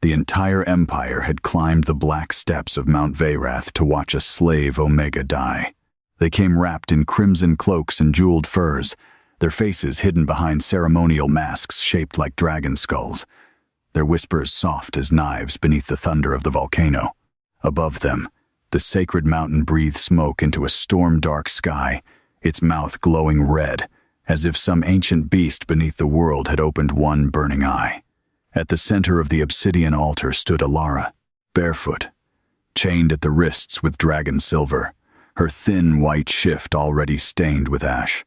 The entire empire had climbed the black steps of Mount Veyrath to watch a slave Omega die. They came wrapped in crimson cloaks and jeweled furs, their faces hidden behind ceremonial masks shaped like dragon skulls, their whispers soft as knives beneath the thunder of the volcano. Above them, the sacred mountain breathed smoke into a storm-dark sky, its mouth glowing red, as if some ancient beast beneath the world had opened one burning eye. At the center of the obsidian altar stood Alara, barefoot, chained at the wrists with dragon silver, her thin white shift already stained with ash.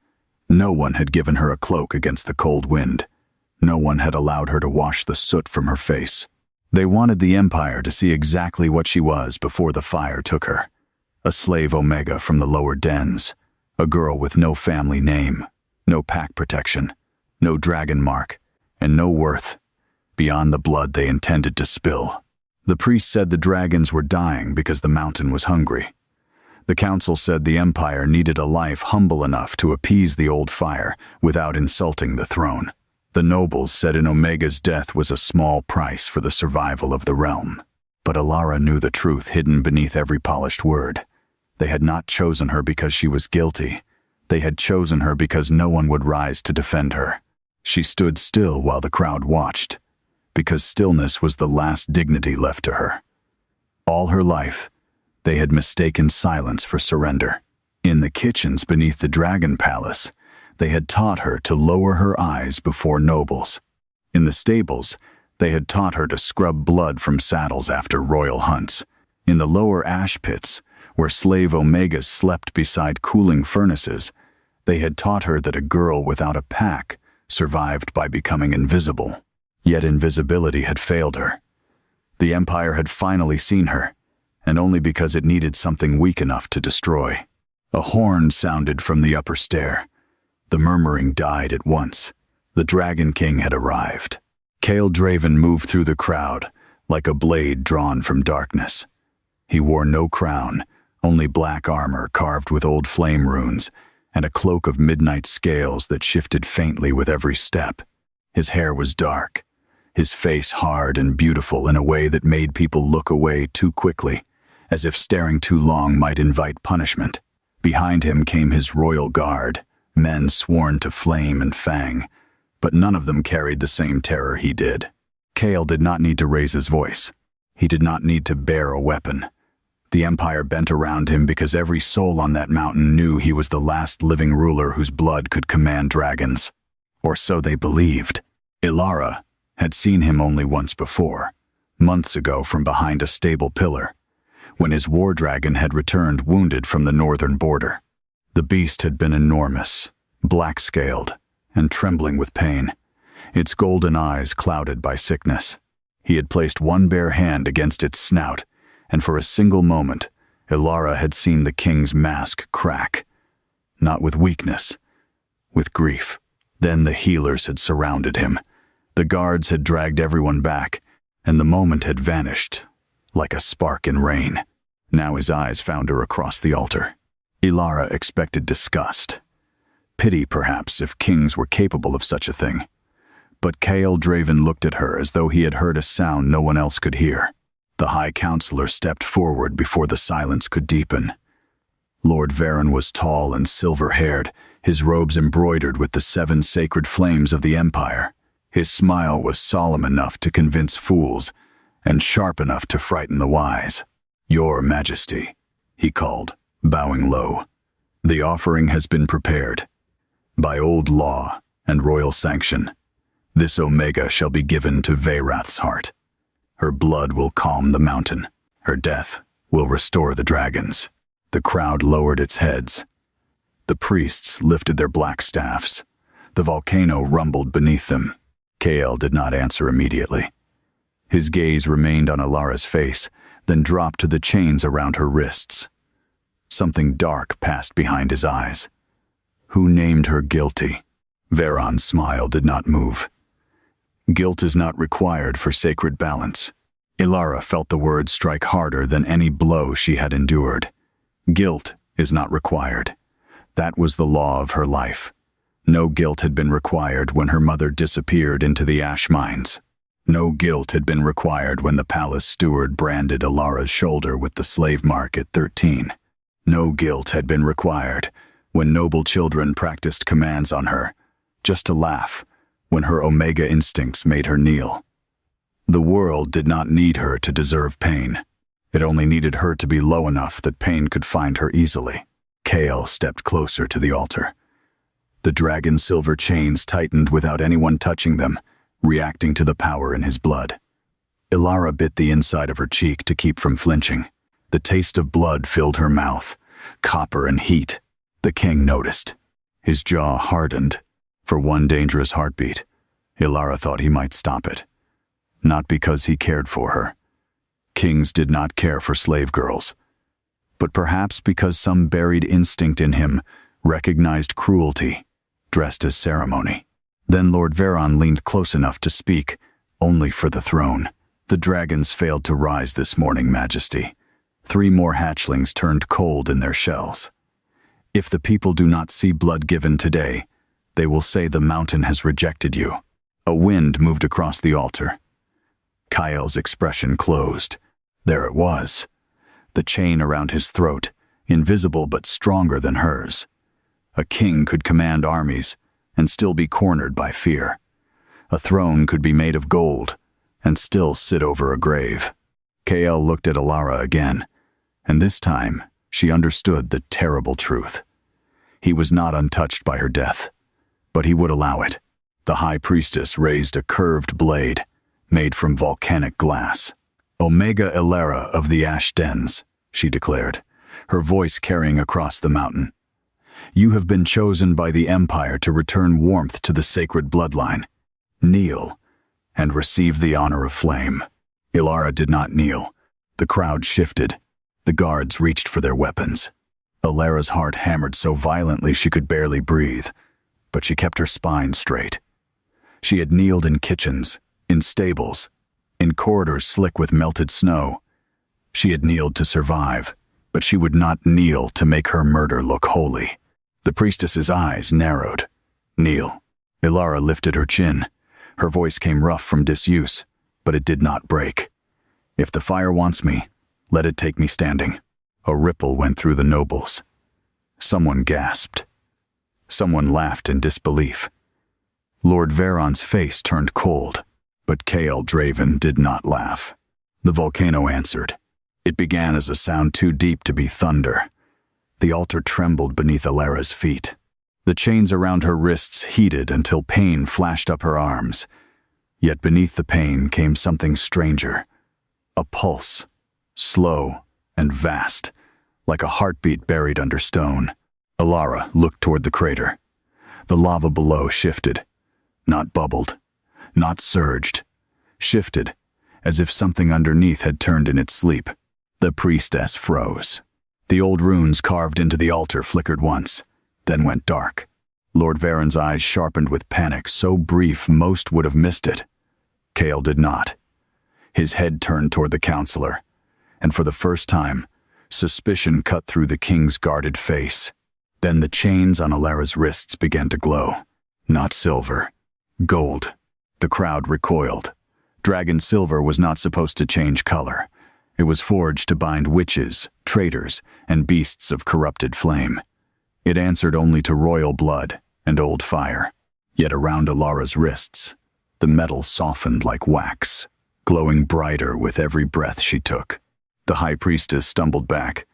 No one had given her a cloak against the cold wind. No one had allowed her to wash the soot from her face. They wanted the Empire to see exactly what she was before the fire took her. A slave Omega from the lower dens, a girl with no family name, no pack protection, no dragon mark, and no worth beyond the blood they intended to spill. The priest said the dragons were dying because the mountain was hungry. The council said the Empire needed a life humble enough to appease the old fire without insulting the throne. The nobles said an Omega's death was a small price for the survival of the realm. But Alara knew the truth hidden beneath every polished word. They had not chosen her because she was guilty. They had chosen her because no one would rise to defend her. She stood still while the crowd watched, because stillness was the last dignity left to her. All her life, they had mistaken silence for surrender. In the kitchens beneath the Dragon Palace, they had taught her to lower her eyes before nobles. In the stables, they had taught her to scrub blood from saddles after royal hunts. In the lower ash pits, where slave Omegas slept beside cooling furnaces, they had taught her that a girl without a pack survived by becoming invisible. Yet invisibility had failed her. The Empire had finally seen her, and only because it needed something weak enough to destroy. A horn sounded from the upper stair. The murmuring died at once. The Dragon King had arrived. Kael Draven moved through the crowd, like a blade drawn from darkness. He wore no crown, only black armor carved with old flame runes, and a cloak of midnight scales that shifted faintly with every step. His hair was dark, his face hard and beautiful in a way that made people look away too quickly, as if staring too long might invite punishment. Behind him came his royal guard, men sworn to flame and fang, but none of them carried the same terror he did. Kael did not need to raise his voice. He did not need to bear a weapon. The Empire bent around him because every soul on that mountain knew he was the last living ruler whose blood could command dragons. Or so they believed. Ilara had seen him only once before, months ago from behind a stable pillar, when his war dragon had returned wounded from the northern border. The beast had been enormous, black-scaled, and trembling with pain, its golden eyes clouded by sickness. He had placed one bare hand against its snout, and for a single moment, Ilara had seen the king's mask crack. Not with weakness, with grief. Then the healers had surrounded him. The guards had dragged everyone back, and the moment had vanished, like a spark in rain. Now his eyes found her across the altar. Ilara expected disgust. Pity, perhaps, if kings were capable of such a thing. But Kael Draven looked at her as though he had heard a sound no one else could hear. The High Counselor stepped forward before the silence could deepen. Lord Varen was tall and silver-haired, his robes embroidered with the 7 sacred flames of the Empire. His smile was solemn enough to convince fools, and sharp enough to frighten the wise. "Your Majesty," he called, bowing low. "The offering has been prepared. By old law and royal sanction, this Omega shall be given to Veyrath's heart. Her blood will calm the mountain. Her death will restore the dragons." The crowd lowered its heads. The priests lifted their black staffs. The volcano rumbled beneath them. Kael did not answer immediately. His gaze remained on Alara's face, then dropped to the chains around her wrists. Something dark passed behind his eyes. Who named her guilty? Varon's smile did not move. Guilt is not required for sacred balance. Ilara felt the words strike harder than any blow she had endured. Guilt is not required. That was the law of her life. No guilt had been required when her mother disappeared into the ash mines. No guilt had been required when the palace steward branded Ilara's shoulder with the slave mark at 13. No guilt had been required when noble children practiced commands on her, just to laugh when her Omega instincts made her kneel. The world did not need her to deserve pain. It only needed her to be low enough that pain could find her easily. Kale stepped closer to the altar. The dragon's silver chains tightened without anyone touching them, reacting to the power in his blood. Ilara bit the inside of her cheek to keep from flinching. The taste of blood filled her mouth, copper and heat. The king noticed. His jaw hardened. For one dangerous heartbeat, Ilara thought he might stop it. Not because he cared for her. Kings did not care for slave girls. But perhaps because some buried instinct in him recognized cruelty, dressed as ceremony. Then Lord Veron leaned close enough to speak, only for the throne. The dragons failed to rise this morning, Majesty. 3 more hatchlings turned cold in their shells. If the people do not see blood given today, they will say the mountain has rejected you. A wind moved across the altar. Kyle's expression closed. There it was. The chain around his throat, invisible but stronger than hers. A king could command armies and still be cornered by fear. A throne could be made of gold and still sit over a grave. Kale looked at Ilara again, and this time she understood the terrible truth. He was not untouched by her death, but he would allow it. The high priestess raised a curved blade, made from volcanic glass. Omega Ilara of the Ash Dens, she declared, her voice carrying across the mountain. You have been chosen by the Empire to return warmth to the sacred bloodline. Kneel, and receive the honor of flame. Ilara did not kneel. The crowd shifted. The guards reached for their weapons. Ilara's heart hammered so violently she could barely breathe, but she kept her spine straight. She had kneeled in kitchens, in stables, in corridors slick with melted snow. She had kneeled to survive, but she would not kneel to make her murder look holy. The priestess's eyes narrowed. Kneel. Ilara lifted her chin. Her voice came rough from disuse, but it did not break. If the fire wants me, let it take me standing. A ripple went through the nobles. Someone gasped. Someone laughed in disbelief. Lord Veron's face turned cold, but Kale Draven did not laugh. The volcano answered. It began as a sound too deep to be thunder. The altar trembled beneath Ilara's feet. The chains around her wrists heated until pain flashed up her arms. Yet beneath the pain came something stranger. A pulse, slow and vast, like a heartbeat buried under stone. Ilara looked toward the crater. The lava below shifted, not bubbled, not surged, shifted, as if something underneath had turned in its sleep. The priestess froze. The old runes carved into the altar flickered once, then went dark. Lord Veron's eyes sharpened with panic so brief most would have missed it. Kale did not. His head turned toward the counselor, and for the first time, suspicion cut through the king's guarded face. Then the chains on Ilara's wrists began to glow. Not silver, gold. The crowd recoiled. Dragon silver was not supposed to change color. It was forged to bind witches, traitors, and beasts of corrupted flame. It answered only to royal blood and old fire. Yet around Ilara's wrists, the metal softened like wax, glowing brighter with every breath she took. The high priestess stumbled back.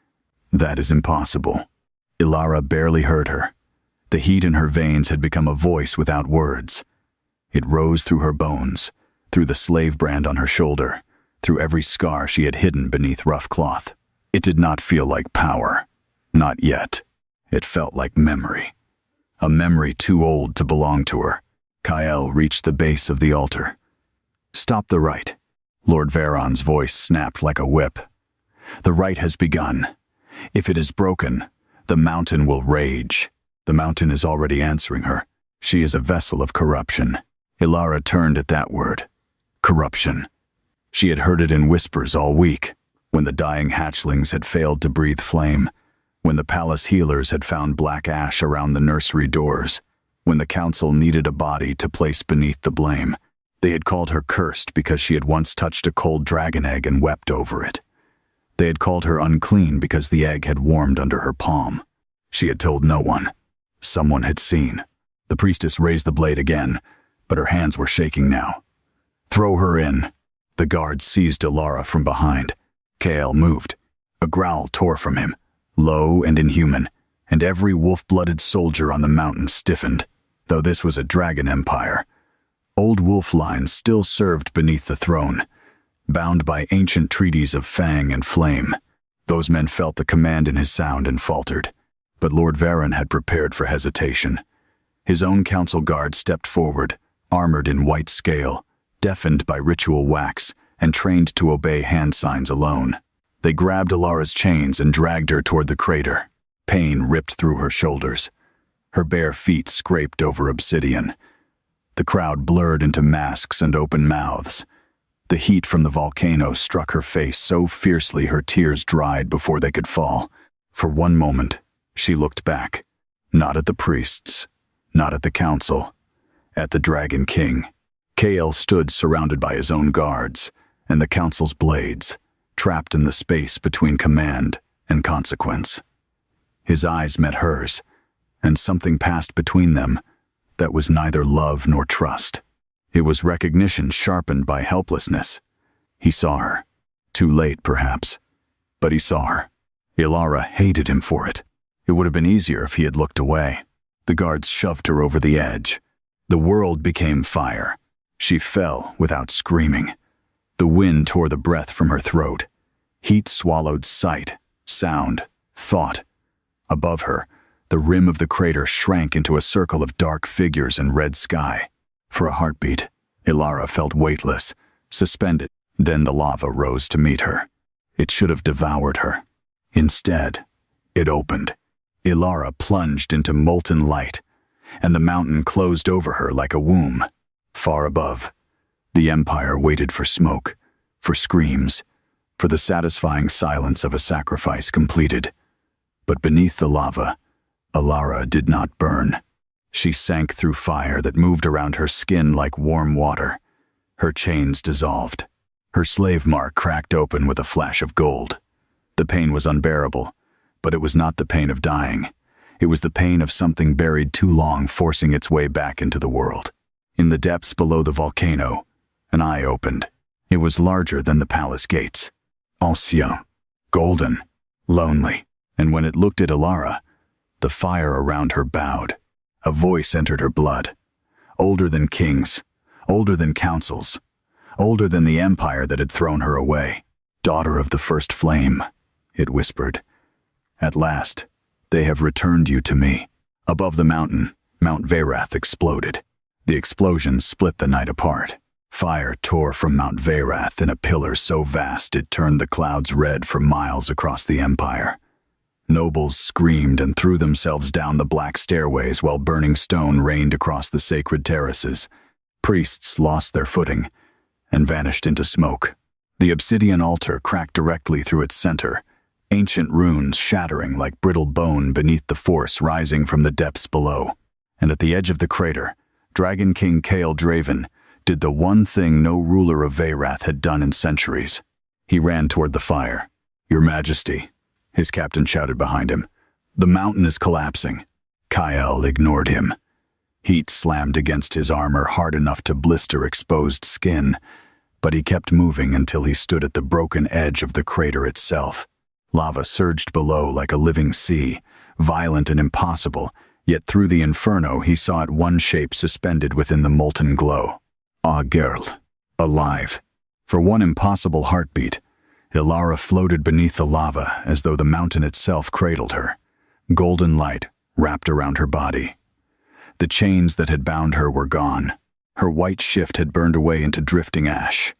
That is impossible. Ilara barely heard her. The heat in her veins had become a voice without words. It rose through her bones, through the slave brand on her shoulder, through every scar she had hidden beneath rough cloth. It did not feel like power. Not yet. It felt like memory. A memory too old to belong to her. Kyle reached the base of the altar. Stop the rite. Lord Veron's voice snapped like a whip. The rite has begun. If it is broken, the mountain will rage. The mountain is already answering her. She is a vessel of corruption. Ilara turned at that word. Corruption. She had heard it in whispers all week, when the dying hatchlings had failed to breathe flame, when the palace healers had found black ash around the nursery doors, when the council needed a body to place beneath the blame. They had called her cursed because she had once touched a cold dragon egg and wept over it. They had called her unclean because the egg had warmed under her palm. She had told no one. Someone had seen. The priestess raised the blade again, but her hands were shaking now. "Throw her in." The guards seized Ilara from behind. Kael moved. A growl tore from him, low and inhuman, and every wolf-blooded soldier on the mountain stiffened. Though this was a dragon empire, old wolf lines still served beneath the throne, bound by ancient treaties of fang and flame. Those men felt the command in his sound and faltered. But Lord Varen had prepared for hesitation. His own council guard stepped forward, armored in white scale, deafened by ritual wax, and trained to obey hand signs alone. They grabbed Ilara's chains and dragged her toward the crater. Pain ripped through her shoulders. Her bare feet scraped over obsidian. The crowd blurred into masks and open mouths. The heat from the volcano struck her face so fiercely her tears dried before they could fall. For one moment, she looked back, not at the priests, not at the council, at the Dragon King. Kael stood surrounded by his own guards, and the council's blades, trapped in the space between command and consequence. His eyes met hers, and something passed between them that was neither love nor trust. It was recognition sharpened by helplessness. He saw her. Too late, perhaps, but he saw her. Ilara hated him for it. It would have been easier if he had looked away. The guards shoved her over the edge. The world became fire. She fell without screaming. The wind tore the breath from her throat. Heat swallowed sight, sound, thought. Above her, the rim of the crater shrank into a circle of dark figures and red sky. For a heartbeat, Ilara felt weightless, suspended. Then the lava rose to meet her. It should have devoured her. Instead, it opened. Ilara plunged into molten light, and the mountain closed over her like a womb. Far above, the Empire waited for smoke, for screams, for the satisfying silence of a sacrifice completed. But beneath the lava, Ilara did not burn. She sank through fire that moved around her skin like warm water. Her chains dissolved. Her slave mark cracked open with a flash of gold. The pain was unbearable, but it was not the pain of dying. It was the pain of something buried too long forcing its way back into the world. In the depths below the volcano, an eye opened. It was larger than the palace gates. Ancien, golden, lonely. And when it looked at Ilara, the fire around her bowed. A voice entered her blood. Older than kings, older than councils, older than the empire that had thrown her away. "Daughter of the first flame," it whispered. "At last, they have returned you to me." Above the mountain, Mount Veyrath exploded. The explosion split the night apart. Fire tore from Mount Veyrath in a pillar so vast it turned the clouds red for miles across the empire. Nobles screamed and threw themselves down the black stairways while burning stone rained across the sacred terraces. Priests lost their footing and vanished into smoke. The obsidian altar cracked directly through its center, ancient runes shattering like brittle bone beneath the force rising from the depths below. And at the edge of the crater, Dragon King Kael Draven did the one thing no ruler of Veyrath had done in centuries. He ran toward the fire. "Your Majesty," his captain shouted behind him. "The mountain is collapsing." Kael ignored him. Heat slammed against his armor hard enough to blister exposed skin, but he kept moving until he stood at the broken edge of the crater itself. Lava surged below like a living sea, violent and impossible, yet through the inferno he saw it one shape suspended within the molten glow. A girl, alive. For one impossible heartbeat, Ilara floated beneath the lava as though the mountain itself cradled her. Golden light wrapped around her body. The chains that had bound her were gone. Her white shift had burned away into drifting ash,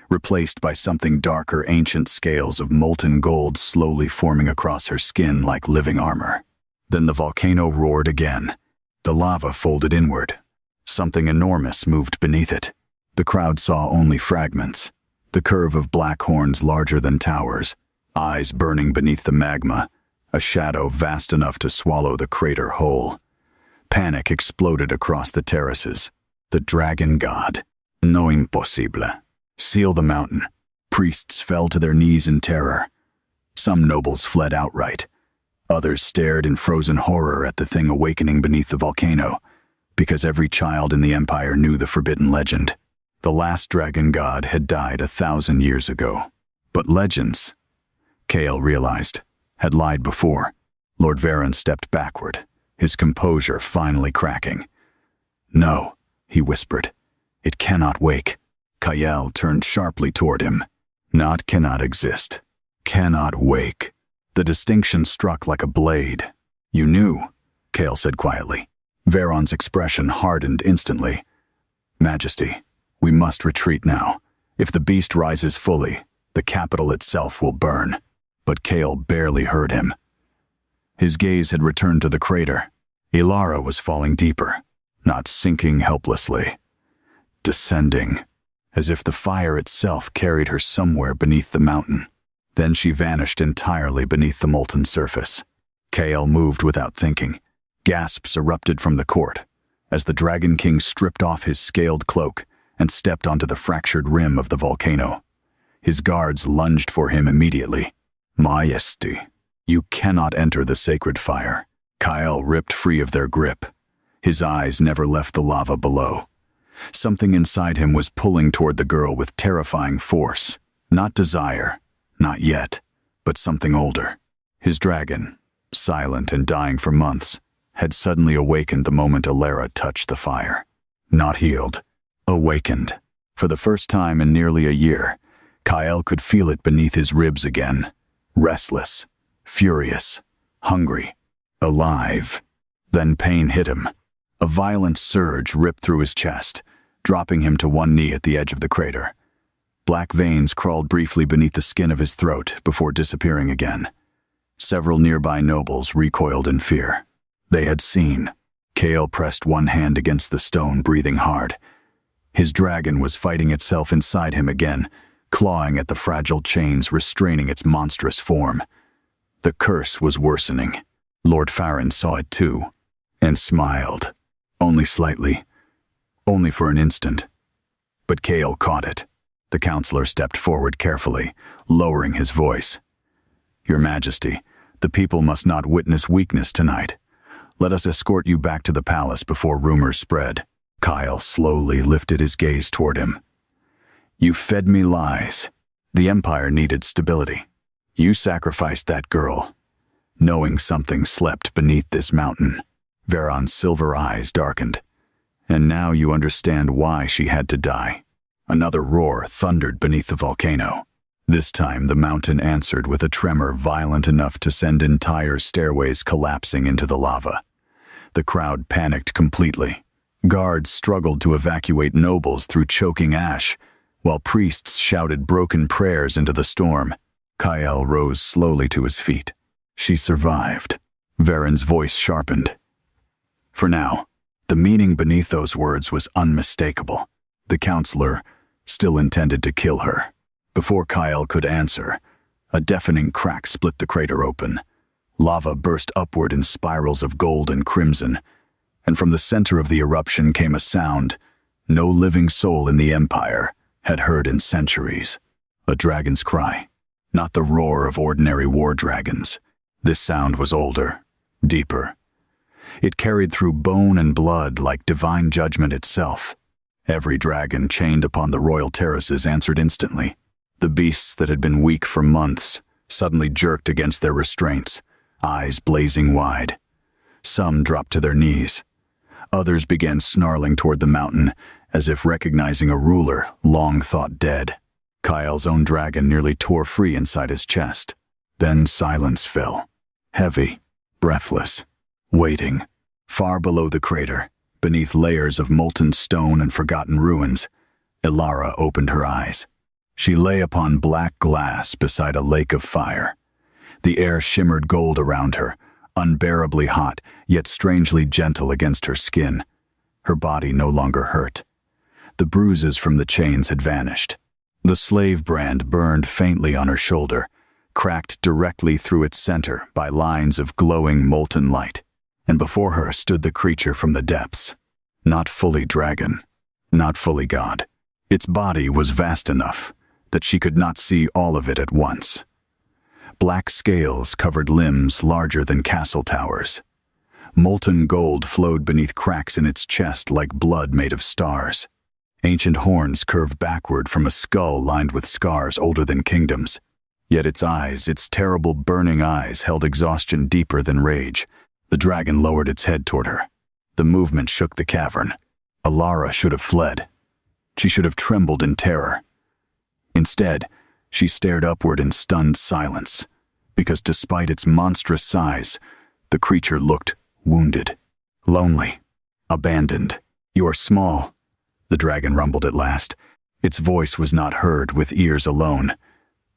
replaced by something darker, ancient scales of molten gold slowly forming across her skin like living armor. Then the volcano roared again. The lava folded inward. Something enormous moved beneath it. The crowd saw only fragments. The curve of black horns larger than towers, eyes burning beneath the magma, a shadow vast enough to swallow the crater whole. Panic exploded across the terraces. The dragon god. No impossible. Seal the mountain. Priests fell to their knees in terror. Some nobles fled outright. Others stared in frozen horror at the thing awakening beneath the volcano, because every child in the empire knew the forbidden legend. The last dragon god had died 1,000 years ago. But legends, Kael realized, had lied before. Lord Varen stepped backward, his composure finally cracking. "No," he whispered. "It cannot wake." Kael turned sharply toward him. "Not cannot exist. Cannot wake." The distinction struck like a blade. "You knew," Kael said quietly. Varon's expression hardened instantly. "Majesty, we must retreat now. If the beast rises fully, the capital itself will burn." But Kael barely heard him. His gaze had returned to the crater. Ilara was falling deeper, not sinking helplessly. Descending, as if the fire itself carried her somewhere beneath the mountain. Then she vanished entirely beneath the molten surface. Kael moved without thinking. Gasps erupted from the court, as the Dragon King stripped off his scaled cloak and stepped onto the fractured rim of the volcano. His guards lunged for him immediately. "Majesty, you cannot enter the sacred fire." Kael ripped free of their grip. His eyes never left the lava below. Something inside him was pulling toward the girl with terrifying force. Not desire, not yet, but something older. His dragon, silent and dying for months, had suddenly awakened the moment Ilara touched the fire. Not healed, awakened. For the first time in nearly a year, Kael could feel it beneath his ribs again. Restless, furious, hungry, alive. Then pain hit him. A violent surge ripped through his chest, dropping him to one knee at the edge of the crater. Black veins crawled briefly beneath the skin of his throat before disappearing again. Several nearby nobles recoiled in fear. They had seen. Kael pressed one hand against the stone, breathing hard. His dragon was fighting itself inside him again, clawing at the fragile chains restraining its monstrous form. The curse was worsening. Lord Varen saw it too, and smiled. Only slightly. Only for an instant. But Kael caught it. The counselor stepped forward carefully, lowering his voice. "Your Majesty, the people must not witness weakness tonight. Let us escort you back to the palace before rumors spread." Kael slowly lifted his gaze toward him. "You fed me lies. The Empire needed stability. You sacrificed that girl, knowing something slept beneath this mountain." Varon's silver eyes darkened. "And now you understand why she had to die." Another roar thundered beneath the volcano. This time the mountain answered with a tremor violent enough to send entire stairways collapsing into the lava. The crowd panicked completely. Guards struggled to evacuate nobles through choking ash, while priests shouted broken prayers into the storm. Kael rose slowly to his feet. "She survived." Varen's voice sharpened. For now, the meaning beneath those words was unmistakable. The counselor still intended to kill her. Before Kael could answer, a deafening crack split the crater open. Lava burst upward in spirals of gold and crimson, and from the center of the eruption came a sound no living soul in the Empire had heard in centuries. A dragon's cry, not the roar of ordinary war dragons. This sound was older, deeper. It carried through bone and blood like divine judgment itself. Every dragon chained upon the royal terraces answered instantly. The beasts that had been weak for months suddenly jerked against their restraints, eyes blazing wide. Some dropped to their knees. Others began snarling toward the mountain, as if recognizing a ruler long thought dead. Kael's own dragon nearly tore free inside his chest. Then silence fell, heavy, breathless, waiting. Far below the crater, beneath layers of molten stone and forgotten ruins, Ilara opened her eyes. She lay upon black glass beside a lake of fire. The air shimmered gold around her, unbearably hot, yet strangely gentle against her skin. Her body no longer hurt. The bruises from the chains had vanished. The slave brand burned faintly on her shoulder, cracked directly through its center by lines of glowing molten light. And before her stood the creature from the depths. Not fully dragon, not fully god, Its body was vast enough that she could not see all of it at once. Black scales covered limbs larger than castle towers. Molten gold flowed beneath cracks in its chest like blood made of stars. Ancient horns curved backward from a skull lined with scars older than kingdoms. Yet its eyes, its terrible burning eyes, held exhaustion deeper than rage. The dragon lowered its head toward her. The movement shook the cavern. Alara should have fled. She should have trembled in terror. Instead, she stared upward in stunned silence, because despite its monstrous size, the creature looked wounded, lonely, abandoned. "You are small," the dragon rumbled at last. Its voice was not heard with ears alone.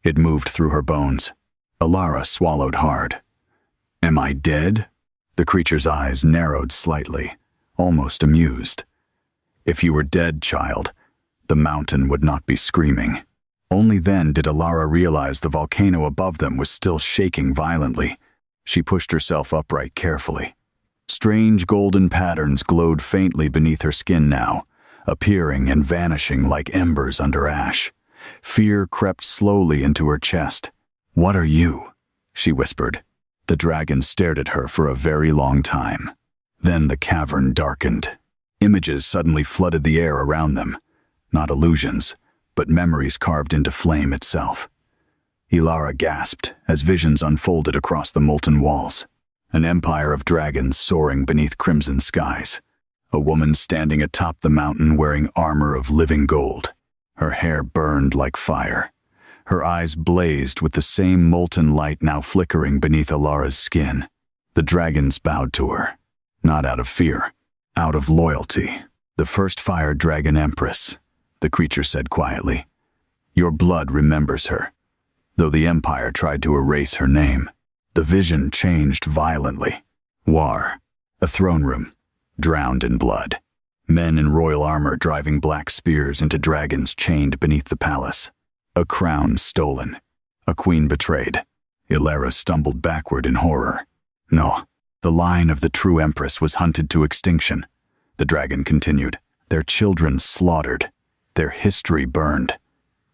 It moved through her bones. Alara swallowed hard. "Am I dead?" The creature's eyes narrowed slightly, almost amused. "If you were dead, child, the mountain would not be screaming." Only then did Alara realize the volcano above them was still shaking violently. She pushed herself upright carefully. Strange golden patterns glowed faintly beneath her skin now, appearing and vanishing like embers under ash. Fear crept slowly into her chest. "What are you?" she whispered. The dragon stared at her for a very long time. Then the cavern darkened. Images suddenly flooded the air around them. Not illusions, but memories carved into flame itself. Alara gasped as visions unfolded across the molten walls. An empire of dragons soaring beneath crimson skies. A woman standing atop the mountain wearing armor of living gold. Her hair burned like fire. Her eyes blazed with the same molten light now flickering beneath Alara's skin. The dragons bowed to her, not out of fear, out of loyalty. "The first fire dragon empress," the creature said quietly. "Your blood remembers her." Though the empire tried to erase her name, the vision changed violently. War, a throne room, drowned in blood. Men in royal armor driving black spears into dragons chained beneath the palace. A crown stolen. A queen betrayed. Alara stumbled backward in horror. "No, the line of the true empress was hunted to extinction," the dragon continued. "Their children slaughtered. Their history burned.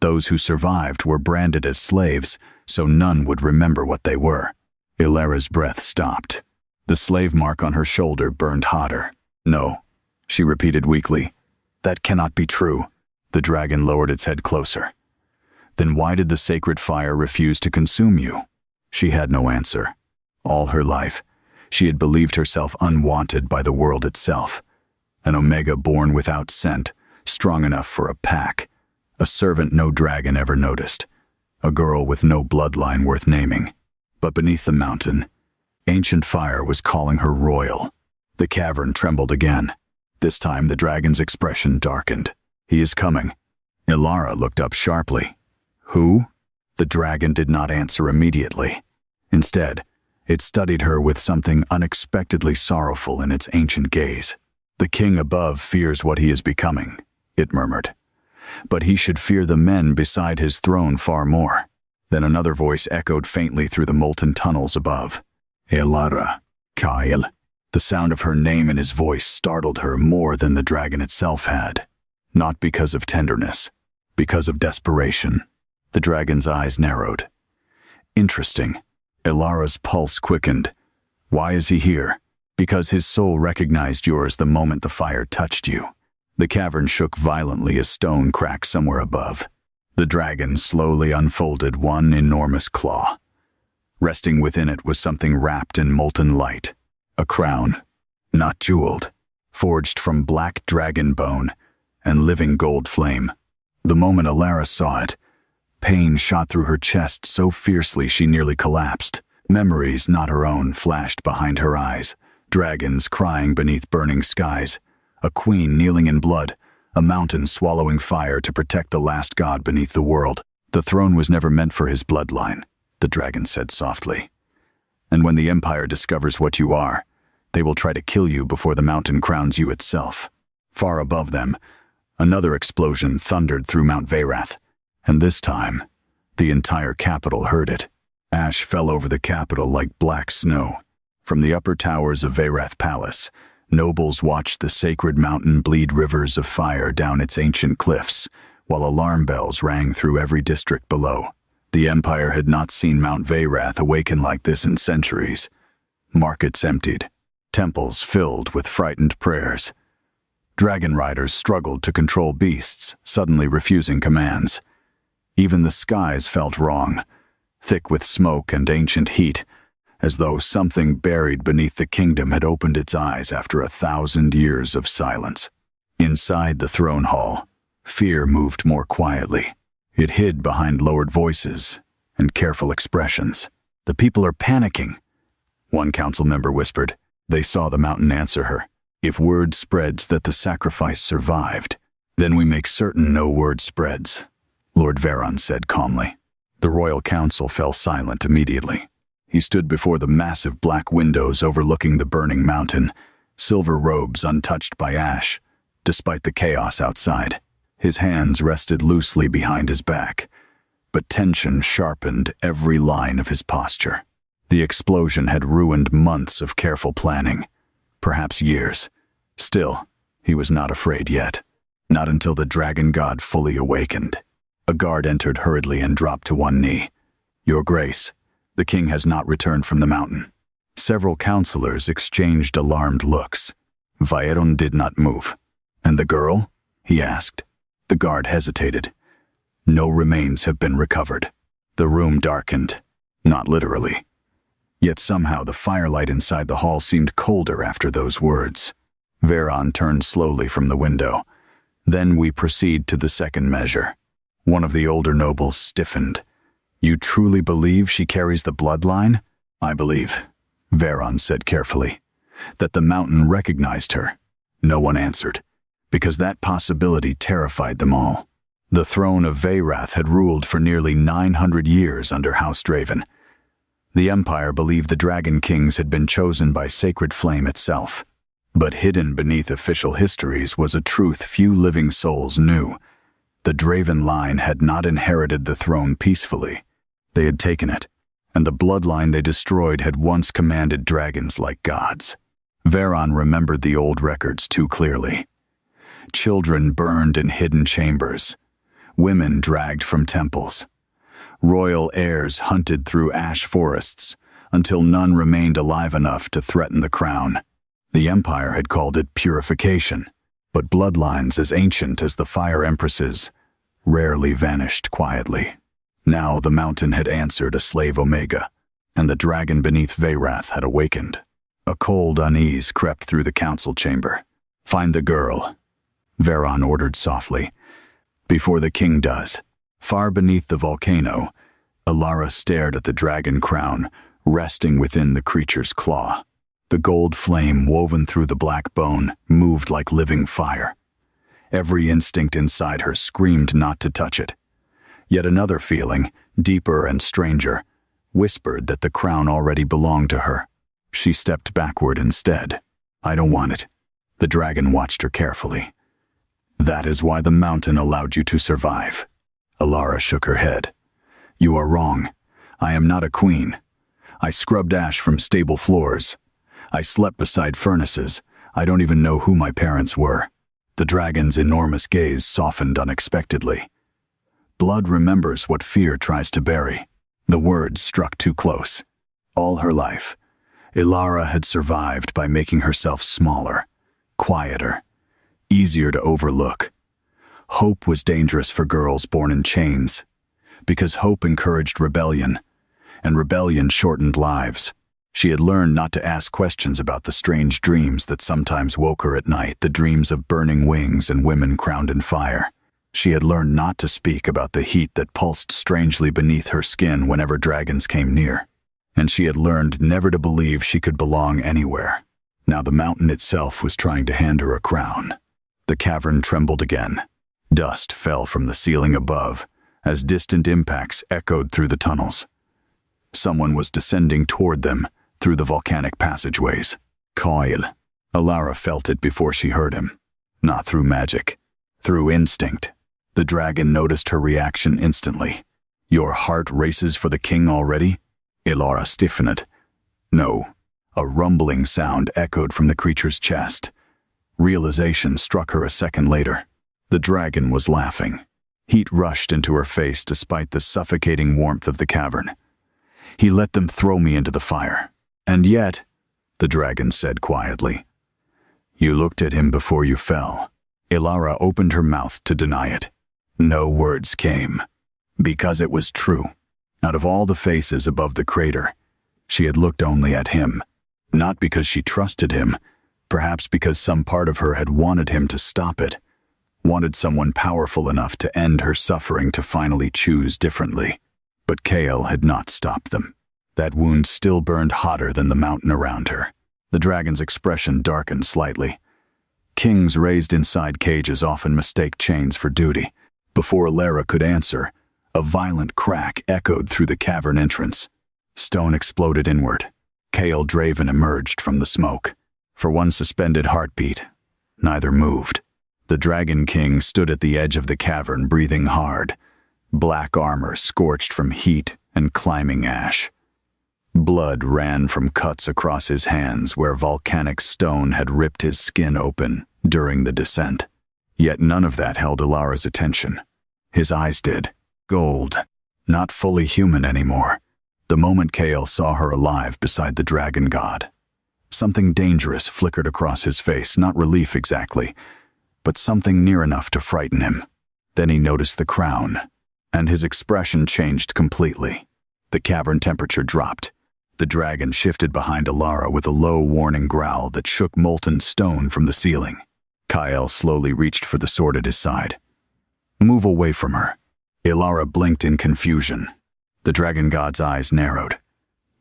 Those who survived were branded as slaves, so none would remember what they were." Alara's breath stopped. The slave mark on her shoulder burned hotter. "No," she repeated weakly. "That cannot be true." The dragon lowered its head closer. "Then why did the sacred fire refuse to consume you?" She had no answer. All her life, she had believed herself unwanted by the world itself. An omega born without scent, strong enough for a pack. A servant no dragon ever noticed. A girl with no bloodline worth naming. But beneath the mountain, ancient fire was calling her royal. The cavern trembled again. This time the dragon's expression darkened. "He is coming." Alara looked up sharply. "Who?" The dragon did not answer immediately. Instead, it studied her with something unexpectedly sorrowful in its ancient gaze. "The king above fears what he is becoming," it murmured. "But he should fear the men beside his throne far more." Then another voice echoed faintly through the molten tunnels above. "Alara, Kyle." The sound of her name in his voice startled her more than the dragon itself had. Not because of tenderness, because of desperation. The dragon's eyes narrowed. "Interesting." Alara's pulse quickened. "Why is he here?" "Because his soul recognized yours the moment the fire touched you." The cavern shook violently as stone cracked somewhere above. The dragon slowly unfolded one enormous claw. Resting within it was something wrapped in molten light. A crown, not jeweled, forged from black dragon bone and living gold flame. The moment Alara saw it, pain shot through her chest so fiercely she nearly collapsed. Memories not her own flashed behind her eyes. Dragons crying beneath burning skies. A queen kneeling in blood. A mountain swallowing fire to protect the last god beneath the world. "The throne was never meant for his bloodline," the dragon said softly. "And when the empire discovers what you are, they will try to kill you before the mountain crowns you itself." Far above them, another explosion thundered through Mount Veyrath. And this time, the entire capital heard it. Ash fell over the capital like black snow. From the upper towers of Veyrath Palace, nobles watched the sacred mountain bleed rivers of fire down its ancient cliffs, while alarm bells rang through every district below. The Empire had not seen Mount Veyrath awaken like this in centuries. Markets emptied, temples filled with frightened prayers. Dragon riders struggled to control beasts, suddenly refusing commands. Even the skies felt wrong, thick with smoke and ancient heat, as though something buried beneath the kingdom had opened its eyes after 1,000 years of silence. Inside the throne hall, fear moved more quietly. It hid behind lowered voices and careful expressions. "The people are panicking," one council member whispered. They saw the mountain answer her. "If word spreads that the sacrifice survived, then we make certain no word spreads," Lord Veron said calmly. The royal council fell silent immediately. He stood before the massive black windows overlooking the burning mountain, silver robes untouched by ash, despite the chaos outside. His hands rested loosely behind his back, but tension sharpened every line of his posture. The explosion had ruined months of careful planning, perhaps years. Still, he was not afraid yet. Not until the dragon god fully awakened. A guard entered hurriedly and dropped to one knee. "Your Grace, the king has not returned from the mountain." Several counselors exchanged alarmed looks. Vaeron did not move. "And the girl?" he asked. The guard hesitated. "No remains have been recovered." The room darkened, not literally. Yet somehow the firelight inside the hall seemed colder after those words. Veron turned slowly from the window. "Then we proceed to the second measure." One of the older nobles stiffened. "You truly believe she carries the bloodline?" "I believe," Veron said carefully, "that the mountain recognized her." No one answered, because that possibility terrified them all. The throne of Veyrath had ruled for nearly 900 years under House Draven. The Empire believed the Dragon Kings had been chosen by sacred flame itself. But hidden beneath official histories was a truth few living souls knew. The Draven line had not inherited the throne peacefully. They had taken it, and the bloodline they destroyed had once commanded dragons like gods. Veron remembered the old records too clearly. Children burned in hidden chambers, women dragged from temples, royal heirs hunted through ash forests until none remained alive enough to threaten the crown. The Empire had called it purification, but bloodlines as ancient as the Fire Empresses rarely vanished quietly. Now the mountain had answered a slave Omega, and the dragon beneath Veyrath had awakened. A cold unease crept through the council chamber. "Find the girl," Veron ordered softly. "Before the king does." Far beneath the volcano, Alara stared at the dragon crown, resting within the creature's claw. The gold flame woven through the black bone moved like living fire. Every instinct inside her screamed not to touch it. Yet another feeling, deeper and stranger, whispered that the crown already belonged to her. She stepped backward instead. "I don't want it." The dragon watched her carefully. "That is why the mountain allowed you to survive." Alara shook her head. "You are wrong. I am not a queen. I scrubbed ash from stable floors. I slept beside furnaces. I don't even know who my parents were." The dragon's enormous gaze softened unexpectedly. "Blood remembers what fear tries to bury." The words struck too close. All her life, Alara had survived by making herself smaller, quieter, easier to overlook. Hope was dangerous for girls born in chains, because hope encouraged rebellion, and rebellion shortened lives. She had learned not to ask questions about the strange dreams that sometimes woke her at night, the dreams of burning wings and women crowned in fire. She had learned not to speak about the heat that pulsed strangely beneath her skin whenever dragons came near. And she had learned never to believe she could belong anywhere. Now the mountain itself was trying to hand her a crown. The cavern trembled again. Dust fell from the ceiling above as distant impacts echoed through the tunnels. Someone was descending toward them through the volcanic passageways. Coil. Alara felt it before she heard him. Not through magic, through instinct. The dragon noticed her reaction instantly. "Your heart races for the king already?" Alara stiffened. "No." A rumbling sound echoed from the creature's chest. Realization struck her a second later. The dragon was laughing. Heat rushed into her face despite the suffocating warmth of the cavern. "He let them throw me into the fire. And yet," the dragon said quietly, "you looked at him before you fell." Ilara opened her mouth to deny it. No words came, because it was true. Out of all the faces above the crater, she had looked only at him, not because she trusted him, perhaps because some part of her had wanted him to stop it, wanted someone powerful enough to end her suffering to finally choose differently. But Kael had not stopped them. That wound still burned hotter than the mountain around her. The dragon's expression darkened slightly. Kings raised inside cages often mistake chains for duty. Before Ilara could answer, a violent crack echoed through the cavern entrance. Stone exploded inward. Kael Draven emerged from the smoke. For one suspended heartbeat, neither moved. The Dragon King stood at the edge of the cavern, breathing hard, black armor scorched from heat and climbing ash. Blood ran from cuts across his hands where volcanic stone had ripped his skin open during the descent. Yet none of that held Ilara's attention. His eyes did. Gold. Not fully human anymore. The moment Kael saw her alive beside the dragon god, something dangerous flickered across his face, not relief exactly, but something near enough to frighten him. Then he noticed the crown, and his expression changed completely. The cavern temperature dropped. The dragon shifted behind Ilara with a low warning growl that shook molten stone from the ceiling. Kael slowly reached for the sword at his side. "Move away from her." Ilara blinked in confusion. The dragon god's eyes narrowed.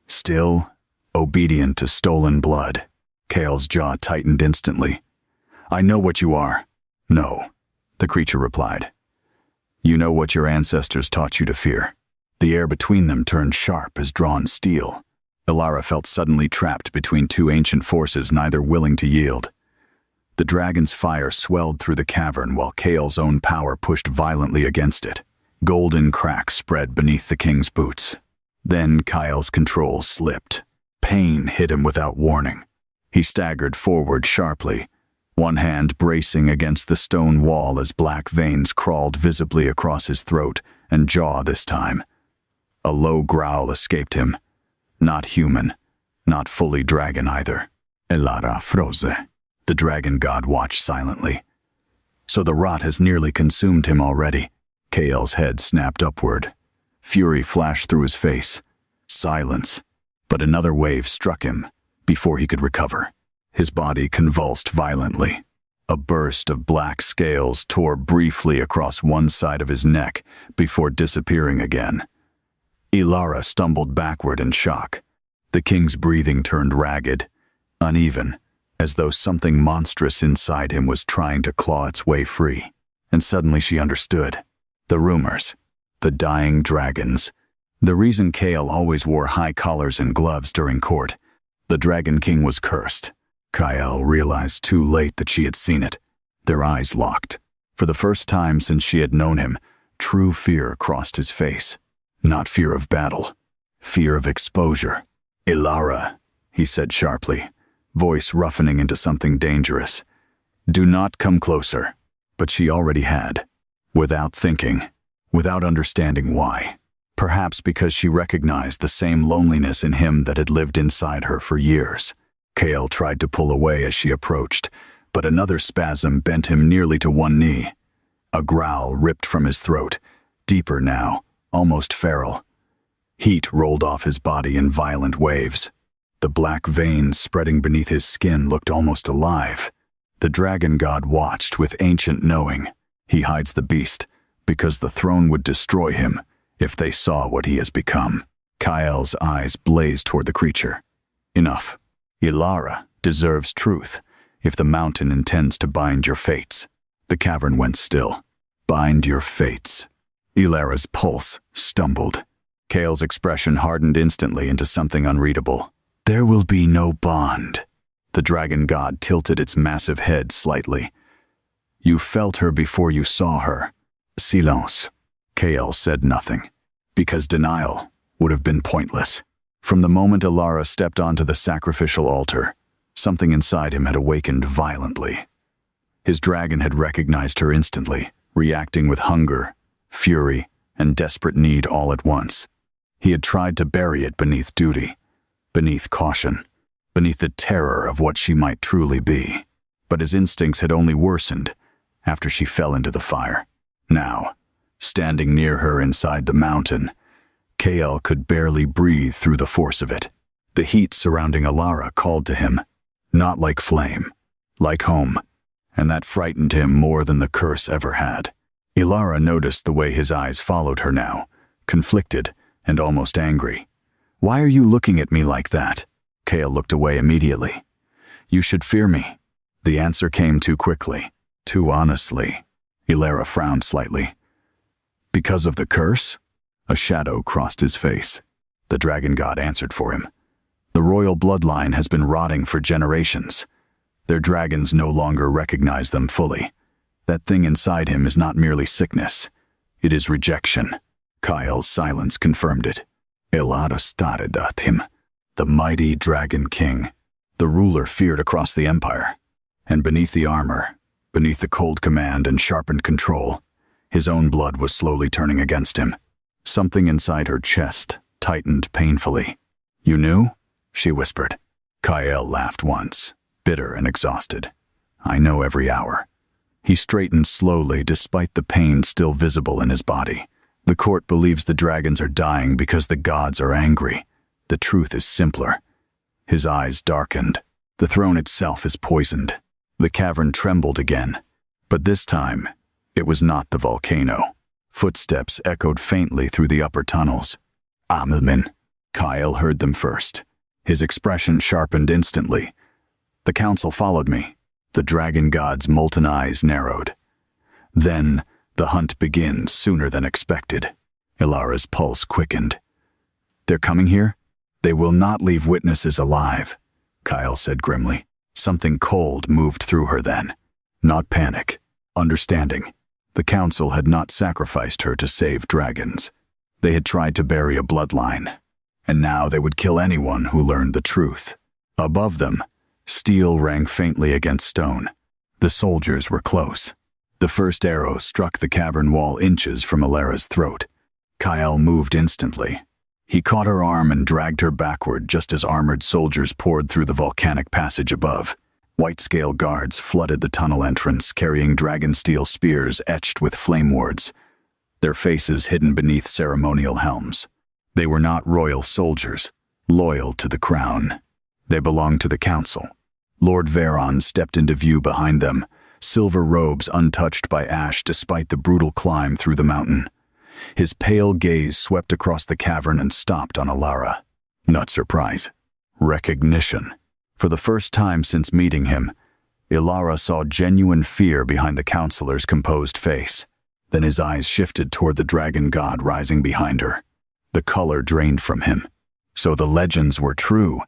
Still, obedient to stolen blood, Kael's jaw tightened instantly. "I know what you are." "No," the creature replied. "You know what your ancestors taught you to fear." The air between them turned sharp as drawn steel. Ilara felt suddenly trapped between two ancient forces, neither willing to yield. The dragon's fire swelled through the cavern while Kael's own power pushed violently against it. Golden cracks spread beneath the king's boots. Then Kael's control slipped. Pain hit him without warning. He staggered forward sharply, one hand bracing against the stone wall as black veins crawled visibly across his throat and jaw this time. A low growl escaped him. Not human, not fully dragon either. Ilara froze. The dragon god watched silently. So the rot has nearly consumed him already. Kael's head snapped upward. Fury flashed through his face. Silence. But another wave struck him before he could recover. His body convulsed violently. A burst of black scales tore briefly across one side of his neck before disappearing again. Ilara stumbled backward in shock. The king's breathing turned ragged, uneven, as though something monstrous inside him was trying to claw its way free. And suddenly she understood. The rumors. The dying dragons. The reason Kael always wore high collars and gloves during court. The Dragon King was cursed. Kael realized too late that she had seen it. Their eyes locked. For the first time since she had known him, true fear crossed his face. Not fear of battle. Fear of exposure. "Ilara," he said sharply, voice roughening into something dangerous. "Do not come closer." But she already had. Without thinking, without understanding why. Perhaps because she recognized the same loneliness in him that had lived inside her for years. Kael tried to pull away as she approached, but another spasm bent him nearly to one knee. A growl ripped from his throat, deeper now, almost feral. Heat rolled off his body in violent waves. The black veins spreading beneath his skin looked almost alive. The dragon god watched with ancient knowing. He hides the beast, because the throne would destroy him if they saw what he has become. Kael's eyes blazed toward the creature. Enough. Ilara deserves truth, if the mountain intends to bind your fates. The cavern went still. Bind your fates. Ilara's pulse stumbled. Kael's expression hardened instantly into something unreadable. "There will be no bond." The dragon god tilted its massive head slightly. "You felt her before you saw her." Silence. Kael said nothing, because denial would have been pointless. From the moment Ilara stepped onto the sacrificial altar, something inside him had awakened violently. His dragon had recognized her instantly, reacting with hunger, fury, and desperate need all at once. He had tried to bury it beneath duty, beneath caution, beneath the terror of what she might truly be. But his instincts had only worsened after she fell into the fire. Now, standing near her inside the mountain, Kael could barely breathe through the force of it. The heat surrounding Alara called to him, not like flame, like home, and that frightened him more than the curse ever had. Alara noticed the way his eyes followed her now, conflicted and almost angry. "Why are you looking at me like that?" Kael looked away immediately. "You should fear me." The answer came too quickly, too honestly. Alara frowned slightly. "Because of the curse?" A shadow crossed his face. The dragon god answered for him. "The royal bloodline has been rotting for generations. Their dragons no longer recognize them fully. That thing inside him is not merely sickness. It is rejection." Kael's silence confirmed it. Alara stared at him. The mighty dragon king, the ruler feared across the empire. And beneath the armor, beneath the cold command and sharpened control, his own blood was slowly turning against him. Something inside her chest tightened painfully. "You knew?" she whispered. Kael laughed once, bitter and exhausted. "I know every hour." He straightened slowly despite the pain still visible in his body. "The court believes the dragons are dying because the gods are angry. The truth is simpler." His eyes darkened. "The throne itself is poisoned." The cavern trembled again, but this time it was not the volcano. Footsteps echoed faintly through the upper tunnels. "Omen." Kael heard them first. His expression sharpened instantly. "The council followed me." The dragon god's molten eyes narrowed. "Then the hunt begins sooner than expected." Ilara's pulse quickened. "They're coming here? They will not leave witnesses alive," Kael said grimly. Something cold moved through her then. Not panic, understanding. The council had not sacrificed her to save dragons. They had tried to bury a bloodline, and now they would kill anyone who learned the truth. Above them, steel rang faintly against stone. The soldiers were close. The first arrow struck the cavern wall inches from Alara's throat. Kael moved instantly. He caught her arm and dragged her backward just as armored soldiers poured through the volcanic passage above. White-scale guards flooded the tunnel entrance, carrying dragon steel spears etched with flame wards, their faces hidden beneath ceremonial helms. They were not royal soldiers, loyal to the crown. They belonged to the council. Lord Veron stepped into view behind them, silver robes untouched by ash despite the brutal climb through the mountain. His pale gaze swept across the cavern and stopped on Alara. Not surprise. Recognition. For the first time since meeting him, Alara saw genuine fear behind the counselor's composed face. Then his eyes shifted toward the dragon god rising behind her. The color drained from him. "So the legends were true,"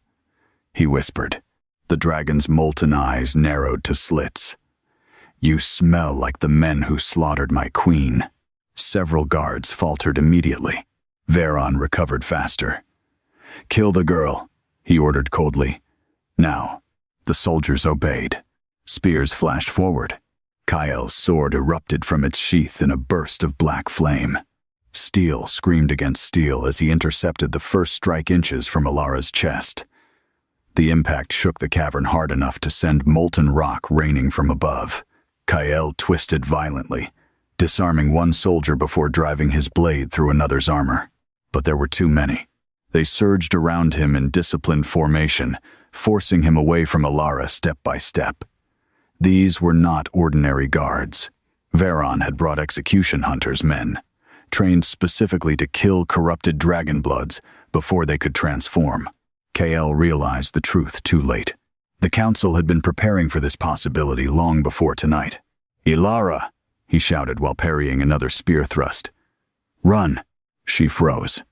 he whispered. The dragon's molten eyes narrowed to slits. "You smell like the men who slaughtered my queen." Several guards faltered immediately. Veron recovered faster. "Kill the girl," he ordered coldly. Now, the soldiers obeyed. Spears flashed forward. Kael's sword erupted from its sheath in a burst of black flame. Steel screamed against steel as he intercepted the first strike inches from Alara's chest. The impact shook the cavern hard enough to send molten rock raining from above. Kael twisted violently, disarming one soldier before driving his blade through another's armor. But there were too many. They surged around him in disciplined formation, forcing him away from Alara step by step. These were not ordinary guards. Veron had brought execution hunters' men, trained specifically to kill corrupted dragonbloods before they could transform. Kael realized the truth too late. The council had been preparing for this possibility long before tonight. "Alara!" he shouted while parrying another spear thrust. "Run!" She froze.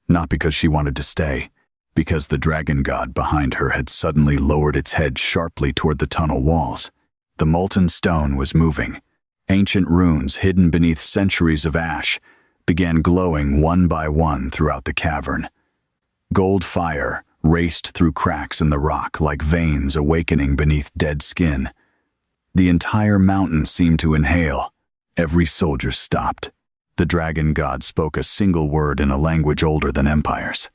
Not because she wanted to stay, because the dragon god behind her had suddenly lowered its head sharply toward the tunnel walls. The molten stone was moving. Ancient runes hidden beneath centuries of ash began glowing one by one throughout the cavern. Gold fire raced through cracks in the rock like veins awakening beneath dead skin. The entire mountain seemed to inhale. Every soldier stopped. The dragon god spoke a single word in a language older than empires.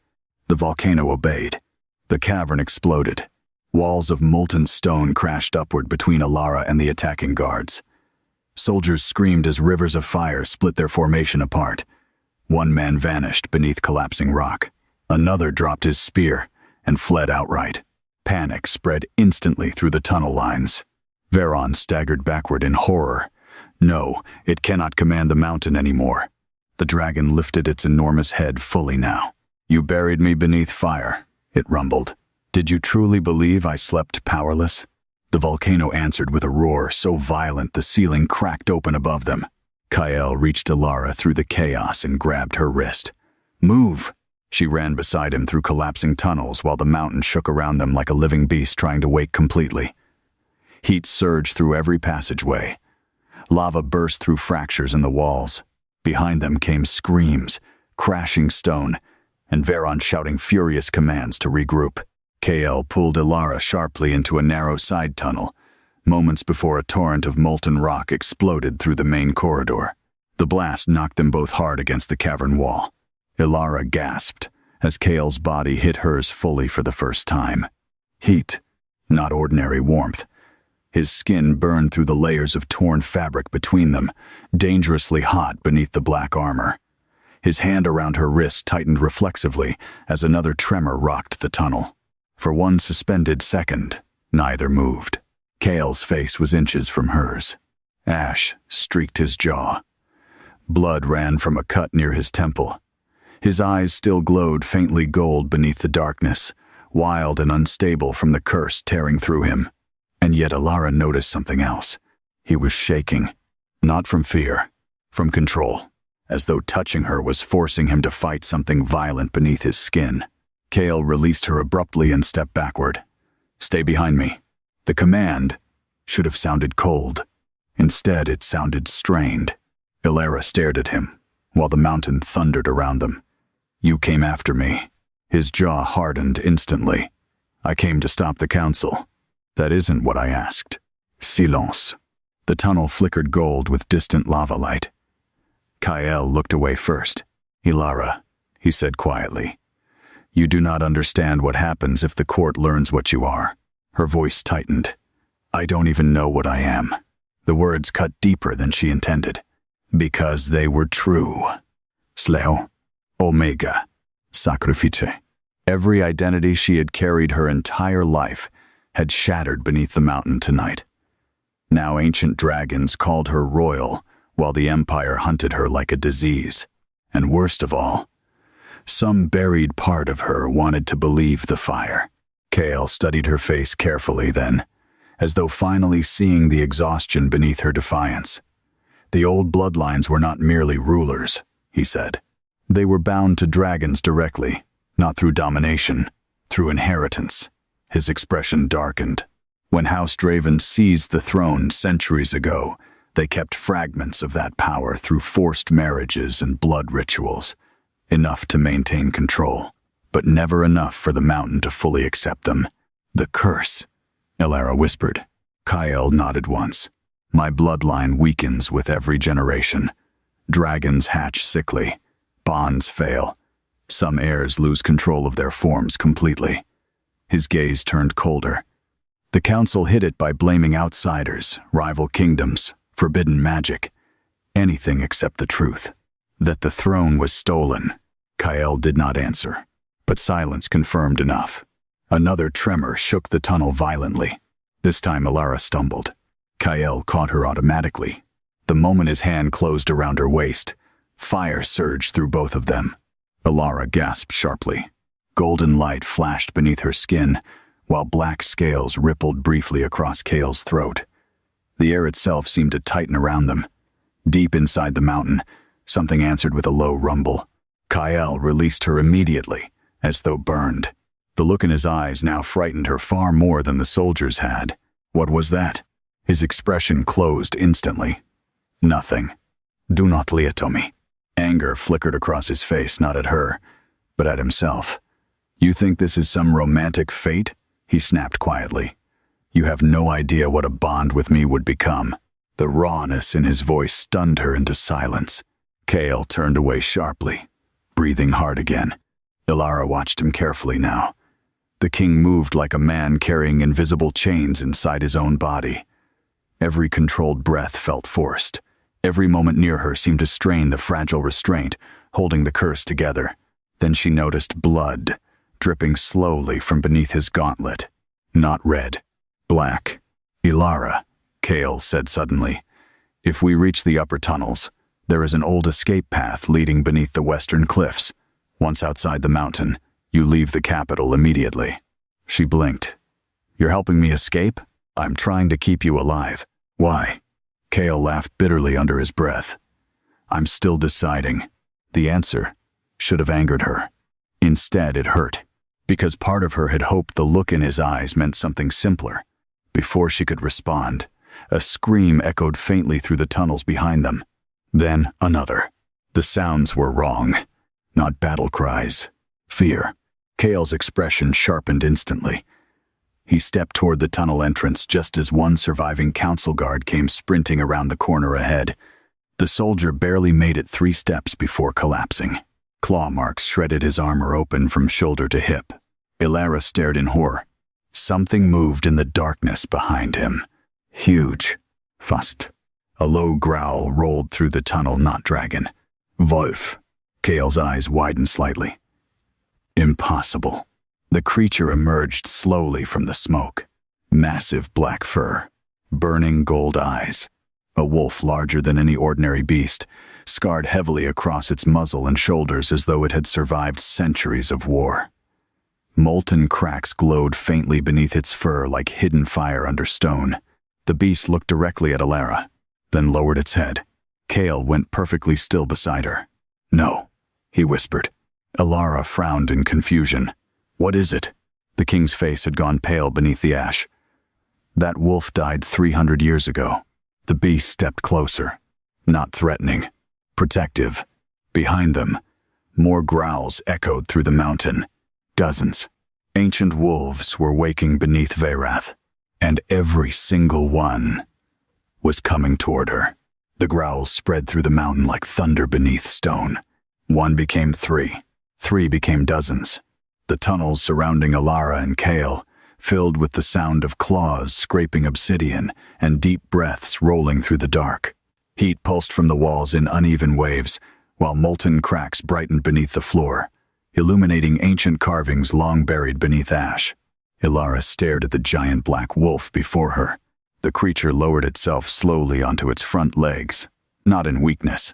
The volcano obeyed. The cavern exploded. Walls of molten stone crashed upward between Alara and the attacking guards. Soldiers screamed as rivers of fire split their formation apart. One man vanished beneath collapsing rock. Another dropped his spear and fled outright. Panic spread instantly through the tunnel lines. Veron staggered backward in horror. No, it cannot command the mountain anymore. The dragon lifted its enormous head fully now. "You buried me beneath fire," it rumbled. "Did you truly believe I slept powerless?" The volcano answered with a roar so violent the ceiling cracked open above them. Kael reached Alara through the chaos and grabbed her wrist. "Move!" She ran beside him through collapsing tunnels while the mountain shook around them like a living beast trying to wake completely. Heat surged through every passageway. Lava burst through fractures in the walls. Behind them came screams, crashing stone, and Veron shouting furious commands to regroup. Kael pulled Alara sharply into a narrow side tunnel, moments before a torrent of molten rock exploded through the main corridor. The blast knocked them both hard against the cavern wall. Alara gasped as Kael's body hit hers fully for the first time. Heat, not ordinary warmth. His skin burned through the layers of torn fabric between them, dangerously hot beneath the black armor. His hand around her wrist tightened reflexively as another tremor rocked the tunnel. For one suspended second, neither moved. Kael's face was inches from hers. Ash streaked his jaw. Blood ran from a cut near his temple. His eyes still glowed faintly gold beneath the darkness, wild and unstable from the curse tearing through him. And yet Alara noticed something else. He was shaking, not from fear, from control, as though touching her was forcing him to fight something violent beneath his skin. Kael released her abruptly and stepped backward. "Stay behind me." The command should have sounded cold. Instead, it sounded strained. Alara stared at him, while the mountain thundered around them. "You came after me." His jaw hardened instantly. "I came to stop the council." "That isn't what I asked." Silence. The tunnel flickered gold with distant lava light. Kael looked away first. "Alara," he said quietly, "you do not understand what happens if the court learns what you are." Her voice tightened. "I don't even know what I am." The words cut deeper than she intended. Because they were true. Sleo, Omega, Sacrifice. Every identity she had carried her entire life had shattered beneath the mountain tonight. Now ancient dragons called her royal, while the Empire hunted her like a disease. And worst of all, some buried part of her wanted to believe the fire. Kael studied her face carefully then, as though finally seeing the exhaustion beneath her defiance. The old bloodlines were not merely rulers, he said. They were bound to dragons directly, not through domination, through inheritance. His expression darkened. When House Draven seized the throne centuries ago, they kept fragments of that power through forced marriages and blood rituals, enough to maintain control, but never enough for the mountain to fully accept them. "The curse," Alara whispered. Kael nodded once. "My bloodline weakens with every generation. Dragons hatch sickly. Bonds fail. Some heirs lose control of their forms completely." His gaze turned colder. "The council hid it by blaming outsiders, rival kingdoms, forbidden magic. Anything except the truth. That the throne was stolen." Kael did not answer, but silence confirmed enough. Another tremor shook the tunnel violently. This time Alara stumbled. Kael caught her automatically. The moment his hand closed around her waist, fire surged through both of them. Alara gasped sharply. Golden light flashed beneath her skin, while black scales rippled briefly across Kael's throat. The air itself seemed to tighten around them. Deep inside the mountain, something answered with a low rumble. Kael released her immediately, as though burned. The look in his eyes now frightened her far more than the soldiers had. What was that? His expression closed instantly. "Nothing. Do not lie to me." Anger flickered across his face, not at her, but at himself. "You think this is some romantic fate?" he snapped quietly. "You have no idea what a bond with me would become." The rawness in his voice stunned her into silence. Kale turned away sharply, breathing hard again. Ilara watched him carefully now. The king moved like a man carrying invisible chains inside his own body. Every controlled breath felt forced. Every moment near her seemed to strain the fragile restraint, holding the curse together. Then she noticed blood, dripping slowly from beneath his gauntlet. Not red, black. Ilara, Kale said suddenly, if we reach the upper tunnels, there is an old escape path leading beneath the western cliffs. Once outside the mountain, you leave the capital immediately. She blinked. You're helping me escape? I'm trying to keep you alive. Why? Kale laughed bitterly under his breath. I'm still deciding. The answer should have angered her. Instead, it hurt, because part of her had hoped the look in his eyes meant something simpler. Before she could respond, a scream echoed faintly through the tunnels behind them. Then another. The sounds were wrong. Not battle cries. Fear. Kale's expression sharpened instantly. He stepped toward the tunnel entrance just as one surviving council guard came sprinting around the corner ahead. The soldier barely made it 3 steps before collapsing. Claw marks shredded his armor open from shoulder to hip. Ilara stared in horror. Something moved in the darkness behind him. Huge. Fast. A low growl rolled through the tunnel, not dragon. Wolf. Kale's eyes widened slightly. Impossible. The creature emerged slowly from the smoke. Massive black fur. Burning gold eyes. A wolf larger than any ordinary beast, scarred heavily across its muzzle and shoulders as though it had survived centuries of war. Molten cracks glowed faintly beneath its fur like hidden fire under stone. The beast looked directly at Ilara, then lowered its head. Kale went perfectly still beside her. No, he whispered. Ilara frowned in confusion. What is it? The king's face had gone pale beneath the ash. That wolf died 300 years ago. The beast stepped closer. Not threatening. Protective. Behind them, more growls echoed through the mountain. Dozens. Ancient wolves were waking beneath Veyrath, and every single one was coming toward her. The growls spread through the mountain like thunder beneath stone. 1 became 3. 3 became dozens. The tunnels surrounding Ilara and Kale filled with the sound of claws scraping obsidian and deep breaths rolling through the dark. Heat pulsed from the walls in uneven waves, while molten cracks brightened beneath the floor, illuminating ancient carvings long buried beneath ash. Ilara stared at the giant black wolf before her. The creature lowered itself slowly onto its front legs, not in weakness,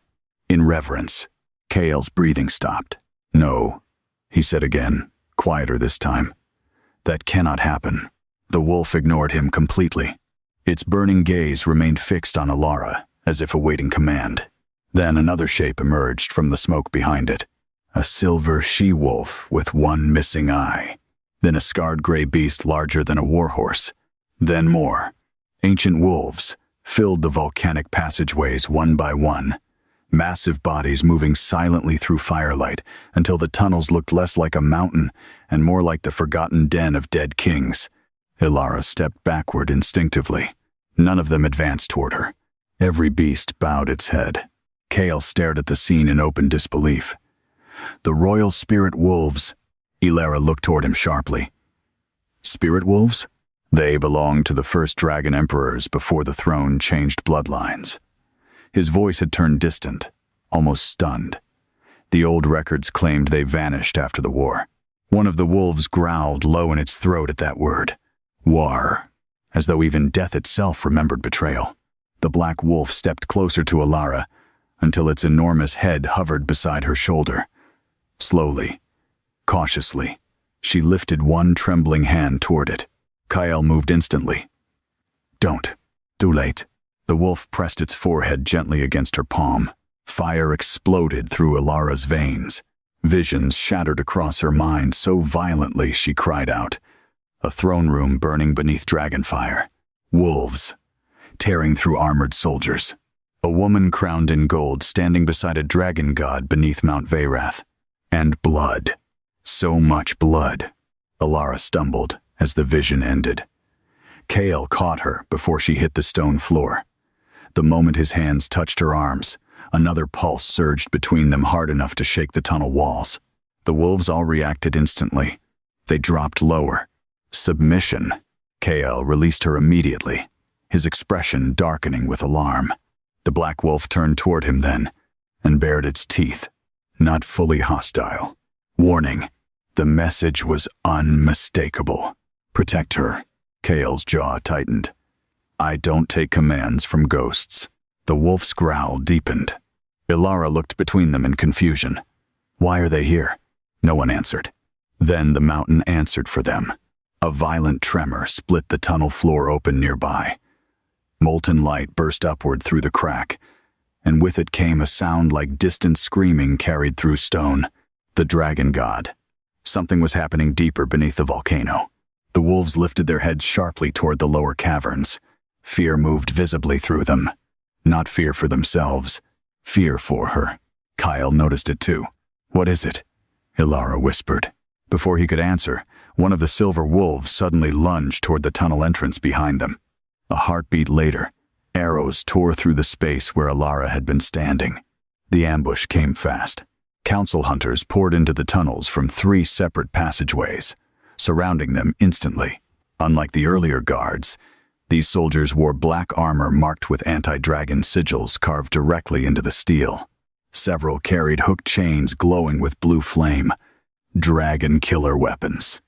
in reverence. Kale's breathing stopped. No, he said again, quieter this time. That cannot happen. The wolf ignored him completely. Its burning gaze remained fixed on Ilara, as if awaiting command. Then another shape emerged from the smoke behind it. A silver she-wolf with 1 missing eye. Then a scarred gray beast larger than a warhorse. Then more. Ancient wolves filled the volcanic passageways one by one. Massive bodies moving silently through firelight until the tunnels looked less like a mountain and more like the forgotten den of dead kings. Ilara stepped backward instinctively. None of them advanced toward her. Every beast bowed its head. Kale stared at the scene in open disbelief. The royal spirit wolves. Ilara looked toward him sharply. Spirit wolves? They belonged to the first dragon emperors before the throne changed bloodlines. His voice had turned distant, almost stunned. The old records claimed they vanished after the war. One of the wolves growled low in its throat at that word. War. As though even death itself remembered betrayal. The black wolf stepped closer to Ilara until its enormous head hovered beside her shoulder. Slowly, cautiously, she lifted one trembling hand toward it. Kyle moved instantly. Don't. Too late. The wolf pressed its forehead gently against her palm. Fire exploded through Ilara's veins. Visions shattered across her mind so violently she cried out. A throne room burning beneath dragonfire. Wolves, tearing through armored soldiers. A woman crowned in gold standing beside a dragon god beneath Mount Veyrath. And blood. So much blood. Ilara stumbled as the vision ended. Kale caught her before she hit the stone floor. The moment his hands touched her arms, Another pulse surged between them, hard enough to shake the tunnel walls. The wolves all reacted instantly. They dropped lower. Submission. KL released her immediately, his expression darkening with alarm. The black wolf turned toward him then, and bared its teeth, not fully hostile. Warning. The message was unmistakable. Protect her. KL's jaw tightened. I don't take commands from ghosts. The wolf's growl deepened. Ilara looked between them in confusion. Why are they here? No one answered. Then the mountain answered for them. A violent tremor split the tunnel floor open nearby. Molten light burst upward through the crack, and with it came a sound like distant screaming carried through stone. The dragon god. Something was happening deeper beneath the volcano. The wolves lifted their heads sharply toward the lower caverns. Fear moved visibly through them. Not fear for themselves, fear for her. Kyle noticed it too. What is it? Ilara whispered. Before he could answer, one of the silver wolves suddenly lunged toward the tunnel entrance behind them. A heartbeat later, arrows tore through the space where Ilara had been standing. The ambush came fast. Council hunters poured into the tunnels from 3 separate passageways, surrounding them instantly. Unlike the earlier guards, these soldiers wore black armor marked with anti-dragon sigils carved directly into the steel. Several carried hooked chains glowing with blue flame, dragon killer weapons.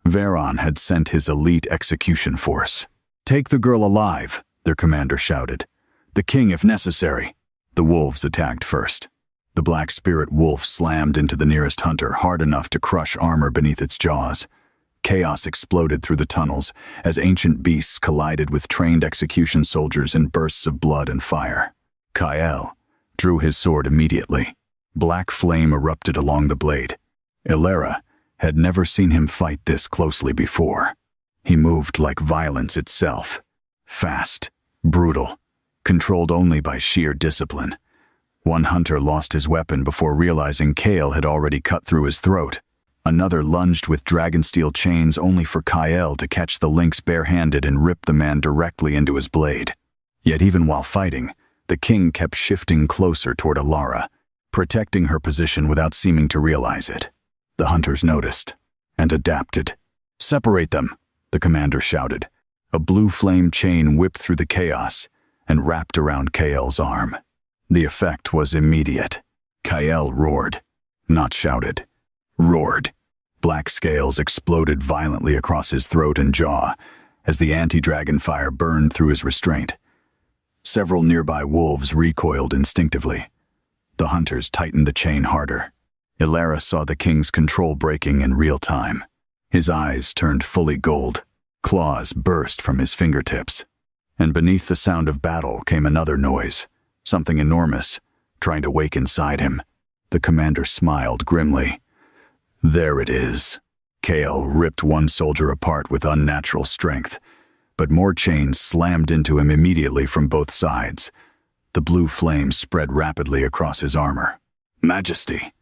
Veron had sent his elite execution force. Take the girl alive, their commander shouted. The king if necessary. The wolves attacked first. The black spirit wolf slammed into the nearest hunter hard enough to crush armor beneath its jaws. Chaos exploded through the tunnels as ancient beasts collided with trained execution soldiers in bursts of blood and fire. Kyle drew his sword immediately. Black flame erupted along the blade. Ilara had never seen him fight this closely before. He moved like violence itself. Fast, brutal, controlled only by sheer discipline. One hunter lost his weapon before realizing Kale had already cut through his throat. Another lunged with dragon steel chains only for Kyle to catch the lynx barehanded and rip the man directly into his blade. Yet even while fighting, the king kept shifting closer toward Ilara, protecting her position without seeming to realize it. The hunters noticed and adapted. Separate them, the commander shouted. A blue flame chain whipped through the chaos and wrapped around Kael's arm. The effect was immediate. Kael roared, not shouted. Roared. Black scales exploded violently across his throat and jaw as the anti-dragon fire burned through his restraint. Several nearby wolves recoiled instinctively. The hunters tightened the chain harder. Ilara saw the king's control breaking in real time. His eyes turned fully gold. Claws burst from his fingertips. And beneath the sound of battle came another noise, something enormous, trying to wake inside him. The commander smiled grimly. There it is. Kale ripped one soldier apart with unnatural strength, but more chains slammed into him immediately from both sides. The blue flame spread rapidly across his armor. Majesty!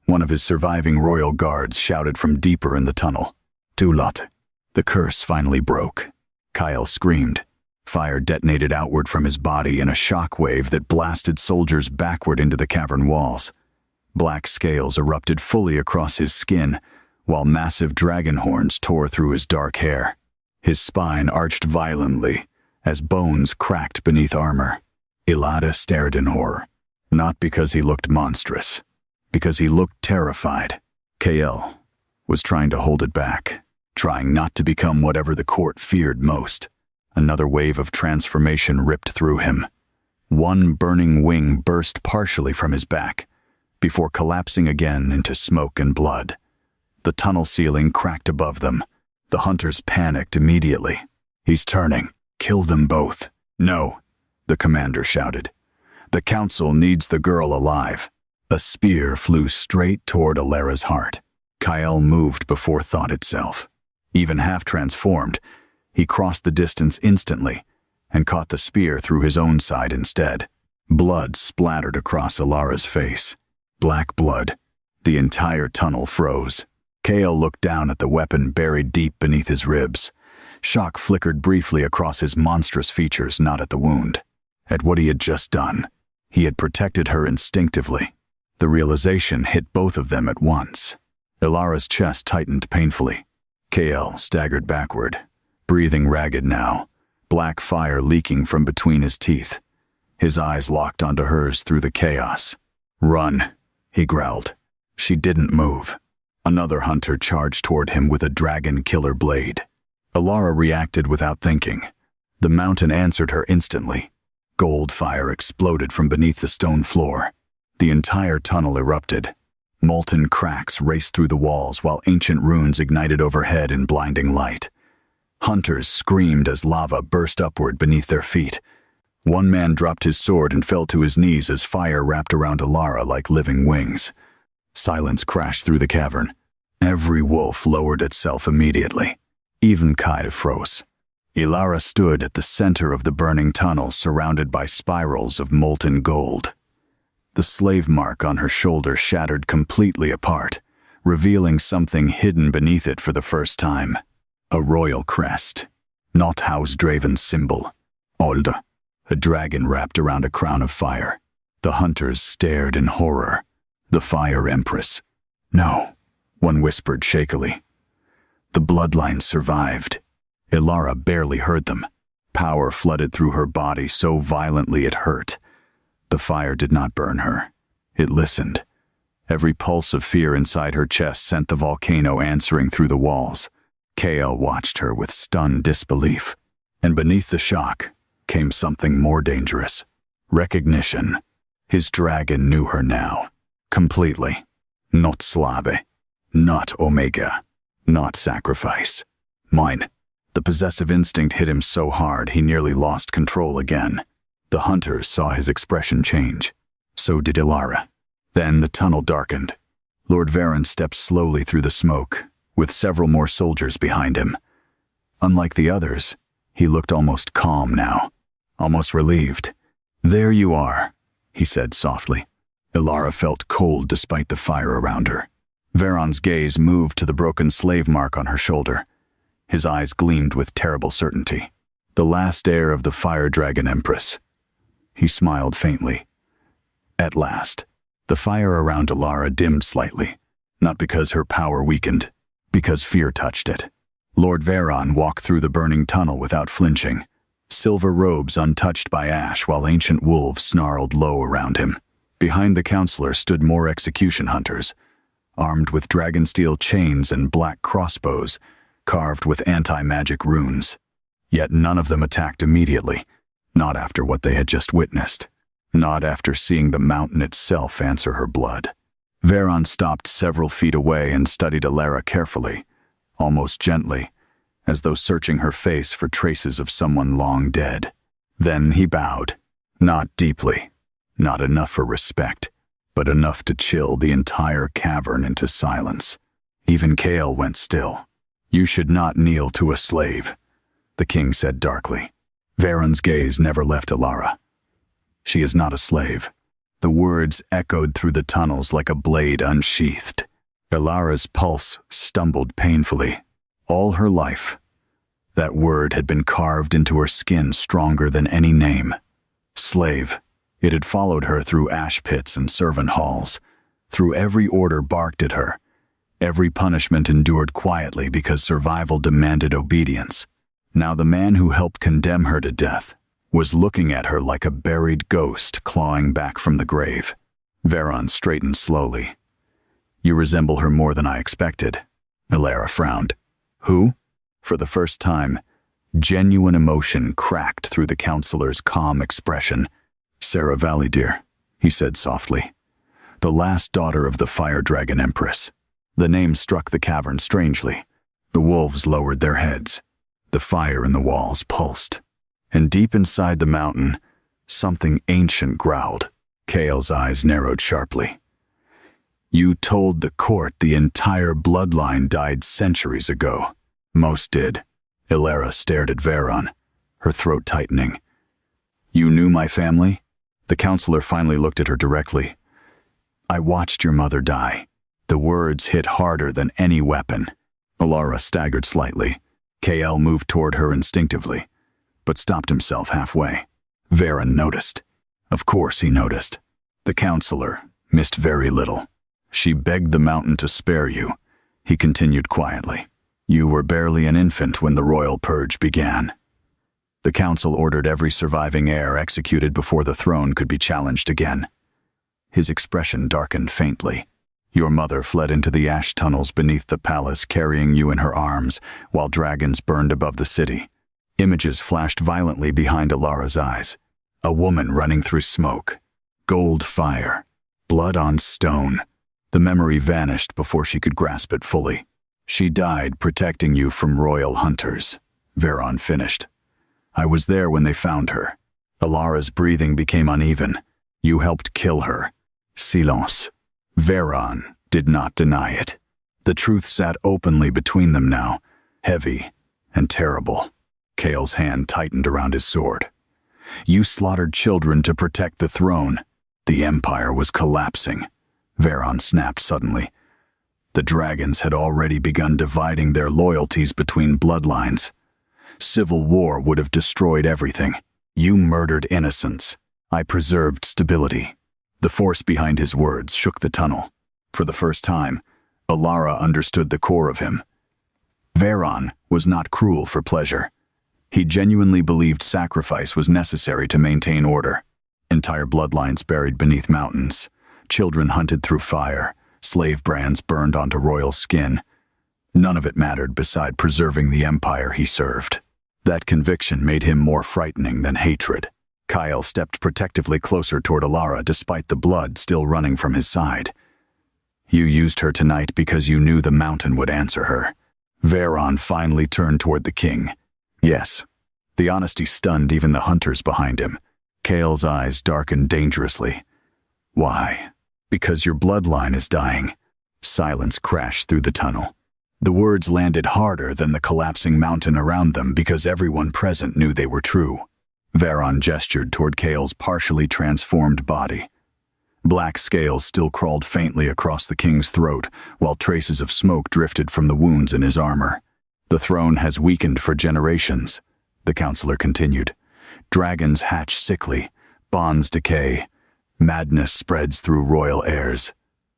One of his surviving royal guards shouted from deeper in the tunnel. Tulat. The curse finally broke. Kyle screamed. Fire detonated outward from his body in a shock wave that blasted soldiers backward into the cavern walls. Black scales erupted fully across his skin, while massive dragon horns tore through his dark hair. His spine arched violently as bones cracked beneath armor. Ilada stared in horror, not because he looked monstrous, because he looked terrified. Kael was trying to hold it back, trying not to become whatever the court feared most. Another wave of transformation ripped through him. One burning wing burst partially from his back, before collapsing again into smoke and blood. The tunnel ceiling cracked above them. The hunters panicked immediately. He's turning. Kill them both. No, the commander shouted. The council needs the girl alive. A spear flew straight toward Ilara's heart. Kyle moved before thought itself. Even half transformed, he crossed the distance instantly and caught the spear through his own side instead. Blood splattered across Ilara's face. Black blood. The entire tunnel froze. Kale looked down at the weapon buried deep beneath his ribs. Shock flickered briefly across his monstrous features, not at the wound, at what he had just done. He had protected her instinctively. The realization hit both of them at once. Ilara's chest tightened painfully. Kael staggered backward, breathing ragged now, black fire leaking from between his teeth. His eyes locked onto hers through the chaos. "Run," he growled. She didn't move. Another hunter charged toward him with a dragon killer blade. Ilara reacted without thinking. The mountain answered her instantly. Gold fire exploded from beneath the stone floor. The entire tunnel erupted. Molten cracks raced through the walls while ancient runes ignited overhead in blinding light. Hunters screamed as lava burst upward beneath their feet. One man dropped his sword and fell to his knees as fire wrapped around Ilara like living wings. Silence crashed through the cavern. Every wolf lowered itself immediately. Even Kai froze. Ilara stood at the center of the burning tunnel, surrounded by spirals of molten gold. The slave mark on her shoulder shattered completely apart, revealing something hidden beneath it for the first time. A royal crest, not Hausdraven's symbol. Olda, a dragon wrapped around a crown of fire. The hunters stared in horror. The Fire Empress. "No," one whispered shakily. The bloodlines survived. Ilara barely heard them. Power flooded through her body so violently it hurt. The fire did not burn her. It listened. Every pulse of fear inside her chest sent the volcano answering through the walls. Kael watched her with stunned disbelief. And beneath the shock came something more dangerous. Recognition. His dragon knew her now. Completely. Not Slave. Not Omega. Not sacrifice. Mine. The possessive instinct hit him so hard he nearly lost control again. The hunters saw his expression change. So did Ilara. Then the tunnel darkened. Lord Varen stepped slowly through the smoke, with several more soldiers behind him. Unlike the others, he looked almost calm now, almost relieved. "There you are," he said softly. Ilara felt cold despite the fire around her. Varon's gaze moved to the broken slave mark on her shoulder. His eyes gleamed with terrible certainty. The last heir of the Fire Dragon Empress. He smiled faintly. At last. The fire around Ilara dimmed slightly, not because her power weakened, because fear touched it. Lord Varon walked through the burning tunnel without flinching, silver robes untouched by ash while ancient wolves snarled low around him. Behind the counselor stood more execution hunters, armed with dragon steel chains and black crossbows, carved with anti-magic runes. Yet none of them attacked immediately, not after what they had just witnessed, not after seeing the mountain itself answer her blood. Varon stopped several feet away and studied Ilara carefully, almost gently, as though searching her face for traces of someone long dead. Then he bowed, not deeply, not enough for respect, but enough to chill the entire cavern into silence. Even Kael went still. "You should not kneel to a slave," the king said darkly. Varon's gaze never left Ilara. "She is not a slave." The words echoed through the tunnels like a blade unsheathed. Ilara's pulse stumbled painfully. All her life, that word had been carved into her skin stronger than any name. Slave. It had followed her through ash pits and servant halls, through every order barked at her. Every punishment endured quietly because survival demanded obedience. Now the man who helped condemn her to death was looking at her like a buried ghost clawing back from the grave. Varon straightened slowly. "You resemble her more than I expected." Ilara frowned. "Who?" For the first time, genuine emotion cracked through the counselor's calm expression. "Sarah Validir," he said softly. "The last daughter of the Fire Dragon Empress." The name struck the cavern strangely. The wolves lowered their heads. The fire in the walls pulsed. And deep inside the mountain, something ancient growled. Kael's eyes narrowed sharply. "You told the court the entire bloodline died centuries ago." "Most did." Ilara stared at Varon, her throat tightening. "You knew my family?" The counselor finally looked at her directly. "I watched your mother die." The words hit harder than any weapon. Ilara staggered slightly. Kael moved toward her instinctively, but stopped himself halfway. Varon noticed. Of course, he noticed. The counselor missed very little. She begged the mountain to spare you. He continued quietly. You were barely an infant when the royal purge began. The council ordered every surviving heir executed before the throne could be challenged again. His expression darkened faintly. Your mother fled into the ash tunnels beneath the palace, carrying you in her arms, while dragons burned above the city. Images flashed violently behind Alara's eyes. A woman running through smoke. Gold fire. Blood on stone. The memory vanished before she could grasp it fully. She died protecting you from royal hunters. Veron finished. I was there when they found her. Alara's breathing became uneven. You helped kill her. Silence. Veron did not deny it. The truth sat openly between them now, heavy and terrible. Kale's hand tightened around his sword. You slaughtered children to protect the throne. The empire was collapsing. Veron snapped suddenly. The dragons had already begun dividing their loyalties between bloodlines. Civil war would have destroyed everything. You murdered innocents. I preserved stability. The force behind his words shook the tunnel. For the first time, Alara understood the core of him. Veron was not cruel for pleasure. He genuinely believed sacrifice was necessary to maintain order. Entire bloodlines buried beneath mountains, children hunted through fire, slave brands burned onto royal skin. None of it mattered beside preserving the empire he served. That conviction made him more frightening than hatred. Kyle stepped protectively closer toward Alara despite the blood still running from his side. You used her tonight because you knew the mountain would answer her. Veron finally turned toward the king. Yes. The honesty stunned even the hunters behind him. Kale's eyes darkened dangerously. Why? Because your bloodline is dying. Silence crashed through the tunnel. The words landed harder than the collapsing mountain around them because everyone present knew they were true. Veron gestured toward Kale's partially transformed body. Black scales still crawled faintly across the king's throat, while traces of smoke drifted from the wounds in his armor. The throne has weakened for generations, the counselor continued. Dragons hatch sickly, bonds decay, madness spreads through royal heirs.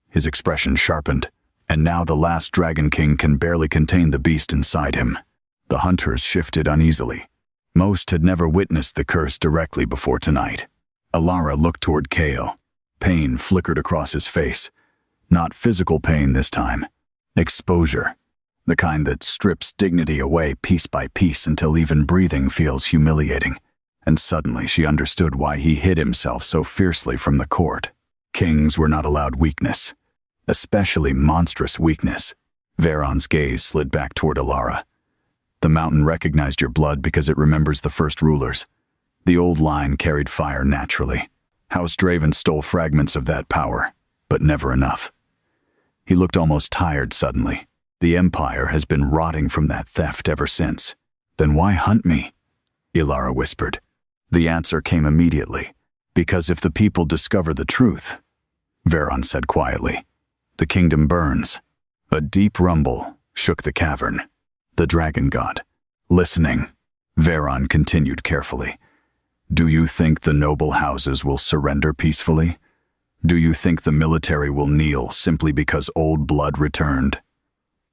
His expression sharpened, and now the last Dragon King can barely contain the beast inside him. The hunters shifted uneasily. Most had never witnessed the curse directly before tonight. Alara looked toward Kale. Pain flickered across his face. Not physical pain this time. Exposure. The kind that strips dignity away piece by piece until even breathing feels humiliating. And suddenly she understood why he hid himself so fiercely from the court. Kings were not allowed weakness. Especially monstrous weakness. Veron's gaze slid back toward Alara. The mountain recognized your blood because it remembers the first rulers. The old line carried fire naturally. House Draven stole fragments of that power, but never enough. He looked almost tired suddenly. The empire has been rotting from that theft ever since. Then why hunt me? Alara whispered. The answer came immediately. Because if the people discover the truth, Veron said quietly, the kingdom burns. A deep rumble shook the cavern. The dragon god. Listening, Veron continued carefully. Do you think the noble houses will surrender peacefully? Do you think the military will kneel simply because old blood returned?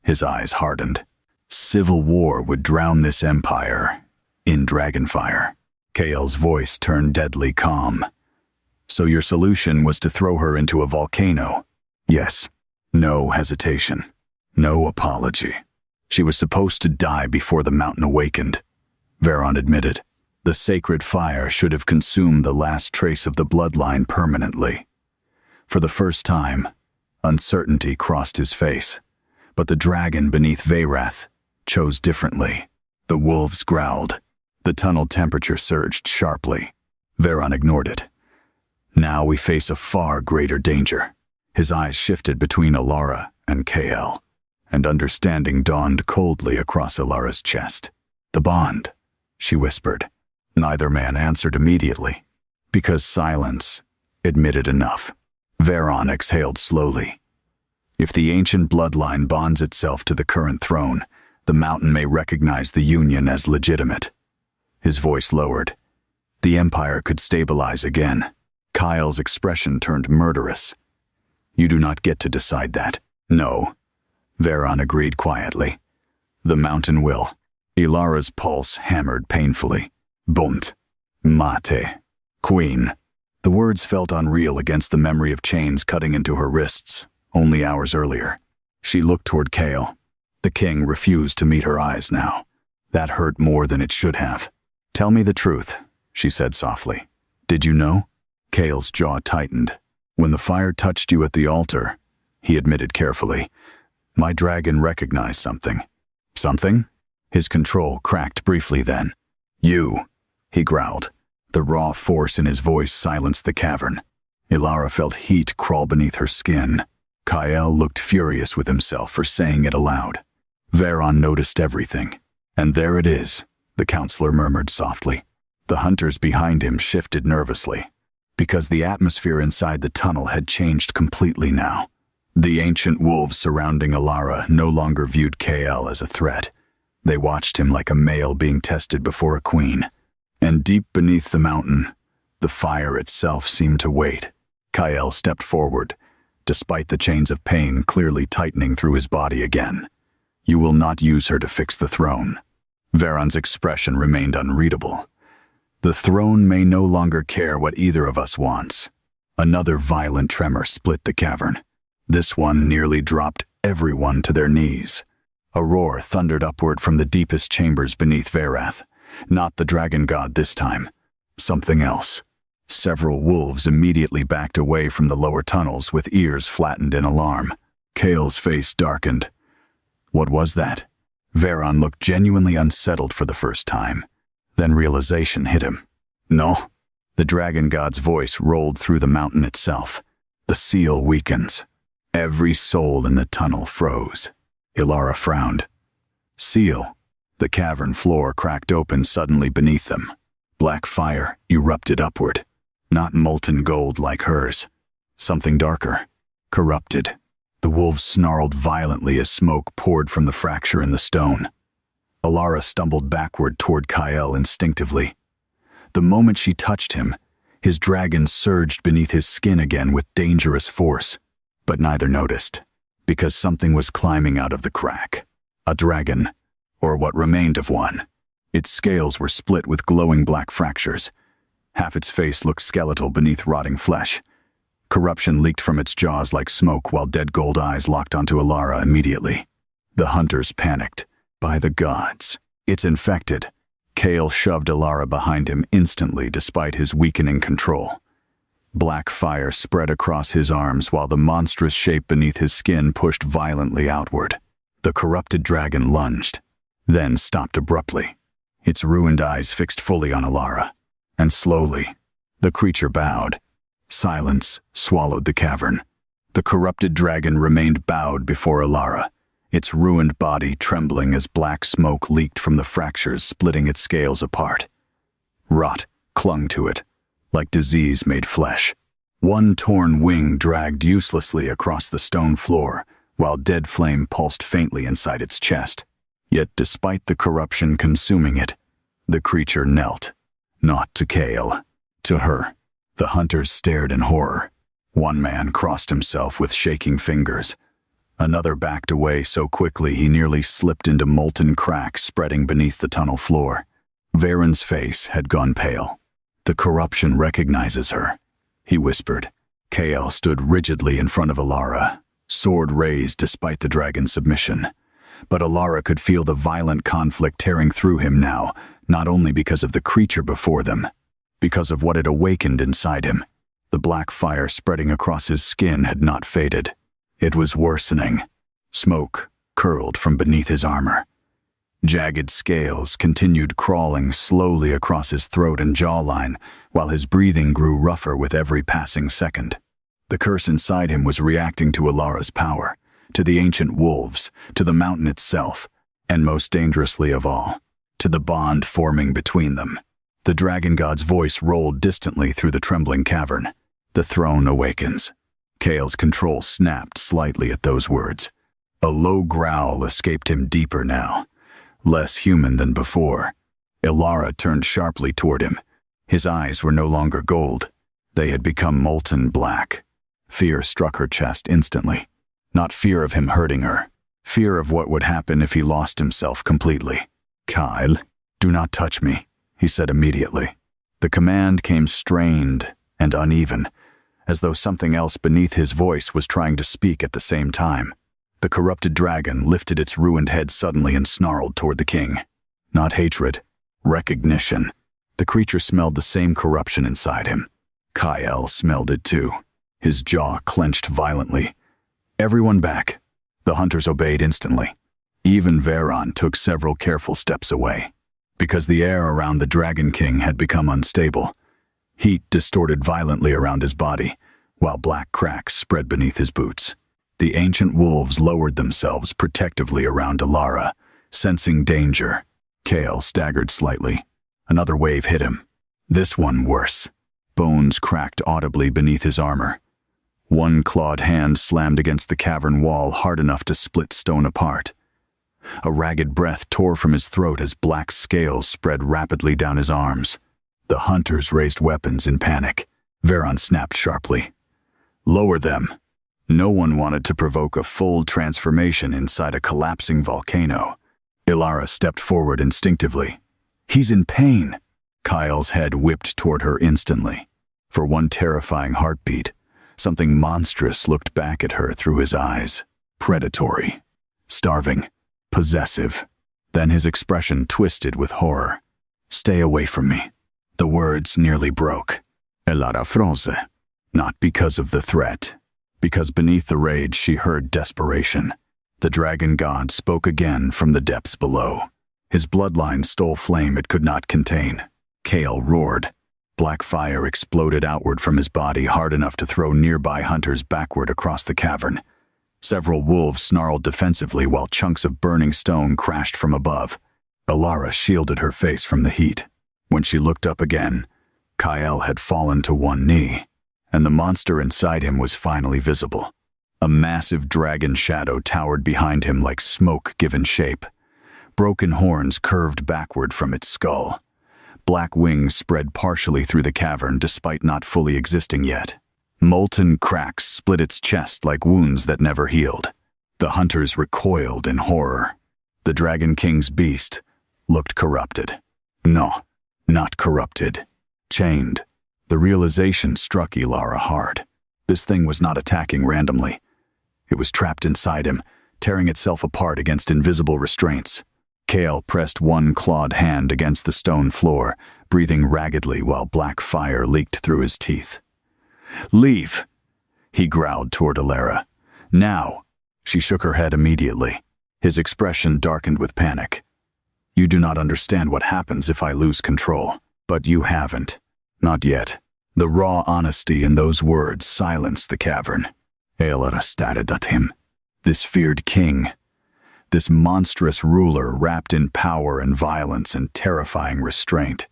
His eyes hardened. Civil war would drown this empire in dragonfire. Kale's voice turned deadly calm. So your solution was to throw her into a volcano? Yes. No hesitation. No apology. She was supposed to die before the mountain awakened. Veron admitted. The sacred fire should have consumed the last trace of the bloodline permanently. For the first time, uncertainty crossed his face. But the dragon beneath Veyrath chose differently. The wolves growled. The tunnel temperature surged sharply. Veron ignored it. Now we face a far greater danger. His eyes shifted between Alara and Kale, and understanding dawned coldly across Alara's chest. The bond, she whispered. Neither man answered immediately, because silence admitted enough. Veron exhaled slowly. If the ancient bloodline bonds itself to the current throne, the mountain may recognize the union as legitimate. His voice lowered. The empire could stabilize again. Kyle's expression turned murderous. You do not get to decide that. No, Veron agreed quietly. The mountain will. Ilara's pulse hammered painfully. Bunt. Mate. Queen. The words felt unreal against the memory of chains cutting into her wrists, only hours earlier. She looked toward Kale. The king refused to meet her eyes now. That hurt more than it should have. Tell me the truth, she said softly. Did you know? Kale's jaw tightened. When the fire touched you at the altar, he admitted carefully, my dragon recognized something. Something? His control cracked briefly then. You, he growled. The raw force in his voice silenced the cavern. Ilara felt heat crawl beneath her skin. Kyle looked furious with himself for saying it aloud. Veron noticed everything. And there it is, the counselor murmured softly. The hunters behind him shifted nervously, because the atmosphere inside the tunnel had changed completely now. The ancient wolves surrounding Ilara no longer viewed Kale as a threat. They watched him like a male being tested before a queen. And deep beneath the mountain, the fire itself seemed to wait. Kyle stepped forward, despite the chains of pain clearly tightening through his body again. You will not use her to fix the throne. Veron's expression remained unreadable. The throne may no longer care what either of us wants. Another violent tremor split the cavern. This one nearly dropped everyone to their knees. A roar thundered upward from the deepest chambers beneath Verath. Not the dragon god this time. Something else. Several wolves immediately backed away from the lower tunnels with ears flattened in alarm. Kale's face darkened. What was that? Veron looked genuinely unsettled for the first time. Then realization hit him. No. The dragon god's voice rolled through the mountain itself. The seal weakens. Every soul in the tunnel froze. Ilara frowned. Seal. The cavern floor cracked open suddenly beneath them. Black fire erupted upward. Not molten gold like hers. Something darker. Corrupted. The wolves snarled violently as smoke poured from the fracture in the stone. Ilara stumbled backward toward Kyle instinctively. The moment she touched him, his dragon surged beneath his skin again with dangerous force. But neither noticed, because something was climbing out of the crack. A dragon, or what remained of one. Its scales were split with glowing black fractures. Half its face looked skeletal beneath rotting flesh. Corruption leaked from its jaws like smoke while dead gold eyes locked onto Ilara immediately. The hunters panicked. By the gods, it's infected. Kale shoved Ilara behind him instantly despite his weakening control. Black fire spread across his arms while the monstrous shape beneath his skin pushed violently outward. The corrupted dragon lunged, then stopped abruptly, its ruined eyes fixed fully on Ilara. And slowly, the creature bowed. Silence swallowed the cavern. The corrupted dragon remained bowed before Ilara, its ruined body trembling as black smoke leaked from the fractures splitting its scales apart. Rot clung to it, like disease made flesh. One torn wing dragged uselessly across the stone floor, while dead flame pulsed faintly inside its chest. Yet despite the corruption consuming it, the creature knelt. Not to Kale, to her. The hunters stared in horror. One man crossed himself with shaking fingers. Another backed away so quickly he nearly slipped into molten cracks spreading beneath the tunnel floor. Veron's face had gone pale. The corruption recognizes her, he whispered. Kale stood rigidly in front of Ilara, sword raised despite the dragon's submission. But Ilara could feel the violent conflict tearing through him now, not only because of the creature before them, because of what had awakened inside him. The black fire spreading across his skin had not faded. It was worsening. Smoke curled from beneath his armor. Jagged scales continued crawling slowly across his throat and jawline, while his breathing grew rougher with every passing second. The curse inside him was reacting to Ilara's power, to the ancient wolves, to the mountain itself, and most dangerously of all, to the bond forming between them. The dragon god's voice rolled distantly through the trembling cavern. The throne awakens. Kale's control snapped slightly at those words. A low growl escaped him deeper now, less human than before. Ilara turned sharply toward him. His eyes were no longer gold. They had become molten black. Fear struck her chest instantly. Not fear of him hurting her. Fear of what would happen if he lost himself completely. "Kyle, do not touch me," he said immediately. The command came strained and uneven, as though something else beneath his voice was trying to speak at the same time. The corrupted dragon lifted its ruined head suddenly and snarled toward the king. Not hatred, recognition. The creature smelled the same corruption inside him. Kyle smelled it too. His jaw clenched violently. "Everyone back." The hunters obeyed instantly. Even Veron took several careful steps away, because the air around the Dragon King had become unstable. Heat distorted violently around his body, while black cracks spread beneath his boots. The ancient wolves lowered themselves protectively around Alara, sensing danger. Kale staggered slightly. Another wave hit him. This one worse. Bones cracked audibly beneath his armor. One clawed hand slammed against the cavern wall hard enough to split stone apart. A ragged breath tore from his throat as black scales spread rapidly down his arms. The hunters raised weapons in panic. Veron snapped sharply. "Lower them." No one wanted to provoke a full transformation inside a collapsing volcano. Ilara stepped forward instinctively. "He's in pain." Kyle's head whipped toward her instantly. For one terrifying heartbeat, something monstrous looked back at her through his eyes. Predatory. Starving. Possessive. Then his expression twisted with horror. "Stay away from me." The words nearly broke. Ilara froze. Not because of the threat. Because beneath the rage she heard desperation. The dragon god spoke again from the depths below. His bloodline stole flame it could not contain. Kale roared. Black fire exploded outward from his body hard enough to throw nearby hunters backward across the cavern. Several wolves snarled defensively while chunks of burning stone crashed from above. Alara shielded her face from the heat. When she looked up again, Kyle had fallen to one knee, and the monster inside him was finally visible. A massive dragon shadow towered behind him like smoke given shape. Broken horns curved backward from its skull. Black wings spread partially through the cavern despite not fully existing yet. Molten cracks split its chest like wounds that never healed. The hunters recoiled in horror. The Dragon King's beast looked corrupted. No, not corrupted. Chained. The realization struck Ilara hard. This thing was not attacking randomly. It was trapped inside him, tearing itself apart against invisible restraints. Kale pressed one clawed hand against the stone floor, breathing raggedly while black fire leaked through his teeth. "Leave," he growled toward Alara. "Now." She shook her head immediately. His expression darkened with panic. "You do not understand what happens if I lose control. But you haven't. Not yet." The raw honesty in those words silenced the cavern. Alara stared at him. This feared king. This monstrous ruler wrapped in power and violence and terrifying restraint.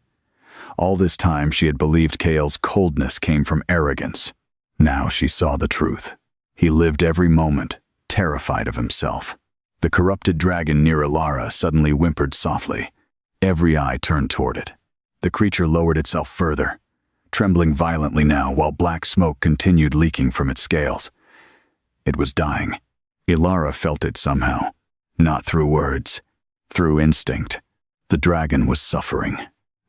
All this time she had believed Kale's coldness came from arrogance. Now she saw the truth. He lived every moment, terrified of himself. The corrupted dragon near Alara suddenly whimpered softly. Every eye turned toward it. The creature lowered itself further, trembling violently now while black smoke continued leaking from its scales. It was dying. Ilara felt it somehow. Not through words, through instinct. The dragon was suffering.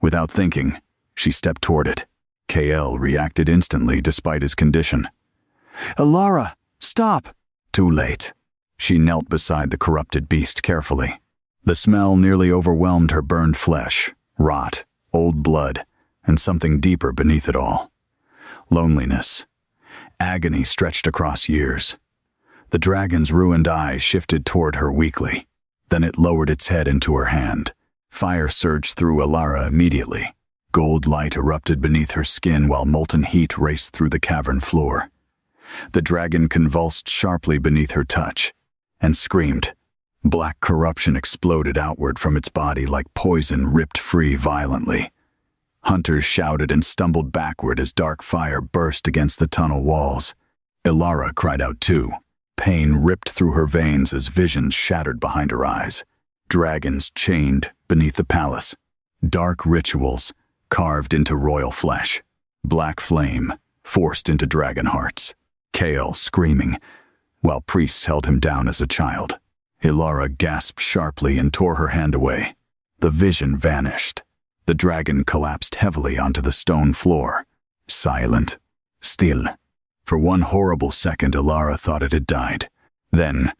Without thinking, she stepped toward it. Kale reacted instantly despite his condition. "Alara, stop!" Too late. She knelt beside the corrupted beast carefully. The smell nearly overwhelmed her burned flesh, rot, old blood, and something deeper beneath it all. Loneliness. Agony stretched across years. The dragon's ruined eyes shifted toward her weakly. Then it lowered its head into her hand. Fire surged through Alara immediately. Gold light erupted beneath her skin while molten heat raced through the cavern floor. The dragon convulsed sharply beneath her touch and screamed. Black corruption exploded outward from its body like poison ripped free violently. Hunters shouted and stumbled backward as dark fire burst against the tunnel walls. Ilara cried out too. Pain ripped through her veins as visions shattered behind her eyes. Dragons chained beneath the palace. Dark rituals carved into royal flesh. Black flame forced into dragon hearts. Kale screaming, while priests held him down as a child. Ilara gasped sharply and tore her hand away. The vision vanished. The dragon collapsed heavily onto the stone floor. Silent. Still. For one horrible second, Ilara thought it had died. Then,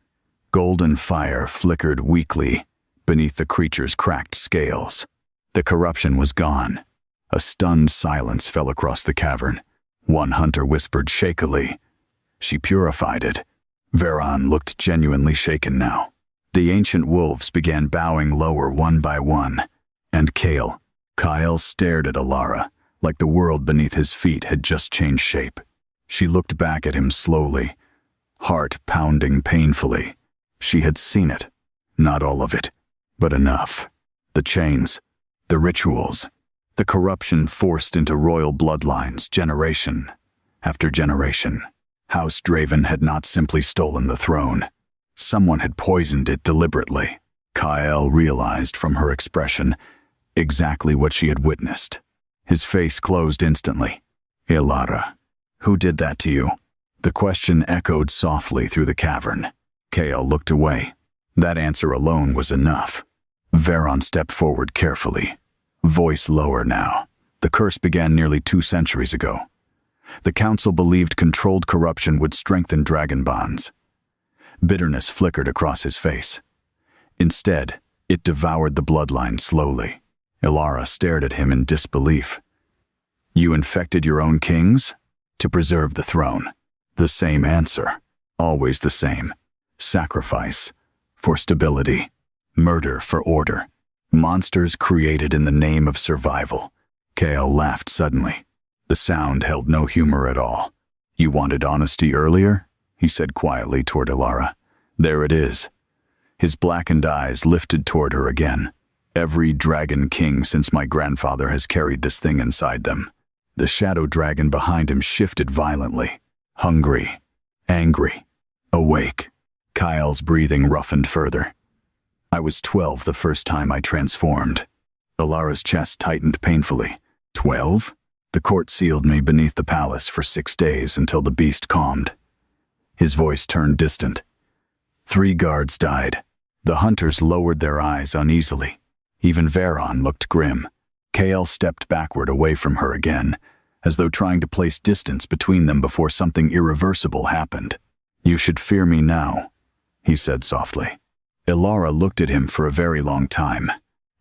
golden fire flickered weakly beneath the creature's cracked scales. The corruption was gone. A stunned silence fell across the cavern. One hunter whispered shakily. She purified it. Veron looked genuinely shaken now. The ancient wolves began bowing lower one by one. And Kyle stared at Ilara, like the world beneath his feet had just changed shape. She looked back at him slowly, heart pounding painfully. She had seen it. Not all of it, but enough. The chains, the rituals, the corruption forced into royal bloodlines generation after generation. House Draven had not simply stolen the throne. Someone had poisoned it deliberately. Kyle realized from her expression exactly what she had witnessed. His face closed instantly. Ilara, who did that to you? The question echoed softly through the cavern. Kale looked away. That answer alone was enough. Veron stepped forward carefully, voice lower now. The curse began nearly 2 centuries ago. The council believed controlled corruption would strengthen dragon bonds. Bitterness flickered across his face. Instead, it devoured the bloodline slowly. Ilara stared at him in disbelief. You infected your own kings? To preserve the throne. The same answer. Always the same. Sacrifice for stability. Murder for order. Monsters created in the name of survival. Kale laughed suddenly. The sound held no humor at all. You wanted honesty earlier? He said quietly toward Ilara. There it is. His blackened eyes lifted toward her again. Every dragon king since my grandfather has carried this thing inside them. The shadow dragon behind him shifted violently. Hungry. Angry. Awake. Kyle's breathing roughened further. I was 12 the first time I transformed. Ilara's chest tightened painfully. 12? The court sealed me beneath the palace for 6 days until the beast calmed. His voice turned distant. 3 guards died. The hunters lowered their eyes uneasily. Even Veron looked grim. Kale stepped backward away from her again, as though trying to place distance between them before something irreversible happened. You should fear me now, he said softly. Ilara looked at him for a very long time.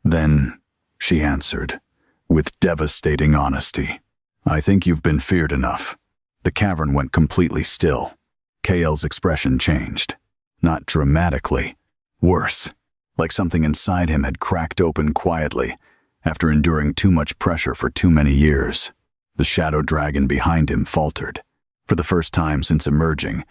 Then, she answered, with devastating honesty. I think you've been feared enough. The cavern went completely still. Kale's expression changed. Not dramatically. Worse. Like something inside him had cracked open quietly, after enduring too much pressure for too many years. The shadow dragon behind him faltered. For the first time since emerging,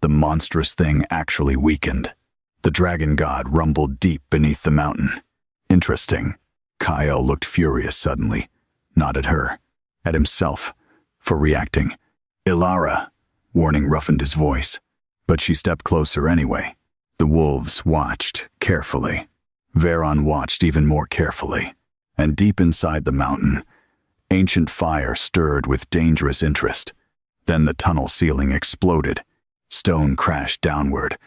the monstrous thing actually weakened. The dragon god rumbled deep beneath the mountain. Interesting. Kyle looked furious suddenly. Not at her. At himself. For reacting. Ilara. Warning roughened his voice. But she stepped closer anyway. The wolves watched carefully. Veron watched even more carefully. And deep inside the mountain, ancient fire stirred with dangerous interest. Then the tunnel ceiling exploded. Stone crashed downward,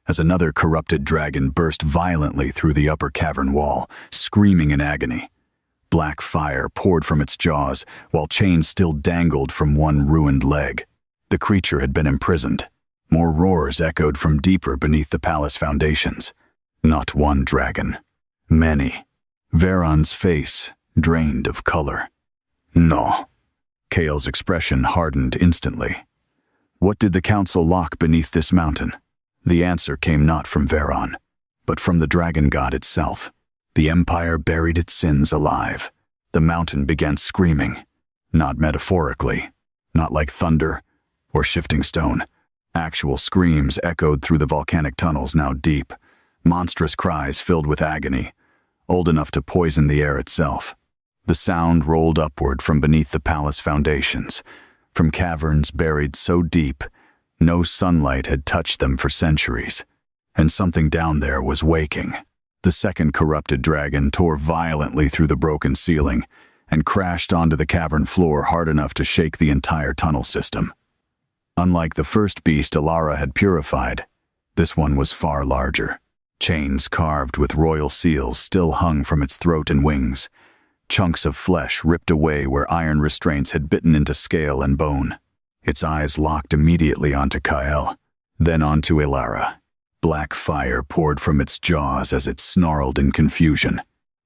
as another corrupted dragon burst violently through the upper cavern wall, screaming in agony. Black fire poured from its jaws, while chains still dangled from one ruined leg. The creature had been imprisoned. More roars echoed from deeper beneath the palace foundations. Not one dragon. Many. Veron's face drained of color. No. Kale's expression hardened instantly. What did the council lock beneath this mountain? The answer came not from Veron, but from the dragon god itself. The empire buried its sins alive. The mountain began screaming. Not metaphorically. Not like thunder or shifting stone. Actual screams echoed through the volcanic tunnels now deep. Monstrous cries filled with agony, old enough to poison the air itself. The sound rolled upward from beneath the palace foundations, from caverns buried so deep, no sunlight had touched them for centuries. And something down there was waking. The second corrupted dragon tore violently through the broken ceiling, and crashed onto the cavern floor hard enough to shake the entire tunnel system. Unlike the first beast Alara had purified, this one was far larger. Chains carved with royal seals still hung from its throat and wings, chunks of flesh ripped away where iron restraints had bitten into scale and bone. Its eyes locked immediately onto Kael, then onto Alara. Black fire poured from its jaws as it snarled in confusion.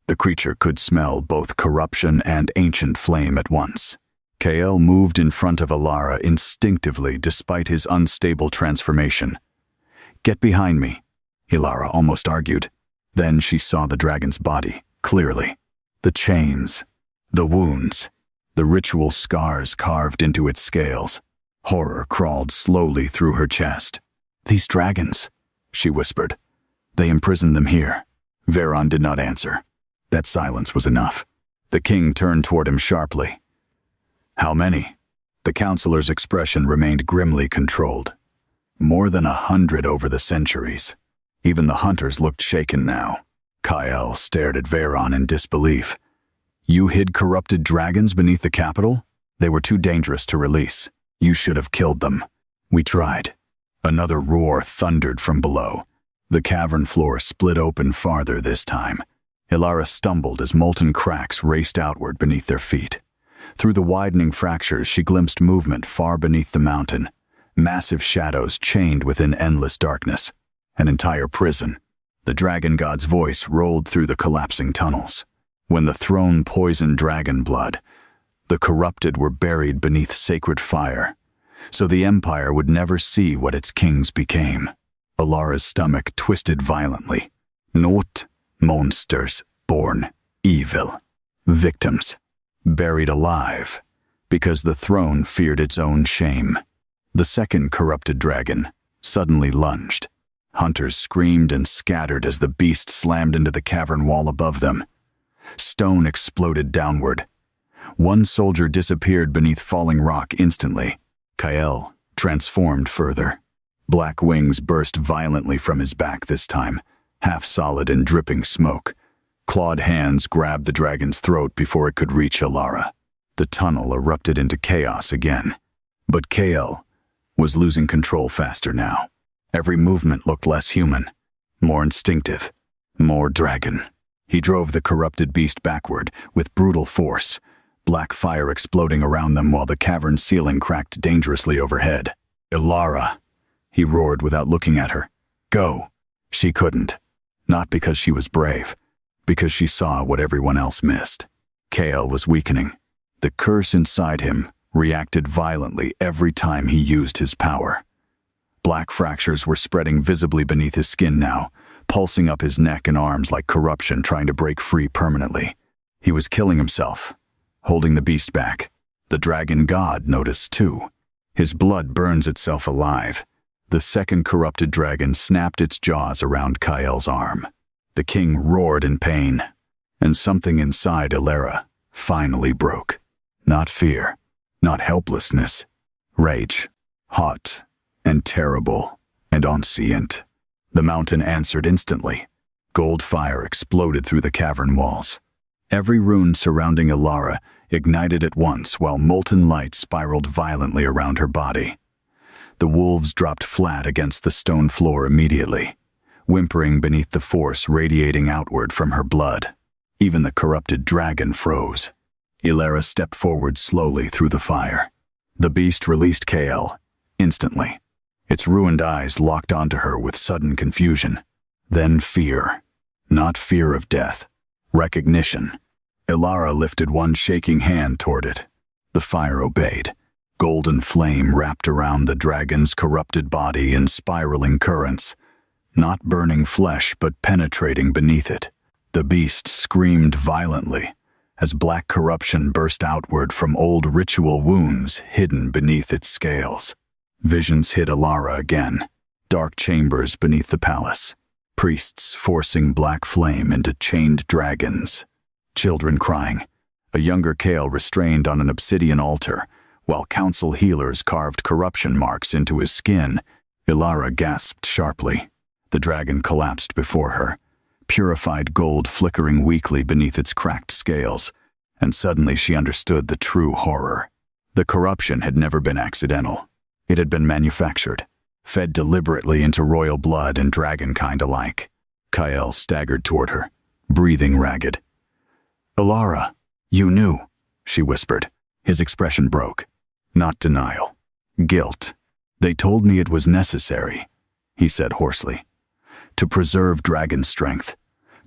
The creature could smell both corruption and ancient flame at once. Kael moved in front of Alara instinctively despite his unstable transformation. "Get behind me," Alara almost argued. Then she saw the dragon's body, clearly. The chains, the wounds, the ritual scars carved into its scales. Horror crawled slowly through her chest. "These dragons," she whispered. "They imprisoned them here." Veron did not answer. That silence was enough. The king turned toward him sharply. "How many?" The counselor's expression remained grimly controlled. "More than 100 over the centuries." Even the hunters looked shaken now. Kael stared at Veron in disbelief. "You hid corrupted dragons beneath the capital? They were too dangerous to release. You should have killed them." "We tried." Another roar thundered from below. The cavern floor split open farther this time. Alara stumbled as molten cracks raced outward beneath their feet. Through the widening fractures she glimpsed movement far beneath the mountain. Massive shadows chained within endless darkness. An entire prison. The dragon god's voice rolled through the collapsing tunnels. When the throne poisoned dragon blood, the corrupted were buried beneath sacred fire, so the empire would never see what its kings became. Alara's stomach twisted violently. Not monsters born evil. Victims buried alive, because the throne feared its own shame. The second corrupted dragon suddenly lunged. Hunters screamed and scattered as the beast slammed into the cavern wall above them. Stone exploded downward. One soldier disappeared beneath falling rock instantly. Kael transformed further. Black wings burst violently from his back this time, half solid and dripping smoke. Clawed hands grabbed the dragon's throat before it could reach Alara. The tunnel erupted into chaos again. But Kael was losing control faster now. Every movement looked less human, more instinctive, more dragon. He drove the corrupted beast backward with brutal force, black fire exploding around them while the cavern ceiling cracked dangerously overhead. "Alara," he roared without looking at her. "Go." She couldn't. Not because she was brave, because she saw what everyone else missed. Kael was weakening. The curse inside him reacted violently every time he used his power. Black fractures were spreading visibly beneath his skin now, pulsing up his neck and arms like corruption trying to break free permanently. He was killing himself, holding the beast back. The dragon god noticed too. His blood burns itself alive. The second corrupted dragon snapped its jaws around Kael's arm. The king roared in pain, and something inside Alara finally broke. Not fear, not helplessness, rage, hot and terrible and omniscient. The mountain answered instantly. Gold fire exploded through the cavern walls. Every rune surrounding Alara ignited at once while molten light spiraled violently around her body. The wolves dropped flat against the stone floor immediately, whimpering beneath the force radiating outward from her blood. Even the corrupted dragon froze. Alara stepped forward slowly through the fire. The beast released Kael instantly. Its ruined eyes locked onto her with sudden confusion. Then fear. Not fear of death. Recognition. Alara lifted one shaking hand toward it. The fire obeyed. Golden flame wrapped around the dragon's corrupted body in spiraling currents, not burning flesh but penetrating beneath it. The beast screamed violently as black corruption burst outward from old ritual wounds hidden beneath its scales. Visions hit Alara again. Dark chambers beneath the palace. Priests forcing black flame into chained dragons. Children crying. A younger Kael restrained on an obsidian altar, while council healers carved corruption marks into his skin. Alara gasped sharply. The dragon collapsed before her, purified gold flickering weakly beneath its cracked scales, And suddenly she understood the true horror. The corruption had never been accidental. It had been manufactured, fed deliberately into royal blood and dragonkind alike. Kael staggered toward her, breathing ragged. "Alara, you knew," she whispered. His expression broke. Not denial. Guilt. "They told me it was necessary," he said hoarsely. "To preserve dragon strength.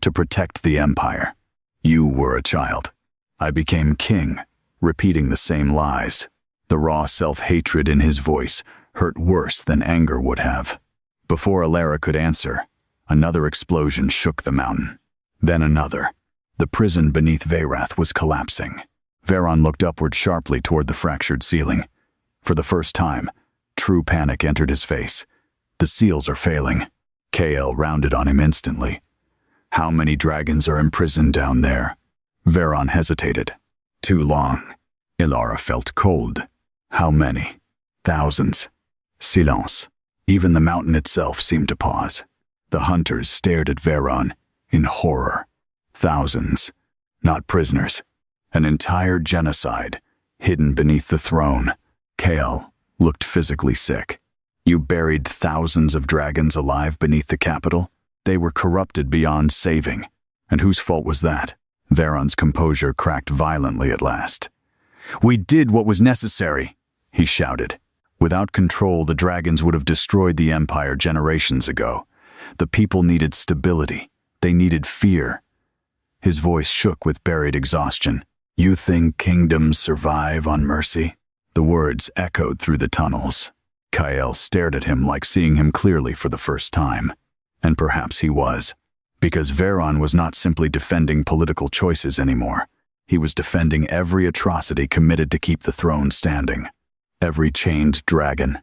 To protect the Empire. You were a child. I became king, repeating the same lies." The raw self-hatred in his voice hurt worse than anger would have. Before Alara could answer, another explosion shook the mountain. Then another. The prison beneath Veyrath was collapsing. Veron looked upward sharply toward the fractured ceiling. For the first time, true panic entered his face. "The seals are failing." Kael rounded on him instantly. "How many dragons are imprisoned down there?" Veron hesitated. "Too long." Alara felt cold. "How many?" "Thousands." Silence. Even the mountain itself seemed to pause. The hunters stared at Veron in horror. Thousands. Not prisoners. An entire genocide, hidden beneath the throne. Kael looked physically sick. "You buried thousands of dragons alive beneath the capital? They were corrupted beyond saving. And whose fault was that?" Veron's composure cracked violently at last. "We did what was necessary," he shouted. "Without control, the dragons would have destroyed the Empire generations ago. The people needed stability. They needed fear." His voice shook with buried exhaustion. "You think kingdoms survive on mercy?" The words echoed through the tunnels. Kael stared at him like seeing him clearly for the first time. And perhaps he was. Because Veron was not simply defending political choices anymore. He was defending every atrocity committed to keep the throne standing. Every chained dragon.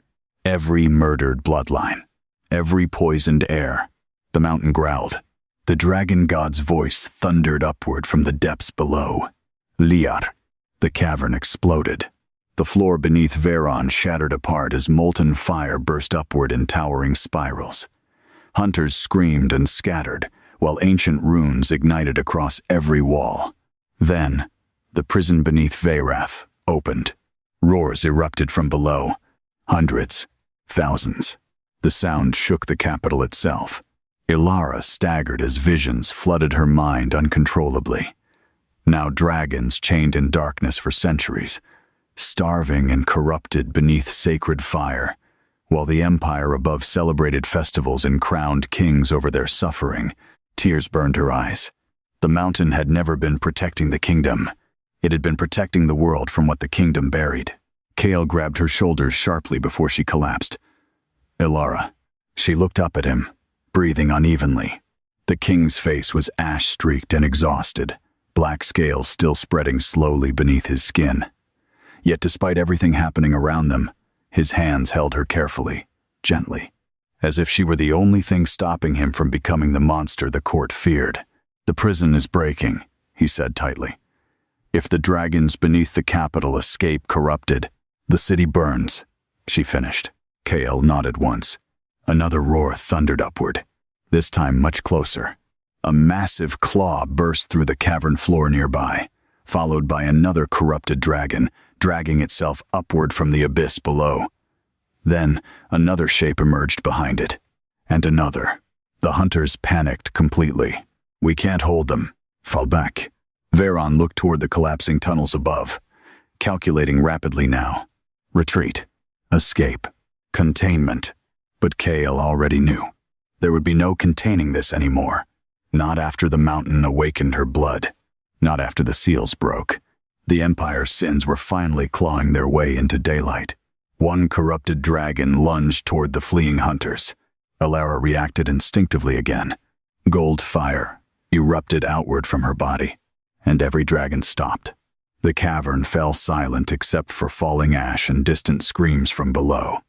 Every murdered bloodline. Every poisoned heir. The mountain growled. The dragon god's voice thundered upward from the depths below. Liar. The cavern exploded. The floor beneath Veron shattered apart as molten fire burst upward in towering spirals. Hunters screamed and scattered, while ancient runes ignited across every wall. Then, the prison beneath Veyrath opened. Roars erupted from below. Hundreds. Thousands. The sound shook the capital itself. Alara staggered as visions flooded her mind uncontrollably. Now dragons chained in darkness for centuries, starving and corrupted beneath sacred fire, while the Empire above celebrated festivals and crowned kings over their suffering. Tears burned her eyes. The mountain had never been protecting the kingdom. It had been protecting the world from what the kingdom buried. Kael grabbed her shoulders sharply before she collapsed. "Alara." She looked up at him, breathing unevenly. The king's face was ash-streaked and exhausted, black scales still spreading slowly beneath his skin. Yet despite everything happening around them, his hands held her carefully, gently, as if she were the only thing stopping him from becoming the monster the court feared. "The prison is breaking," he said tightly. "If the dragons beneath the capital escape corrupted, the city burns," she finished. Kael nodded once. Another roar thundered upward, this time much closer. A massive claw burst through the cavern floor nearby, followed by another corrupted dragon, dragging itself upward from the abyss below. Then, another shape emerged behind it, and another. The hunters panicked completely. "We can't hold them. Fall back." Veron looked toward the collapsing tunnels above, calculating rapidly now. Retreat. Escape. Containment. But Kael already knew. There would be no containing this anymore. Not after the mountain awakened her blood. Not after the seals broke. The Empire's sins were finally clawing their way into daylight. One corrupted dragon lunged toward the fleeing hunters. Alara reacted instinctively again. Gold fire erupted outward from her body, and every dragon stopped. The cavern fell silent except for falling ash and distant screams from below.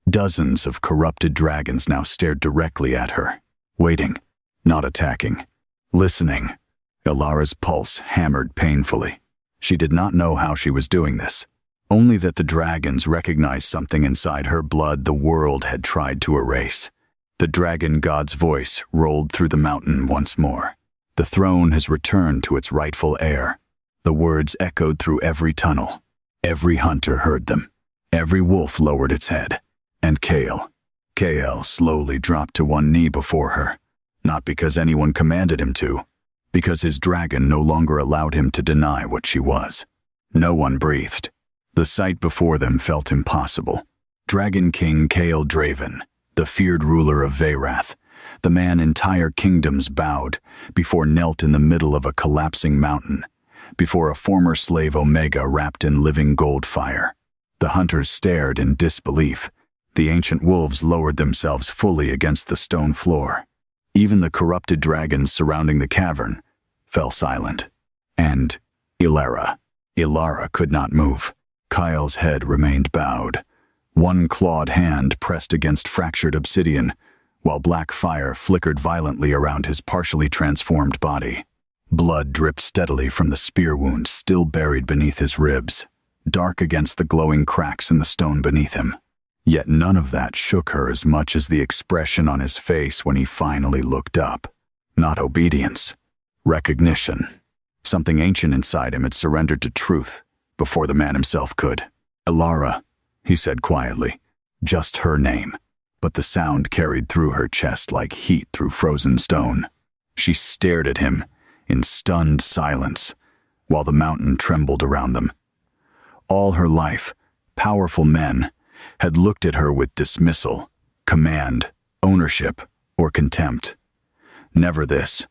Dozens of corrupted dragons now stared directly at her, waiting, not attacking, listening. Alara's pulse hammered painfully. She did not know how she was doing this, only that the dragons recognized something inside her blood the world had tried to erase. The dragon god's voice rolled through the mountain once more. The throne has returned to its rightful heir. The words echoed through every tunnel. Every hunter heard them. Every wolf lowered its head. And Kale slowly dropped to one knee before her. Not because anyone commanded him to, because his dragon no longer allowed him to deny what she was. No one breathed. The sight before them felt impossible. Dragon King Kale Draven, the feared ruler of Veyrath, the man entire kingdoms bowed before, knelt in the middle of a collapsing mountain, before a former slave Omega wrapped in living gold fire. The hunters stared in disbelief. The ancient wolves lowered themselves fully against the stone floor. Even the corrupted dragons surrounding the cavern fell silent. And Ilara could not move. Kyle's head remained bowed. One clawed hand pressed against fractured obsidian, while black fire flickered violently around his partially transformed body. Blood dripped steadily from the spear wound still buried beneath his ribs, dark against the glowing cracks in the stone beneath him. Yet none of that shook her as much as the expression on his face when he finally looked up. Not obedience. Recognition. Something ancient inside him had surrendered to truth before the man himself could. Ilara, he said quietly. Just her name. But the sound carried through her chest like heat through frozen stone. She stared at him in stunned silence, while the mountain trembled around them. All her life, powerful men had looked at her with dismissal, command, ownership, or contempt. Never this.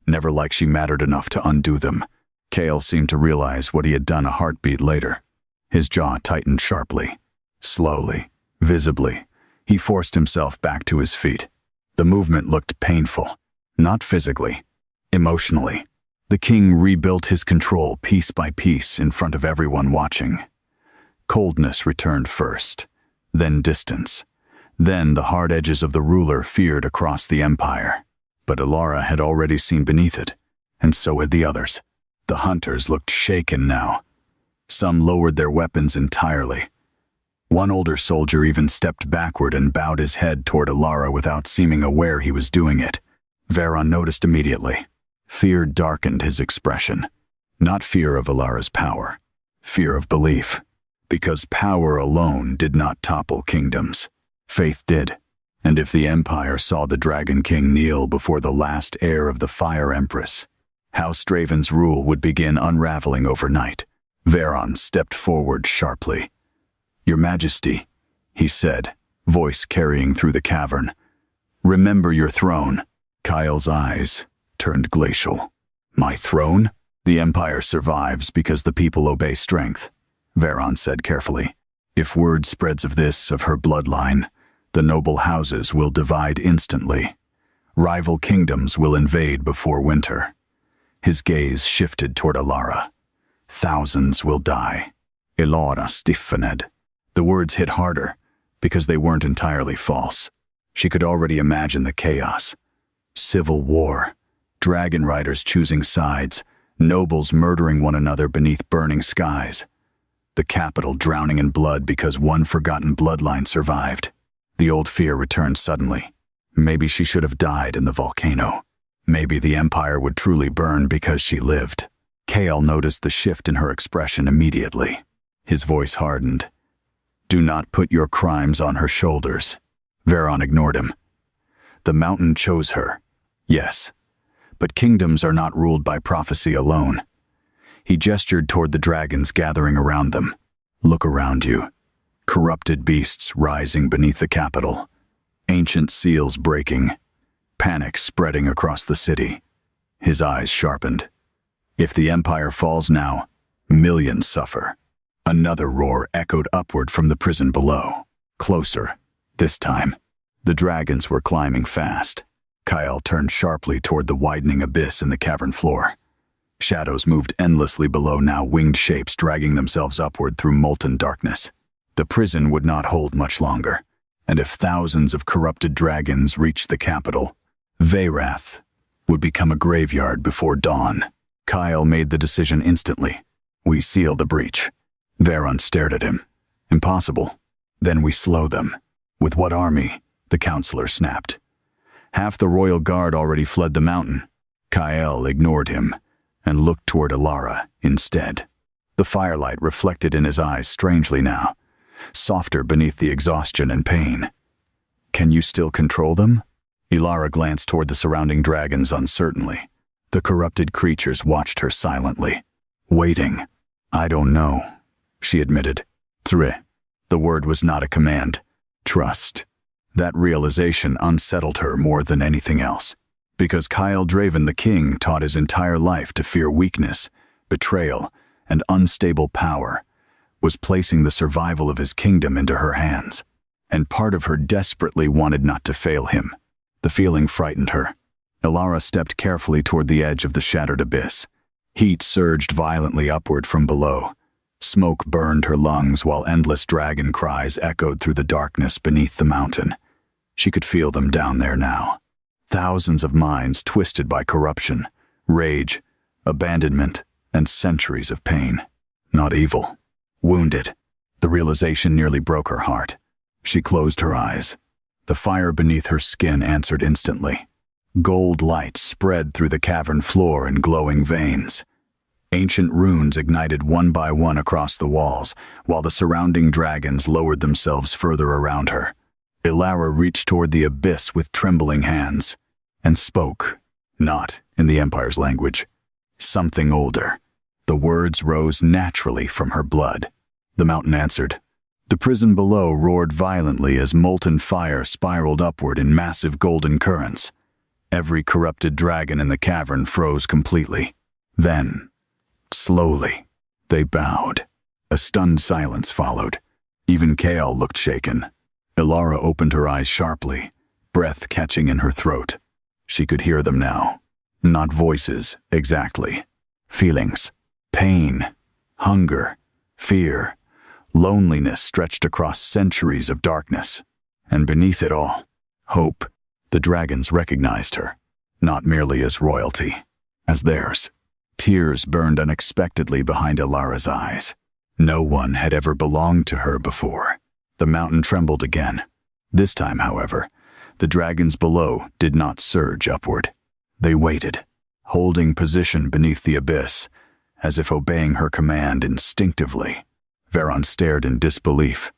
Never like she mattered enough to undo them. Kale seemed to realize what he had done a heartbeat later. His jaw tightened sharply. Slowly, visibly, he forced himself back to his feet. The movement looked painful, not physically, emotionally. The king rebuilt his control piece by piece in front of everyone watching. Coldness returned first, then distance, then the hard edges of the ruler feared across the empire. But Ilara had already seen beneath it, and so had the others. The hunters looked shaken now. Some lowered their weapons entirely. One older soldier even stepped backward and bowed his head toward Ilara without seeming aware he was doing it. Veron noticed immediately. Fear darkened his expression. Not fear of Ilara's power, fear of belief. Because power alone did not topple kingdoms. Faith did. And if the Empire saw the Dragon King kneel before the last heir of the Fire Empress, House Draven's rule would begin unraveling overnight. Veron stepped forward sharply. Your Majesty, he said, voice carrying through the cavern. Remember your throne. Kyle's eyes turned glacial. My throne? The Empire survives because the people obey strength, Veron said carefully. If word spreads of this, of her bloodline, the noble houses will divide instantly. Rival kingdoms will invade before winter. His gaze shifted toward Ilara. Thousands will die. Ilara stiffened. The words hit harder, because they weren't entirely false. She could already imagine the chaos. Civil war. Dragon riders choosing sides. Nobles murdering one another beneath burning skies. The capital drowning in blood because one forgotten bloodline survived. The old fear returned suddenly. Maybe she should have died in the volcano. Maybe the Empire would truly burn because she lived. Kale noticed the shift in her expression immediately. His voice hardened. Do not put your crimes on her shoulders. Veron ignored him. The mountain chose her. Yes. But kingdoms are not ruled by prophecy alone. He gestured toward the dragons gathering around them. Look around you. Corrupted beasts rising beneath the capital. Ancient seals breaking. Panic spreading across the city. His eyes sharpened. If the Empire falls now, millions suffer. Another roar echoed upward from the prison below. Closer, this time. The dragons were climbing fast. Kyle turned sharply toward the widening abyss in the cavern floor. Shadows moved endlessly below now, winged shapes dragging themselves upward through molten darkness. The prison would not hold much longer, and if thousands of corrupted dragons reached the capital, Veyrath would become a graveyard before dawn. Kyle made the decision instantly. We seal the breach. Veron stared at him. Impossible. Then we slow them. With what army? The counselor snapped. Half the royal guard already fled the mountain. Kyle ignored him. and looked toward Ilara instead. The firelight reflected in his eyes strangely now, softer beneath the exhaustion and pain. "Can you still control them?" Ilara glanced toward the surrounding dragons uncertainly. The corrupted creatures watched her silently, waiting. "I don't know," she admitted. "Thre." The word was not a command. Trust. That realization unsettled her more than anything else, because Kyle Draven the King taught his entire life to fear weakness, betrayal, and unstable power, was placing the survival of his kingdom into her hands, and part of her desperately wanted not to fail him. The feeling frightened her. Ilara stepped carefully toward the edge of the shattered abyss. Heat surged violently upward from below. Smoke burned her lungs while endless dragon cries echoed through the darkness beneath the mountain. She could feel them down there now. Thousands of minds twisted by corruption, rage, abandonment, and centuries of pain. Not evil. Wounded. The realization nearly broke her heart. She closed her eyes. The fire beneath her skin answered instantly. Gold light spread through the cavern floor in glowing veins. Ancient runes ignited one by one across the walls, while the surrounding dragons lowered themselves further around her. Ilara reached toward the abyss with trembling hands, and spoke, not in the Empire's language. Something older. The words rose naturally from her blood. The mountain answered. The prison below roared violently as molten fire spiraled upward in massive golden currents. Every corrupted dragon in the cavern froze completely. Then, slowly, they bowed. A stunned silence followed. Even Kael looked shaken. Ilara opened her eyes sharply, breath catching in her throat. She could hear them now. Not voices, exactly. Feelings. Pain. Hunger. Fear. Loneliness stretched across centuries of darkness. And beneath it all, hope. The dragons recognized her, not merely as royalty, as theirs. Tears burned unexpectedly behind Ilara's eyes. No one had ever belonged to her before. The mountain trembled again. This time, however, the dragons below did not surge upward. They waited, holding position beneath the abyss, as if obeying her command instinctively. Veron stared in disbelief.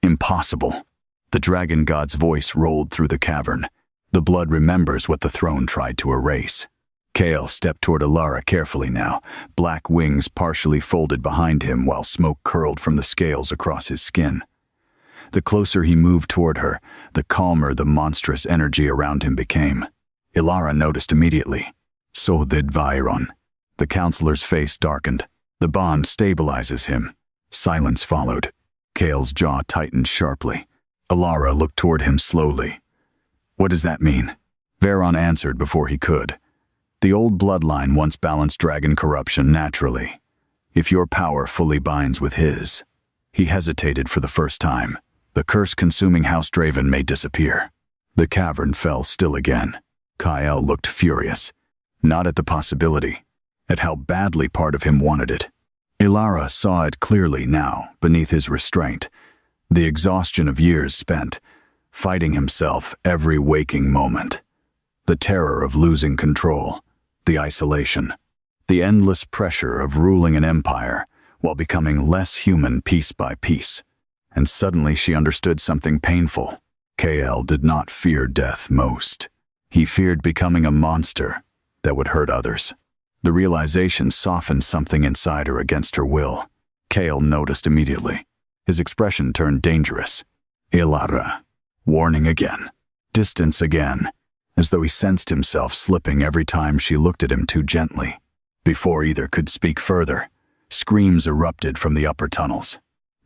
Impossible. The dragon god's voice rolled through the cavern. The blood remembers what the throne tried to erase. Kael stepped toward Ilara carefully now, black wings partially folded behind him while smoke curled from the scales across his skin. The closer he moved toward her, the calmer the monstrous energy around him became. Ilara noticed immediately. So did Vairon. The counselor's face darkened. The bond stabilizes him. Silence followed. Kael's jaw tightened sharply. Ilara looked toward him slowly. "What does that mean?" Veron answered before he could. The old bloodline once balanced dragon corruption naturally. If your power fully binds with his. He hesitated for the first time. The curse-consuming House Draven may disappear. The cavern fell still again. Kael looked furious. Not at the possibility, at how badly part of him wanted it. Ilara saw it clearly now, beneath his restraint. The exhaustion of years spent, fighting himself every waking moment. The terror of losing control, the isolation, the endless pressure of ruling an empire while becoming less human piece by piece. And suddenly she understood something painful. Kael did not fear death most. He feared becoming a monster that would hurt others. The realization softened something inside her against her will. Kael noticed immediately. His expression turned dangerous. Ilara. Warning again. Distance again, as though he sensed himself slipping every time she looked at him too gently. Before either could speak further, screams erupted from the upper tunnels.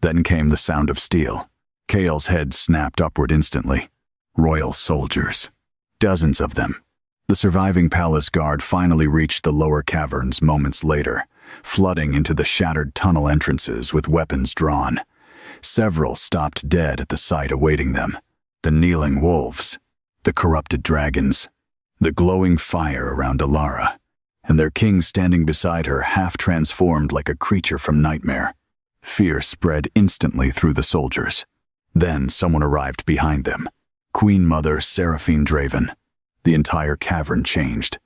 Then came the sound of steel. Kael's head snapped upward instantly. Royal soldiers. Dozens of them. The surviving palace guard finally reached the lower caverns moments later, flooding into the shattered tunnel entrances with weapons drawn. Several stopped dead at the sight awaiting them. The kneeling wolves, the corrupted dragons, the glowing fire around Ilara, and their king standing beside her half transformed like a creature from nightmare. Fear spread instantly through the soldiers. Then someone arrived behind them. Queen Mother Seraphine Draven. The entire cavern changed.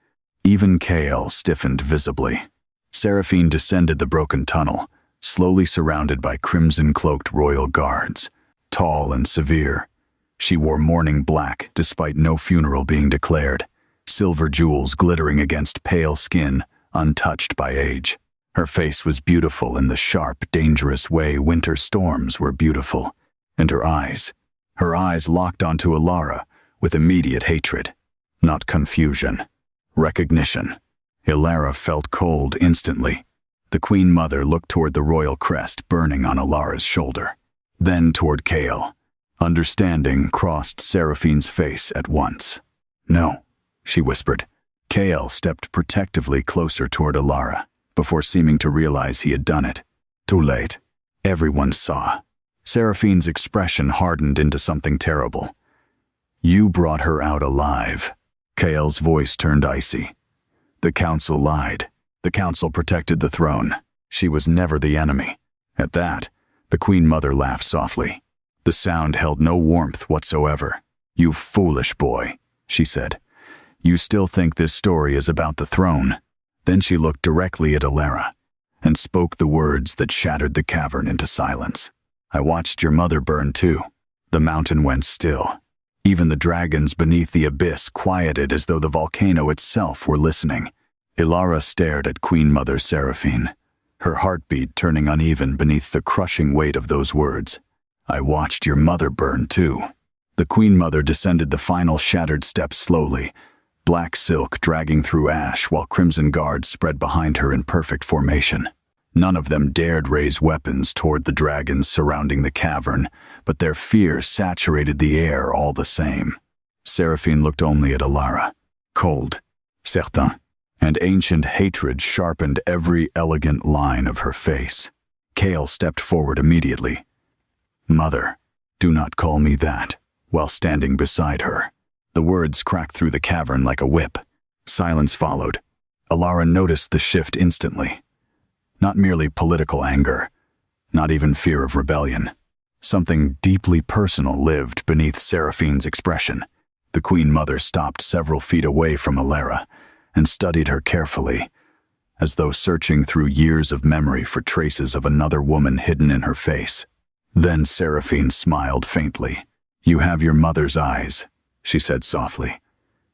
Even Kael stiffened visibly. Seraphine descended the broken tunnel, slowly surrounded by crimson-cloaked royal guards. Tall and severe, she wore mourning black despite no funeral being declared, silver jewels glittering against pale skin, untouched by age. Her face was beautiful in the sharp, dangerous way winter storms were beautiful. And her eyes locked onto Alara with immediate hatred. Not confusion. Recognition. Alara felt cold instantly. The Queen Mother looked toward the royal crest burning on Alara's shoulder. Then toward Kael. Understanding crossed Seraphine's face at once. "No," she whispered. Kael stepped protectively closer toward Alara, before seeming to realize he had done it. Too late. Everyone saw. Seraphine's expression hardened into something terrible. "You brought her out alive." Kael's voice turned icy. "The council lied. The council protected the throne. She was never the enemy." At that, the Queen Mother laughed softly. The sound held no warmth whatsoever. "You foolish boy," she said. "You still think this story is about the throne." Then she looked directly at Alara and spoke the words that shattered the cavern into silence. "I watched your mother burn too." The mountain went still. Even the dragons beneath the abyss quieted as though the volcano itself were listening. Alara stared at Queen Mother Seraphine, her heartbeat turning uneven beneath the crushing weight of those words. "I watched your mother burn too." The Queen Mother descended the final shattered steps slowly, black silk dragging through ash while crimson guards spread behind her in perfect formation. None of them dared raise weapons toward the dragons surrounding the cavern, but their fear saturated the air all the same. Seraphine looked only at Alara. Cold, certain, and ancient hatred sharpened every elegant line of her face. Kael stepped forward immediately. "Mother, do not call me that," while standing beside her. The words cracked through the cavern like a whip. Silence followed. Alara noticed the shift instantly. Not merely political anger, not even fear of rebellion. Something deeply personal lived beneath Seraphine's expression. The Queen Mother stopped several feet away from Alara and studied her carefully, as though searching through years of memory for traces of another woman hidden in her face. Then Seraphine smiled faintly. "You have your mother's eyes," she said softly.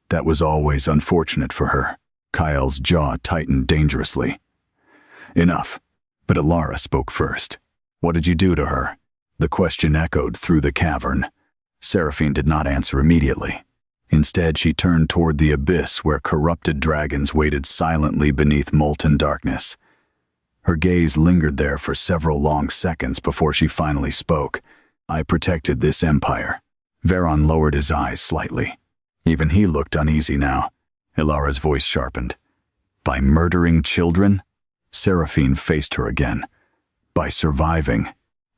"That was always unfortunate for her." Kael's jaw tightened dangerously. "Enough." But Alara spoke first. "What did you do to her?" The question echoed through the cavern. Seraphine did not answer immediately. Instead, she turned toward the abyss where corrupted dragons waited silently beneath molten darkness. Her gaze lingered there for several long seconds before she finally spoke. "I protected this empire." Veron lowered his eyes slightly. Even he looked uneasy now. Ilara's voice sharpened. "By murdering children?" Seraphine faced her again. "By surviving."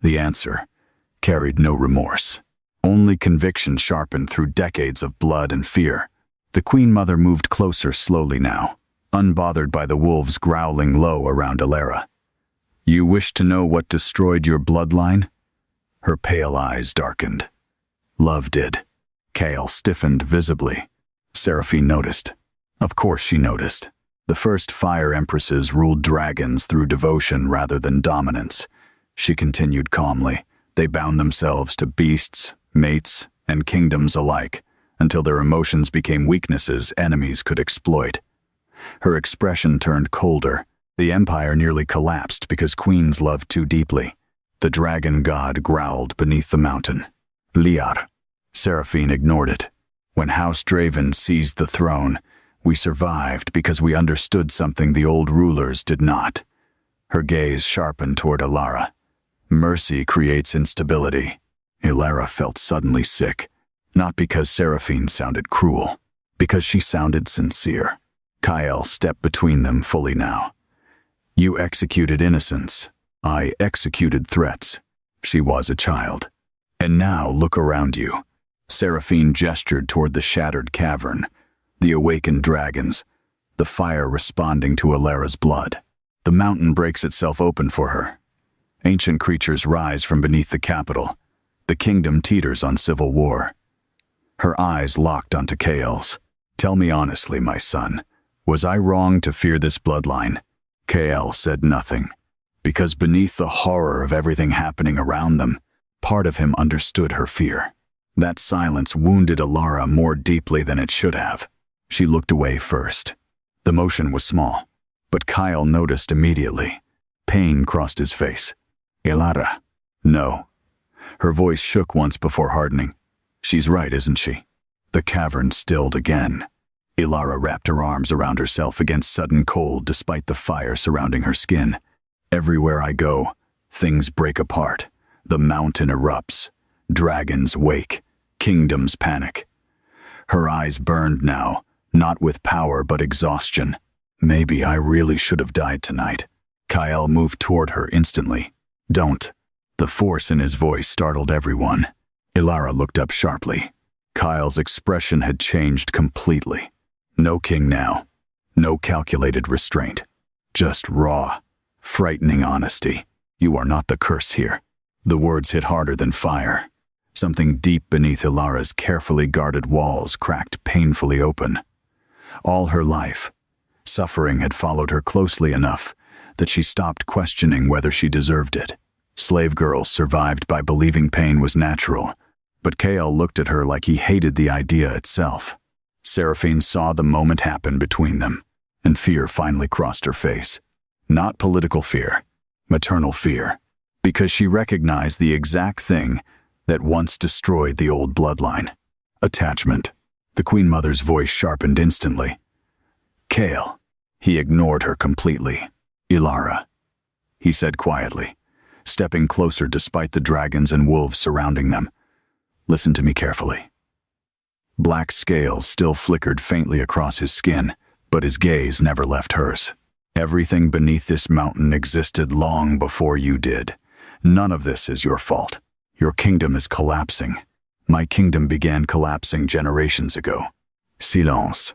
The answer carried no remorse. Only conviction sharpened through decades of blood and fear. The Queen Mother moved closer slowly now, unbothered by the wolves growling low around Alara. "You wish to know what destroyed your bloodline?" Her pale eyes darkened. "Love did." Kael stiffened visibly. Seraphine noticed. Of course she noticed. The first fire empresses ruled dragons through devotion rather than dominance. She continued calmly. They bound themselves to beasts, mates, and kingdoms alike, until their emotions became weaknesses enemies could exploit. Her expression turned colder. The empire nearly collapsed because queens loved too deeply. The dragon god growled beneath the mountain. "Liar." Seraphine ignored it. "When House Draven seized the throne, we survived because we understood something the old rulers did not." Her gaze sharpened toward Alara. "Mercy creates instability." Alara felt suddenly sick, not because Seraphine sounded cruel, because she sounded sincere. Kael stepped between them fully now. "You executed innocence. I executed threats." She was a child. "And now look around you." Seraphine gestured toward the shattered cavern, the awakened dragons, the fire responding to Alara's blood. The mountain breaks itself open for her. Ancient creatures rise from beneath the capital. The kingdom teeters on civil war. Her eyes locked onto Kael's. "Tell me honestly, my son, Was I wrong to fear this bloodline? KL said nothing, because beneath the horror of everything happening around them, part of him understood her fear. That silence wounded Ilara more deeply than it should have. She looked away first. The motion was small, but Kyle noticed immediately. Pain crossed his face. Ilara. No. Her voice shook once before hardening. She's right, isn't she? The cavern stilled again. Ilara wrapped her arms around herself against sudden cold despite the fire surrounding her skin. Everywhere I go, things break apart. The mountain erupts. Dragons wake. Kingdoms panic. Her eyes burned now, not with power but exhaustion. Maybe I really should have died tonight. Kyle moved toward her instantly. Don't. The force in his voice startled everyone. Ilara looked up sharply. Kyle's expression had changed completely. No king now. No calculated restraint. Just raw, frightening honesty. You are not the curse here. The words hit harder than fire. Something deep beneath Ilara's carefully guarded walls cracked painfully open. All her life, suffering had followed her closely enough that she stopped questioning whether she deserved it. Slave girls survived by believing pain was natural, but Kael looked at her like he hated the idea itself. Seraphine saw the moment happen between them, and fear finally crossed her face. Not political fear, maternal fear, because she recognized the exact thing that once destroyed the old bloodline. Attachment. The Queen Mother's voice sharpened instantly. Kael. He ignored her completely. Ilara, he said quietly, stepping closer despite the dragons and wolves surrounding them. Listen to me carefully. Black scales still flickered faintly across his skin, but his gaze never left hers. Everything beneath this mountain existed long before you did. None of this is your fault. Your kingdom is collapsing. My kingdom began collapsing generations ago. Silence.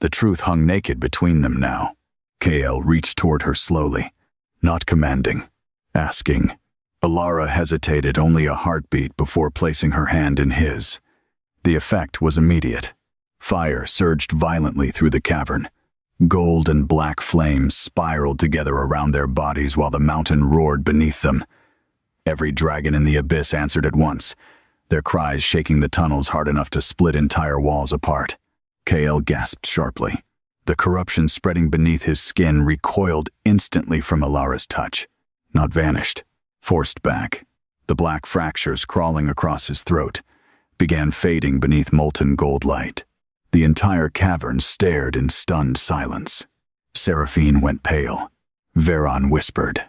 The truth hung naked between them now. Kael reached toward her slowly, not commanding, asking. Ilara hesitated only a heartbeat before placing her hand in his. The effect was immediate. Fire surged violently through the cavern. Gold and black flames spiraled together around their bodies while the mountain roared beneath them. Every dragon in the abyss answered at once, their cries shaking the tunnels hard enough to split entire walls apart. Kael gasped sharply. The corruption spreading beneath his skin recoiled instantly from Ilara's touch. Not vanished, forced back. The black fractures crawling across his throat began fading beneath molten gold light. The entire cavern stared in stunned silence. Seraphine went pale. Veron whispered.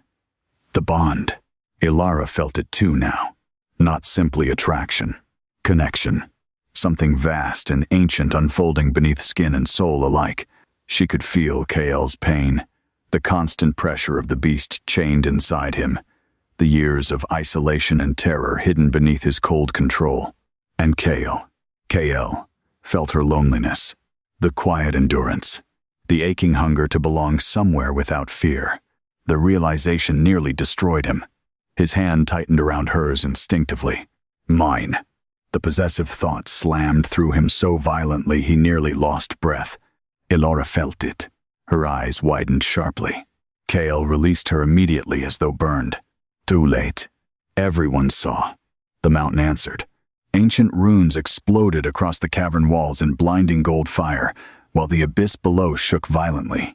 The bond. Ilara felt it too now. Not simply attraction. Connection. Something vast and ancient unfolding beneath skin and soul alike. She could feel Kael's pain, the constant pressure of the beast chained inside him, the years of isolation and terror hidden beneath his cold control. And Kael felt her loneliness, the quiet endurance, the aching hunger to belong somewhere without fear. The realization nearly destroyed him. His hand tightened around hers instinctively. Mine. The possessive thought slammed through him so violently he nearly lost breath. Ilara felt it. Her eyes widened sharply. Kael released her immediately as though burned. Too late. Everyone saw. The mountain answered. Ancient runes exploded across the cavern walls in blinding gold fire, while the abyss below shook violently.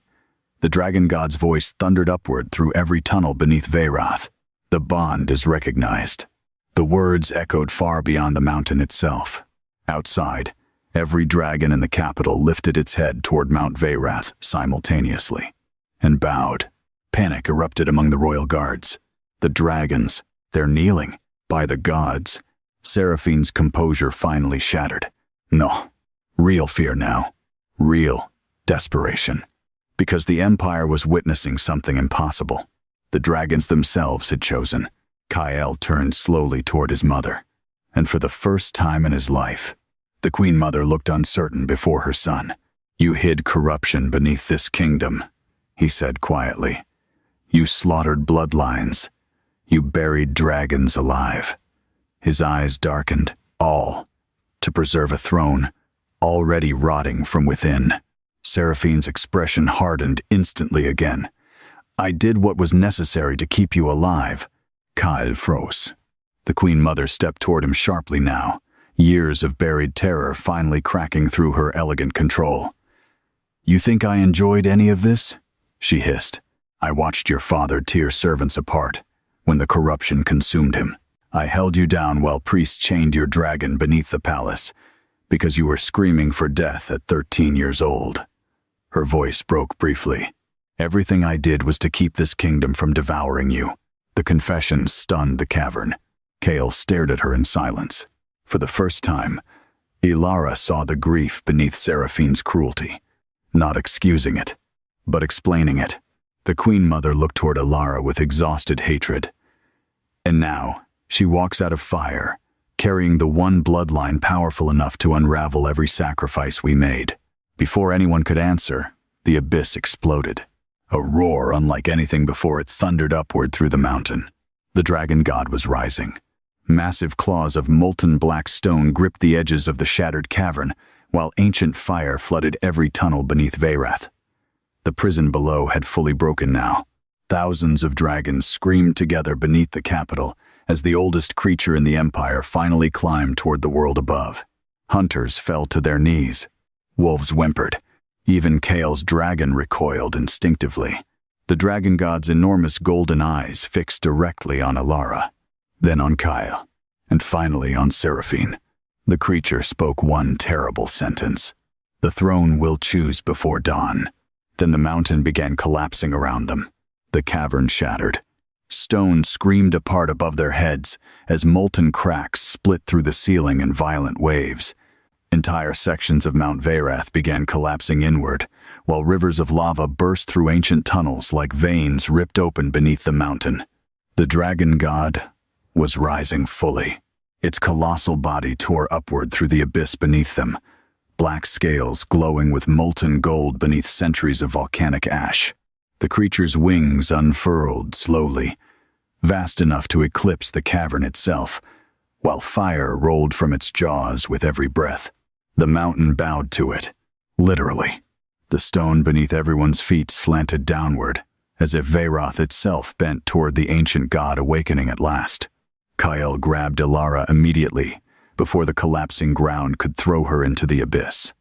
The dragon god's voice thundered upward through every tunnel beneath Veyrath. The bond is recognized. The words echoed far beyond the mountain itself. Outside, every dragon in the capital lifted its head toward Mount Veyrath simultaneously, and bowed. Panic erupted among the royal guards. The dragons, they're kneeling. By the gods. Seraphine's composure finally shattered. No. Real fear now. Real desperation. Because the Empire was witnessing something impossible. The dragons themselves had chosen. Kael turned slowly toward his mother. And for the first time in his life, the Queen Mother looked uncertain before her son. You hid corruption beneath this kingdom, he said quietly. You slaughtered bloodlines. You buried dragons alive. His eyes darkened, all to preserve a throne already rotting from within. Seraphine's expression hardened instantly again. "I did what was necessary to keep you alive." Kyle froze. The Queen Mother stepped toward him sharply now, years of buried terror finally cracking through her elegant control. "You think I enjoyed any of this?" she hissed. "I watched your father tear servants apart when the corruption consumed him. I held you down while priests chained your dragon beneath the palace because you were screaming for death at 13 years old." Her voice broke briefly. "Everything I did was to keep this kingdom from devouring you." The confession stunned the cavern. Kale stared at her in silence. For the first time, Ilara saw the grief beneath Seraphine's cruelty, not excusing it, but explaining it. The Queen Mother looked toward Ilara with exhausted hatred. "And now, she walks out of fire, carrying the one bloodline powerful enough to unravel every sacrifice we made." Before anyone could answer, the abyss exploded. A roar unlike anything before it thundered upward through the mountain. The dragon god was rising. Massive claws of molten black stone gripped the edges of the shattered cavern, while ancient fire flooded every tunnel beneath Veyrath. The prison below had fully broken now. Thousands of dragons screamed together beneath the capital as the oldest creature in the empire finally climbed toward the world above. Hunters fell to their knees. Wolves whimpered. Even Kale's dragon recoiled instinctively. The dragon god's enormous golden eyes fixed directly on Ilara, then on Kyle, and finally on Seraphine. The creature spoke one terrible sentence. "The throne will choose before dawn." Then the mountain began collapsing around them. The cavern shattered. Stone screamed apart above their heads as molten cracks split through the ceiling in violent waves. Entire sections of Mount Veyrath began collapsing inward, while rivers of lava burst through ancient tunnels like veins ripped open beneath the mountain. The dragon god was rising fully. Its colossal body tore upward through the abyss beneath them, black scales glowing with molten gold beneath centuries of volcanic ash. The creature's wings unfurled slowly, vast enough to eclipse the cavern itself, while fire rolled from its jaws with every breath. The mountain bowed to it, literally. The stone beneath everyone's feet slanted downward, as if Veyrath itself bent toward the ancient god awakening at last. Kyle grabbed Ilara immediately, before the collapsing ground could throw her into the abyss.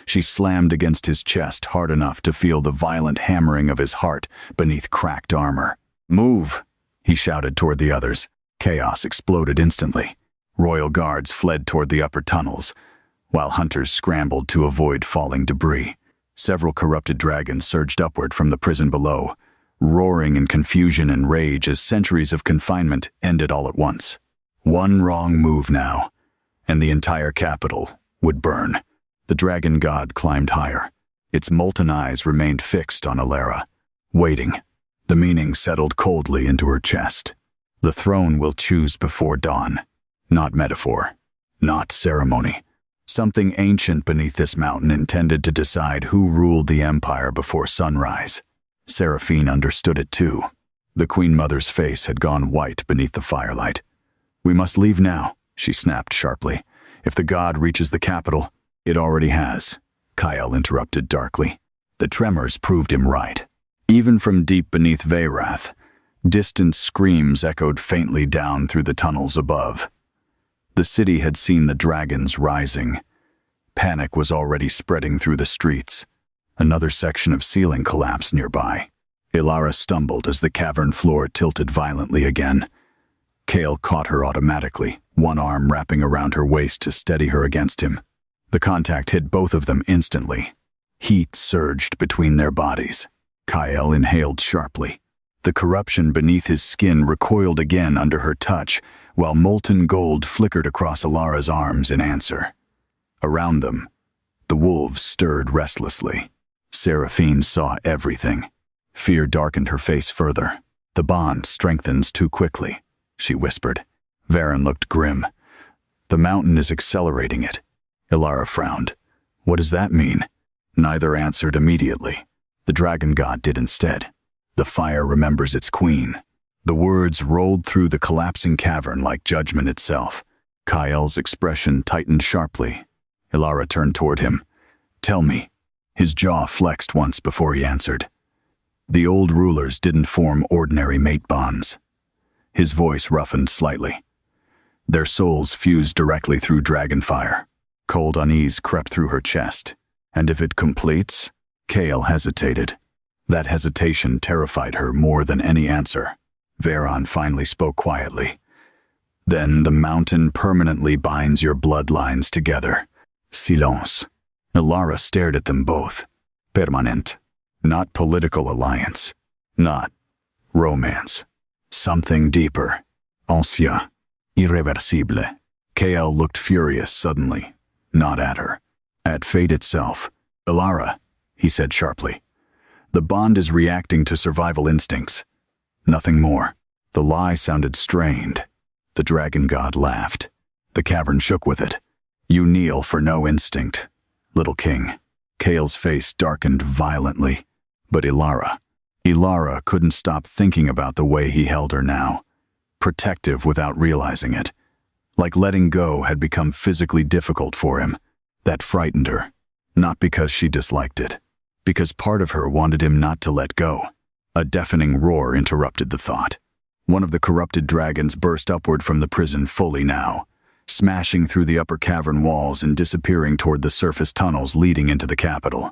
She slammed against his chest hard enough to feel the violent hammering of his heart beneath cracked armor. "Move!" he shouted toward the others. Chaos exploded instantly. Royal guards fled toward the upper tunnels, while hunters scrambled to avoid falling debris. Several corrupted dragons surged upward from the prison below, roaring in confusion and rage as centuries of confinement ended all at once. One wrong move now, and the entire capital would burn. The dragon god climbed higher. Its molten eyes remained fixed on Ilara, waiting. The meaning settled coldly into her chest. The throne will choose before dawn. Not metaphor, not ceremony. Something ancient beneath this mountain intended to decide who ruled the empire before sunrise. Seraphine understood it too. The Queen Mother's face had gone white beneath the firelight. "We must leave now," she snapped sharply. "If the god reaches the capital, it already has," Kyle interrupted darkly. The tremors proved him right. Even from deep beneath Veyrath, distant screams echoed faintly down through the tunnels above. The city had seen the dragons rising. Panic was already spreading through the streets. Another section of ceiling collapsed nearby. Ilara stumbled as the cavern floor tilted violently again. Kale caught her automatically, one arm wrapping around her waist to steady her against him. The contact hit both of them instantly. Heat surged between their bodies. Kyle inhaled sharply. The corruption beneath his skin recoiled again under her touch, while molten gold flickered across Ilara's arms in answer. Around them, the wolves stirred restlessly. Seraphine saw everything. Fear darkened her face further. "The bond strengthens too quickly," she whispered. Varen looked grim. "The mountain is accelerating it." Ilara frowned. "What does that mean?" Neither answered immediately. The dragon god did instead. "The fire remembers its queen." The words rolled through the collapsing cavern like judgment itself. Kyle's expression tightened sharply. Ilara turned toward him. "Tell me, His jaw flexed once before he answered. The old rulers didn't form ordinary mate bonds. His voice roughened slightly. Their souls fused directly through dragon fire. Cold unease crept through her chest. And if it completes? Kale hesitated. That hesitation terrified her more than any answer. Veron finally spoke quietly. Then the mountain permanently binds your bloodlines together. Silence. Ilara stared at them both. Permanent. Not political alliance. Not romance. Something deeper. Ancien. Irreversible. Kale looked furious suddenly. Not at her. At fate itself. Ilara, he said sharply. The bond is reacting to survival instincts. Nothing more. The lie sounded strained. The dragon god laughed. The cavern shook with it. You kneel for no instinct, little king. Kale's face darkened violently. But Ilara couldn't stop thinking about the way he held her now. Protective without realizing it. Like letting go had become physically difficult for him. That frightened her. Not because she disliked it. Because part of her wanted him not to let go. A deafening roar interrupted the thought. One of the corrupted dragons burst upward from the prison fully now, smashing through the upper cavern walls and disappearing toward the surface tunnels leading into the capital.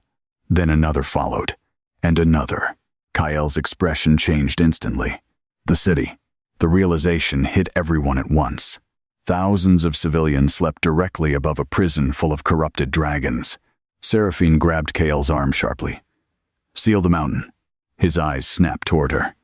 Then another followed. And another. Kale's expression changed instantly. The city. The realization hit everyone at once. Thousands of civilians slept directly above a prison full of corrupted dragons. Seraphine grabbed Kale's arm sharply. Seal the mountain. His eyes snapped toward her.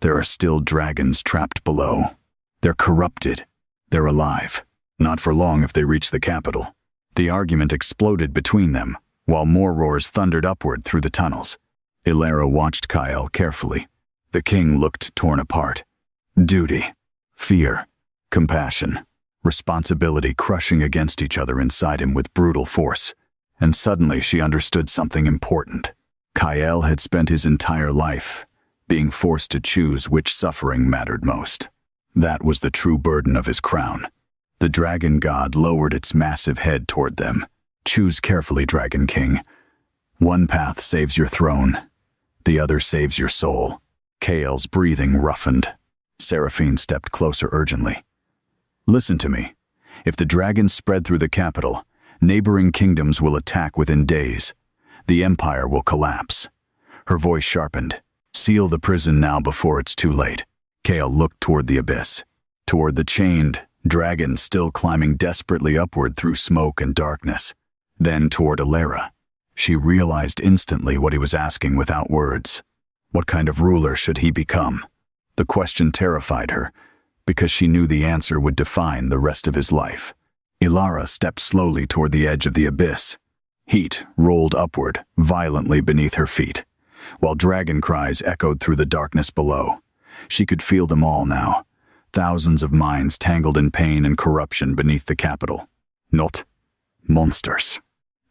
There are still dragons trapped below. They're corrupted. They're alive. Not for long if they reach the capital. The argument exploded between them, while more roars thundered upward through the tunnels. Ilara watched Kale carefully. The king looked torn apart. Duty, fear, compassion, responsibility crushing against each other inside him with brutal force. And suddenly she understood something important. Kale had spent his entire life being forced to choose which suffering mattered most. That was the true burden of his crown. The dragon god lowered its massive head toward them. Choose carefully, Dragon King. One path saves your throne. The other saves your soul. Kale's breathing roughened. Seraphine stepped closer urgently. Listen to me. If the dragons spread through the capital, neighboring kingdoms will attack within days. The empire will collapse. Her voice sharpened. Seal the prison now before it's too late. Kale looked toward the abyss. Toward the chained dragons still climbing desperately upward through smoke and darkness. Then toward Ilara. She realized instantly what he was asking without words. What kind of ruler should he become? The question terrified her, because she knew the answer would define the rest of his life. Ilara stepped slowly toward the edge of the abyss. Heat rolled upward, violently beneath her feet, while dragon cries echoed through the darkness below. She could feel them all now. Thousands of minds tangled in pain and corruption beneath the capital. Not monsters.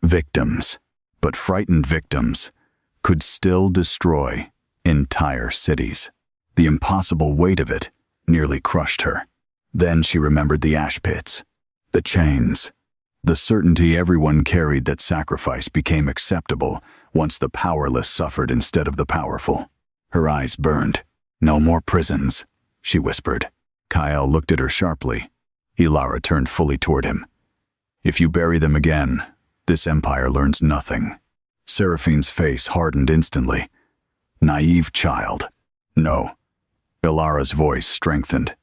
Victims. But frightened victims could still destroy entire cities. The impossible weight of it nearly crushed her. Then she remembered the ash pits, the chains, the certainty everyone carried that sacrifice became acceptable once the powerless suffered instead of the powerful. Her eyes burned. No more prisons, she whispered. Kyle looked at her sharply. Ilara turned fully toward him. If you bury them again, this empire learns nothing. Seraphine's face hardened instantly. Naive child. No. Ilara's voice strengthened.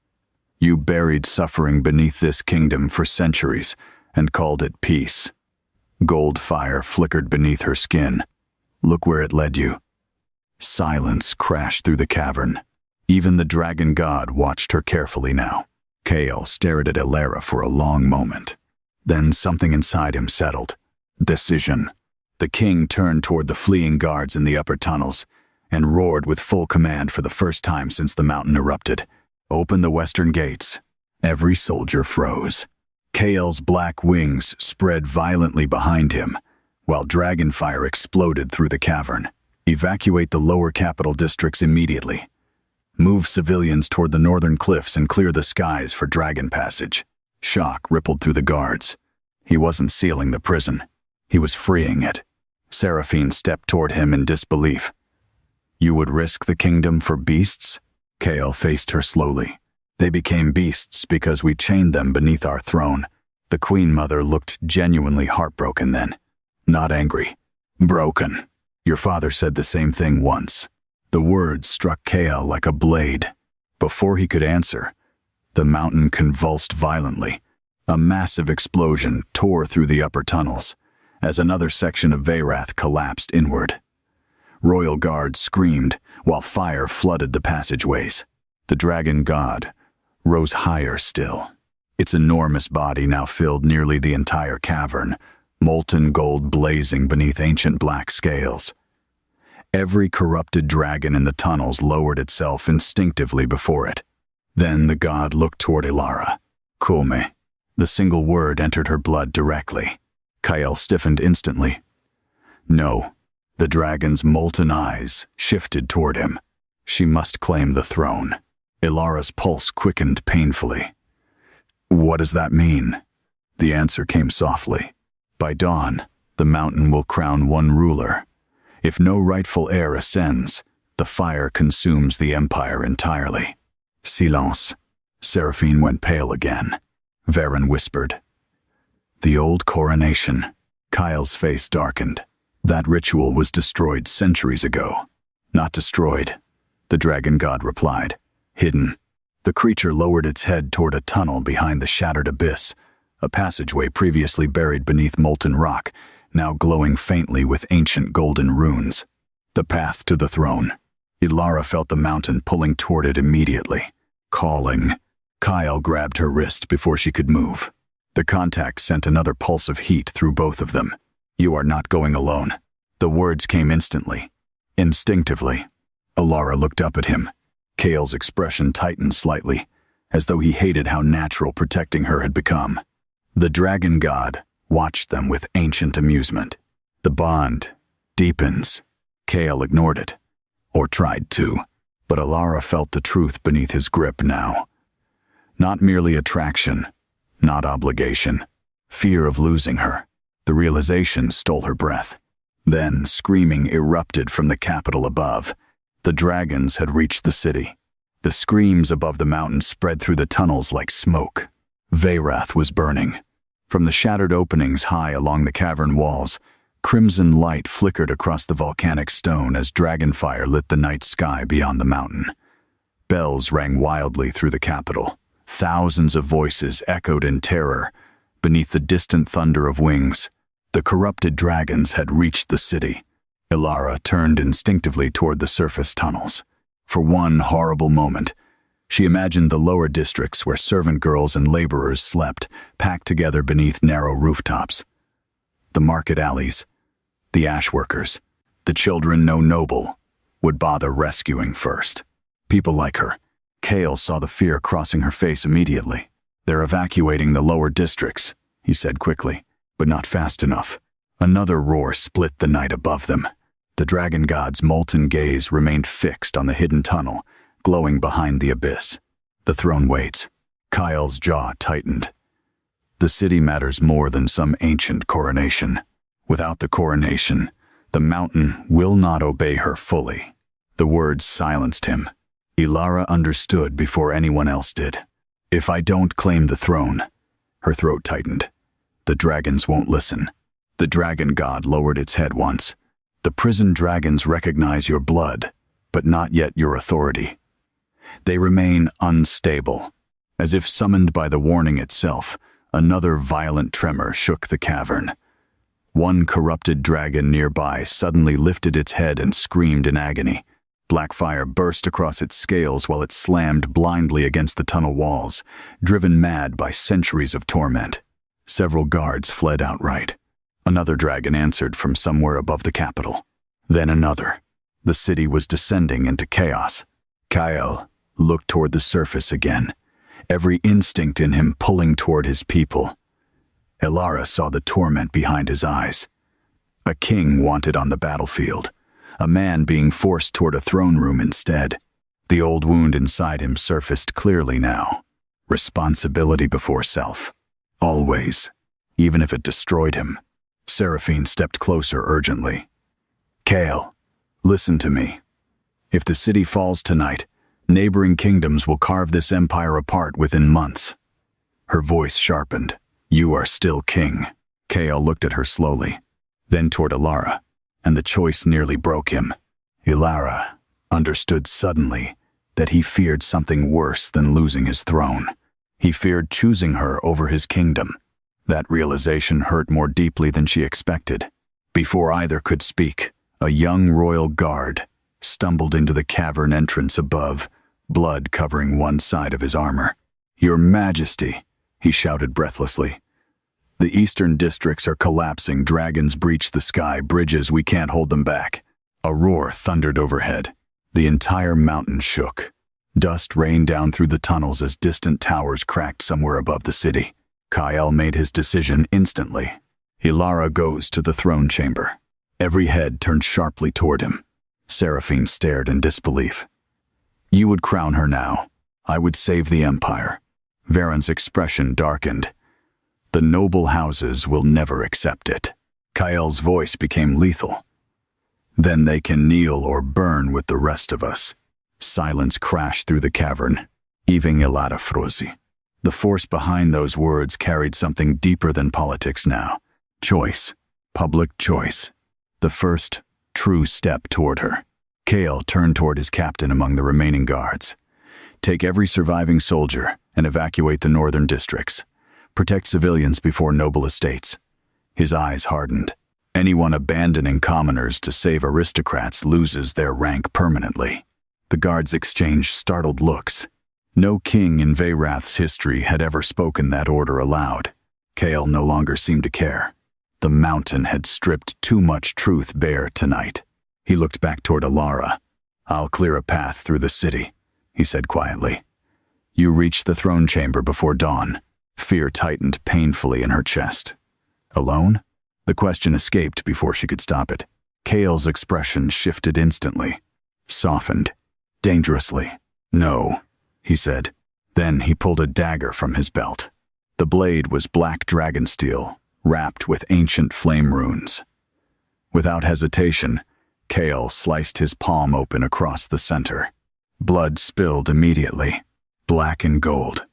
You buried suffering beneath this kingdom for centuries and called it peace. Gold fire flickered beneath her skin. Look where it led you. Silence crashed through the cavern. Even the dragon god watched her carefully now. Kale stared at Ilara for a long moment. Then something inside him settled. Decision. The king turned toward the fleeing guards in the upper tunnels and roared with full command for the first time since the mountain erupted. Open the western gates. Every soldier froze. Kale's black wings spread violently behind him, while dragon fire exploded through the cavern. Evacuate the lower capital districts immediately. Move civilians toward the northern cliffs and clear the skies for dragon passage. Shock rippled through the guards. He wasn't sealing the prison. He was freeing it. Seraphine stepped toward him in disbelief. You would risk the kingdom for beasts? Kael faced her slowly. They became beasts because we chained them beneath our throne. The Queen Mother looked genuinely heartbroken then. Not angry. Broken. Your father said the same thing once. The words struck Kael like a blade. Before he could answer, the mountain convulsed violently. A massive explosion tore through the upper tunnels as another section of Veyrath collapsed inward. Royal guards screamed while fire flooded the passageways. The dragon god rose higher still. Its enormous body now filled nearly the entire cavern, molten gold blazing beneath ancient black scales. Every corrupted dragon in the tunnels lowered itself instinctively before it. Then the god looked toward Ilara. Kulme. The single word entered her blood directly. Kael stiffened instantly. No. The dragon's molten eyes shifted toward him. She must claim the throne. Ilara's pulse quickened painfully. What does that mean? The answer came softly. By dawn, the mountain will crown one ruler. If no rightful heir ascends, the fire consumes the empire entirely. Silence. Seraphine went pale again. Varen whispered. The old coronation. Kael's face darkened. That ritual was destroyed centuries ago. Not destroyed, the dragon god replied. Hidden. The creature lowered its head toward a tunnel behind the shattered abyss, a passageway previously buried beneath molten rock, now glowing faintly with ancient golden runes. The path to the throne. Ilara felt the mountain pulling toward it immediately. Calling. Kael grabbed her wrist before she could move. The contact sent another pulse of heat through both of them. You are not going alone. The words came instantly. Instinctively. Ilara looked up at him. Kael's expression tightened slightly, as though he hated how natural protecting her had become. The dragon god watched them with ancient amusement. The bond deepens. Kael ignored it, or tried to, but Ilara felt the truth beneath his grip now. Not merely attraction, not obligation, fear of losing her. The realization stole her breath. Then screaming erupted from the capital above. The dragons had reached the city. The screams above the mountain spread through the tunnels like smoke. Veyrath was burning. From the shattered openings high along the cavern walls, crimson light flickered across the volcanic stone as dragonfire lit the night sky beyond the mountain. Bells rang wildly through the capital. Thousands of voices echoed in terror beneath the distant thunder of wings. The corrupted dragons had reached the city. Ilara turned instinctively toward the surface tunnels. For one horrible moment, she imagined the lower districts where servant girls and laborers slept, packed together beneath narrow rooftops. The market alleys, the ash workers, the children no noble would bother rescuing first. People like her. Kael saw the fear crossing her face immediately. They're evacuating the lower districts, he said quickly, but not fast enough. Another roar split the night above them. The dragon god's molten gaze remained fixed on the hidden tunnel, glowing behind the abyss. The throne waits. Kael's jaw tightened. The city matters more than some ancient coronation. Without the coronation, the mountain will not obey her fully. The words silenced him. Ilara understood before anyone else did. If I don't claim the throne, her throat tightened. The dragons won't listen. The dragon god lowered its head once. The prison dragons recognize your blood, but not yet your authority. They remain unstable. As if summoned by the warning itself, another violent tremor shook the cavern. One corrupted dragon nearby suddenly lifted its head and screamed in agony. Black fire burst across its scales while it slammed blindly against the tunnel walls, driven mad by centuries of torment. Several guards fled outright. Another dragon answered from somewhere above the capital. Then another. The city was descending into chaos. Kael looked toward the surface again, every instinct in him pulling toward his people. Ilara saw the torment behind his eyes. A king wanted on the battlefield, a man being forced toward a throne room instead. The old wound inside him surfaced clearly now. Responsibility before self. Always, even if it destroyed him. Seraphine stepped closer urgently. Kale, listen to me. If the city falls tonight, neighboring kingdoms will carve this empire apart within months. Her voice sharpened. You are still king. Kale looked at her slowly, then toward Ilara, and the choice nearly broke him. Ilara understood suddenly that he feared something worse than losing his throne. He feared choosing her over his kingdom. That realization hurt more deeply than she expected. Before either could speak, a young royal guard stumbled into the cavern entrance above, blood covering one side of his armor. Your Majesty, he shouted breathlessly. The eastern districts are collapsing, dragons breach the sky, bridges, we can't hold them back. A roar thundered overhead. The entire mountain shook. Dust rained down through the tunnels as distant towers cracked somewhere above the city. Kyle made his decision instantly. Ilara goes to the throne chamber. Every head turned sharply toward him. Seraphine stared in disbelief. You would crown her now. I would save the empire. Varen's expression darkened. The noble houses will never accept it. Kyle's voice became lethal. Then they can kneel or burn with the rest of us. Silence crashed through the cavern. Even Ilara frozi. The force behind those words carried something deeper than politics now. Choice. Public choice. The first true step toward her. Kale turned toward his captain among the remaining guards. Take every surviving soldier and evacuate the northern districts. Protect civilians before noble estates. His eyes hardened. Anyone abandoning commoners to save aristocrats loses their rank permanently. The guards exchanged startled looks. No king in Veyrath's history had ever spoken that order aloud. Kale no longer seemed to care. The mountain had stripped too much truth bare tonight. He looked back toward Ilara. I'll clear a path through the city, he said quietly. You reach the throne chamber before dawn. Fear tightened painfully in her chest. Alone? The question escaped before she could stop it. Kale's expression shifted instantly. Softened. Dangerously. No, he said. Then he pulled a dagger from his belt. The blade was black dragon steel, wrapped with ancient flame runes. Without hesitation, Kale sliced his palm open across the center. Blood spilled immediately, black and gold.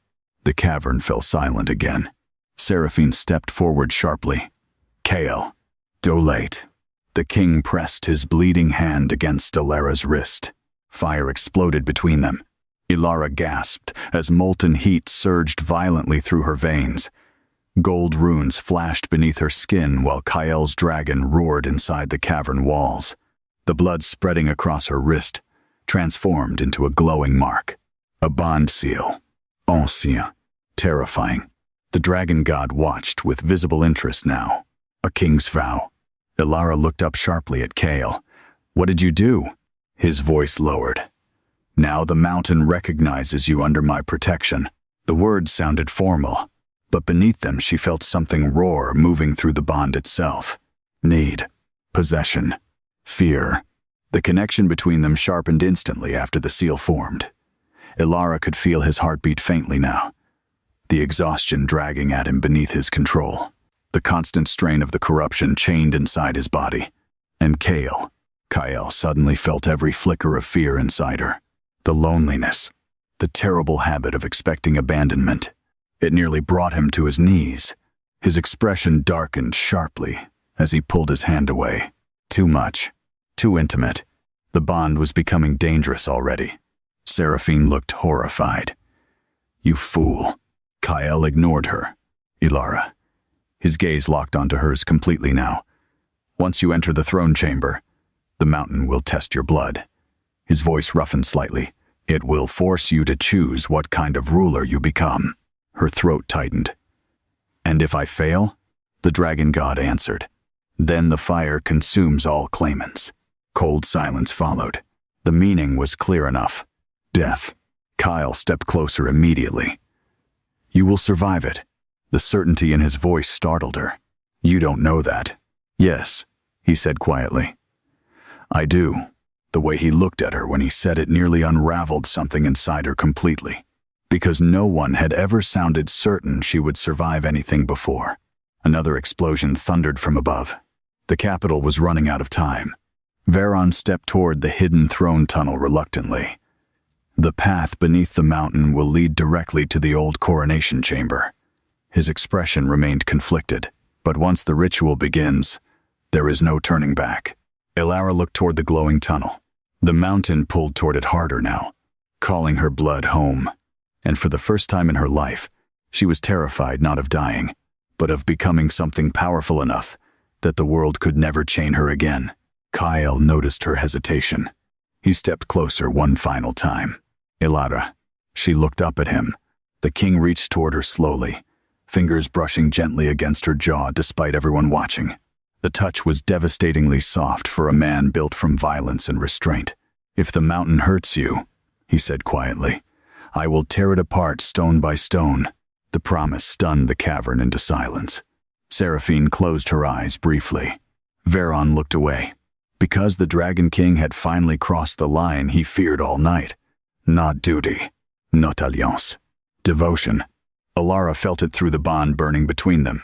The cavern fell silent again. Seraphine stepped forward sharply. Kale, do late. The king pressed his bleeding hand against Ilara's wrist. Fire exploded between them. Ilara gasped as molten heat surged violently through her veins. Gold runes flashed beneath her skin while Kyle's dragon roared inside the cavern walls. The blood spreading across her wrist transformed into a glowing mark. A bond seal. Ancien. Terrifying. The dragon god watched with visible interest now. A king's vow. Ilara looked up sharply at Kale. What did you do? His voice lowered. Now the mountain recognizes you under my protection. The words sounded formal, but beneath them she felt something roar moving through the bond itself. Need. Possession. Fear. The connection between them sharpened instantly after the seal formed. Ilara could feel his heartbeat faintly now, the exhaustion dragging at him beneath his control, the constant strain of the corruption chained inside his body. And Kyle suddenly felt every flicker of fear inside her. The loneliness, the terrible habit of expecting abandonment. It nearly brought him to his knees. His expression darkened sharply as he pulled his hand away. Too much. Too intimate. The bond was becoming dangerous already. Seraphine looked horrified. You fool. Kyle ignored her. Ilara. His gaze locked onto hers completely now. Once you enter the throne chamber, the mountain will test your blood. His voice roughened slightly. It will force you to choose what kind of ruler you become. Her throat tightened. And if I fail? The dragon god answered. Then the fire consumes all claimants. Cold silence followed. The meaning was clear enough. Death. Kyle stepped closer immediately. You will survive it. The certainty in his voice startled her. You don't know that. Yes, he said quietly. I do. The way he looked at her when he said it nearly unraveled something inside her completely. Because no one had ever sounded certain she would survive anything before. Another explosion thundered from above. The capital was running out of time. Veron stepped toward the hidden throne tunnel reluctantly. The path beneath the mountain will lead directly to the old coronation chamber. His expression remained conflicted, but once the ritual begins, there is no turning back. Ilara looked toward the glowing tunnel. The mountain pulled toward it harder now, calling her blood home. And for the first time in her life, she was terrified not of dying, but of becoming something powerful enough that the world could never chain her again. Kyle noticed her hesitation. He stepped closer one final time. Ilara. She looked up at him. The king reached toward her slowly, fingers brushing gently against her jaw despite everyone watching. The touch was devastatingly soft for a man built from violence and restraint. "If the mountain hurts you," he said quietly, "I will tear it apart stone by stone." The promise stunned the cavern into silence. Seraphine closed her eyes briefly. Veron looked away. Because the Dragon King had finally crossed the line he feared all night. Not duty, not alliance. Devotion. Ilara felt it through the bond burning between them,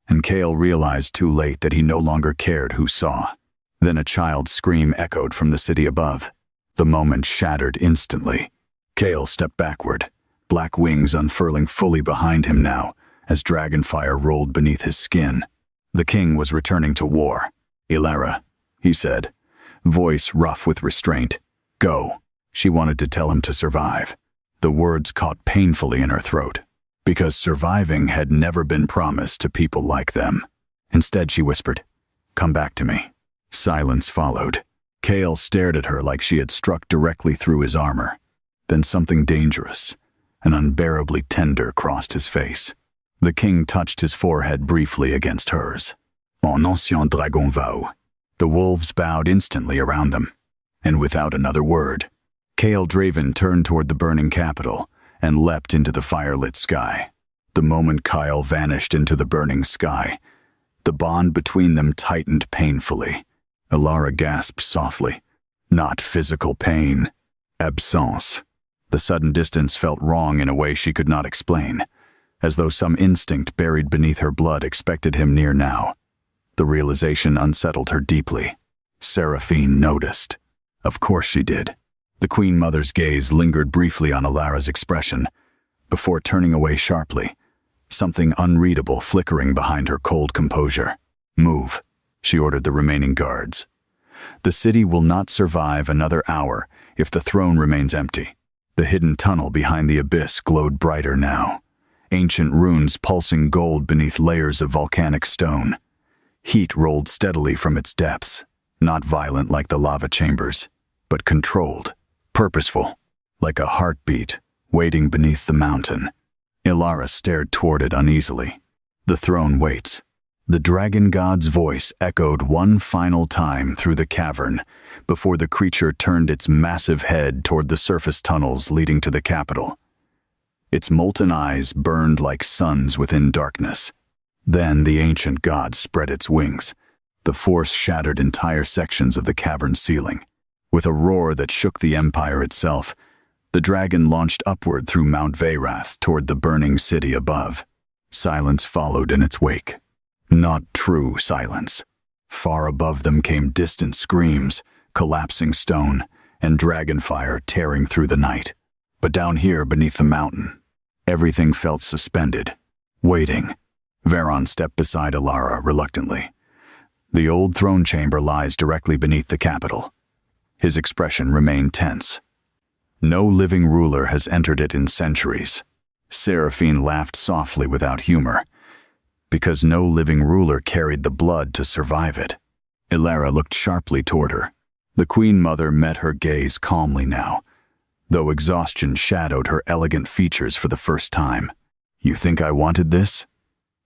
and Kale realized too late that he no longer cared who saw. Then a child's scream echoed from the city above. The moment shattered instantly. Kale stepped backward, black wings unfurling fully behind him now, as dragonfire rolled beneath his skin. The king was returning to war. "Ilara," he said, voice rough with restraint. "Go." She wanted to tell him to survive. The words caught painfully in her throat, because surviving had never been promised to people like them. Instead, she whispered, "Come back to me." Silence followed. Kale stared at her like she had struck directly through his armor. Then something dangerous and unbearably tender crossed his face. The king touched his forehead briefly against hers. "En ancien dragon vau." The wolves bowed instantly around them, and without another word, Kale Draven turned toward the burning capital and leapt into the firelit sky. The moment Kyle vanished into the burning sky, the bond between them tightened painfully. Ilara gasped softly. Not physical pain. Absence. The sudden distance felt wrong in a way she could not explain, as though some instinct buried beneath her blood expected him near now. The realization unsettled her deeply. Seraphine noticed. Of course she did. The Queen Mother's gaze lingered briefly on Ilara's expression, before turning away sharply, something unreadable flickering behind her cold composure. "Move," she ordered the remaining guards. "The city will not survive another hour if the throne remains empty." The hidden tunnel behind the abyss glowed brighter now, ancient runes pulsing gold beneath layers of volcanic stone. Heat rolled steadily from its depths, not violent like the lava chambers, but controlled, purposeful, like a heartbeat waiting beneath the mountain. Ilara stared toward it uneasily. "The throne waits." The dragon god's voice echoed one final time through the cavern before the creature turned its massive head toward the surface tunnels leading to the capital. Its molten eyes burned like suns within darkness. Then the ancient god spread its wings. The force shattered entire sections of the cavern's ceiling. With a roar that shook the empire itself, the dragon launched upward through Mount Veyrath toward the burning city above. Silence followed in its wake. Not true silence. Far above them came distant screams, collapsing stone, and dragonfire tearing through the night. But down here beneath the mountain, everything felt suspended, waiting. Veron stepped beside Ilara reluctantly. The old throne chamber lies directly beneath the capital. His expression remained tense. No living ruler has entered it in centuries. Seraphine laughed softly without humor, because no living ruler carried the blood to survive it. Ilara looked sharply toward her. The Queen Mother met her gaze calmly now, though exhaustion shadowed her elegant features for the first time. "You think I wanted this?"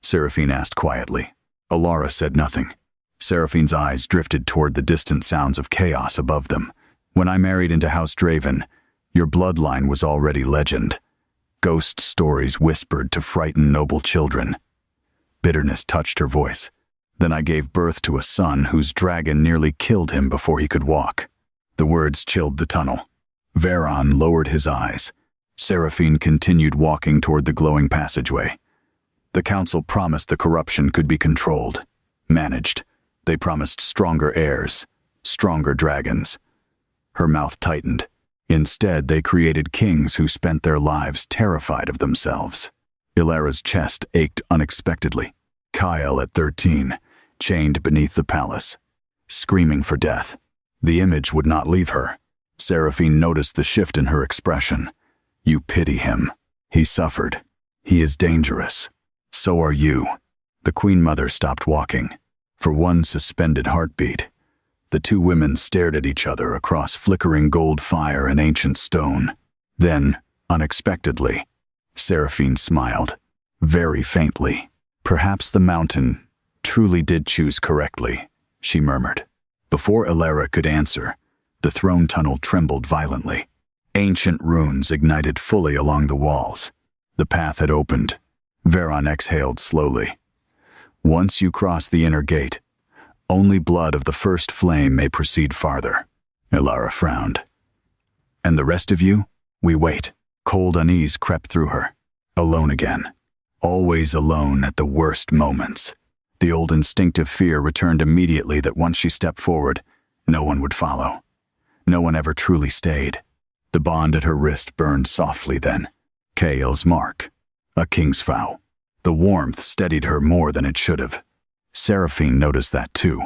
Seraphine asked quietly. Ilara said nothing. Seraphine's eyes drifted toward the distant sounds of chaos above them. "When I married into House Draven, your bloodline was already legend. Ghost stories whispered to frighten noble children." Bitterness touched her voice. "Then I gave birth to a son whose dragon nearly killed him before he could walk." The words chilled the tunnel. Veron lowered his eyes. Seraphine continued walking toward the glowing passageway. The council promised the corruption could be controlled, managed. They promised stronger heirs, stronger dragons. Her mouth tightened. Instead, they created kings who spent their lives terrified of themselves. Ilara's chest ached unexpectedly. Kyle, at 13, chained beneath the palace, screaming for death. The image would not leave her. Seraphine noticed the shift in her expression. You pity him. He suffered. He is dangerous. So are you. The Queen Mother stopped walking. For one suspended heartbeat, the two women stared at each other across flickering gold fire and ancient stone. Then, unexpectedly, Seraphine smiled, very faintly. Perhaps the mountain truly did choose correctly, she murmured. Before Ilara could answer, the throne tunnel trembled violently. Ancient runes ignited fully along the walls. The path had opened. Veron exhaled slowly. Once you cross the inner gate, only blood of the first flame may proceed farther. Ilara frowned. And the rest of you? We wait. Cold unease crept through her. Alone again. Always alone at the worst moments. The old instinctive fear returned immediately that once she stepped forward, no one would follow. No one ever truly stayed. The bond at her wrist burned softly then. Kael's mark. A king's vow. The warmth steadied her more than it should have. Seraphine noticed that too.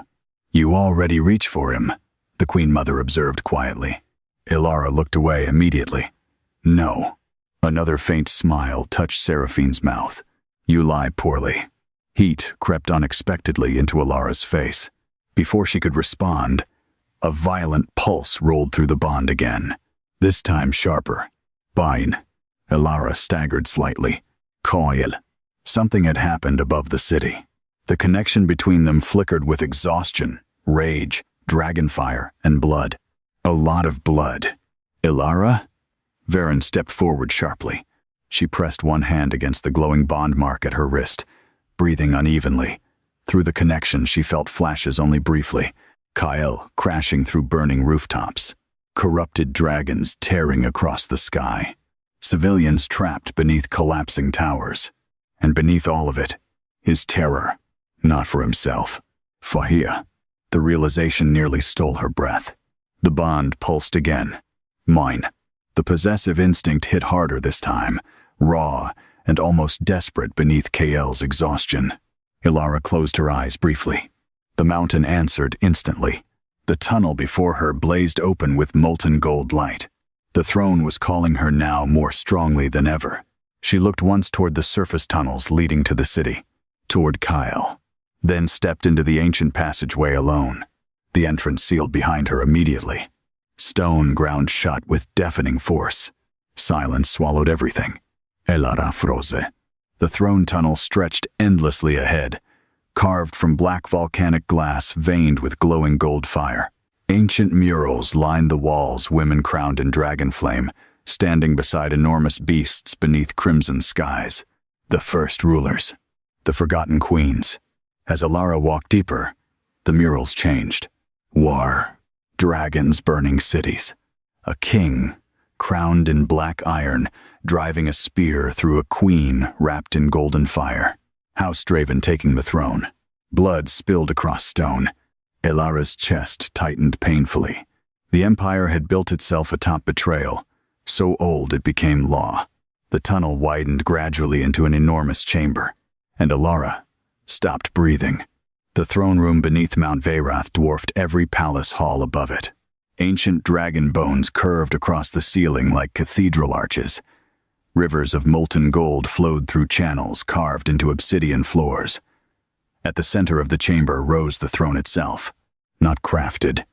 You already reach for him, the Queen Mother observed quietly. Ilara looked away immediately. No. Another faint smile touched Seraphine's mouth. You lie poorly. Heat crept unexpectedly into Ilara's face. Before she could respond, a violent pulse rolled through the bond again. This time sharper. Bine. Ilara staggered slightly. Coil. Something had happened above the city. The connection between them flickered with exhaustion, rage, dragonfire, and blood. A lot of blood. Ilara? Veron stepped forward sharply. She pressed one hand against the glowing bond mark at her wrist, breathing unevenly. Through the connection, she felt flashes only briefly. Kyle crashing through burning rooftops. Corrupted dragons tearing across the sky. Civilians trapped beneath collapsing towers. And beneath all of it, his terror. Not for himself. Fahia. The realization nearly stole her breath. The bond pulsed again. Mine. The possessive instinct hit harder this time, raw and almost desperate beneath Kael's exhaustion. Ilara closed her eyes briefly. The mountain answered instantly. The tunnel before her blazed open with molten gold light. The throne was calling her now more strongly than ever. She looked once toward the surface tunnels leading to the city, toward Kyle, then stepped into the ancient passageway alone. The entrance sealed behind her immediately. Stone ground shut with deafening force. Silence swallowed everything. Ilara froze. The throne tunnel stretched endlessly ahead, carved from black volcanic glass veined with glowing gold fire. Ancient murals lined the walls, women crowned in dragon flame, standing beside enormous beasts beneath crimson skies. The first rulers. The forgotten queens. As Ilara walked deeper, the murals changed. War. Dragons burning cities. A king, crowned in black iron, driving a spear through a queen wrapped in golden fire. House Draven taking the throne. Blood spilled across stone. Ilara's chest tightened painfully. The empire had built itself atop betrayal, so old it became law. The tunnel widened gradually into an enormous chamber, and Ilara stopped breathing. The throne room beneath Mount Veyrath dwarfed every palace hall above it. Ancient dragon bones curved across the ceiling like cathedral arches. Rivers of molten gold flowed through channels carved into obsidian floors. At the center of the chamber rose the throne itself. Not crafted,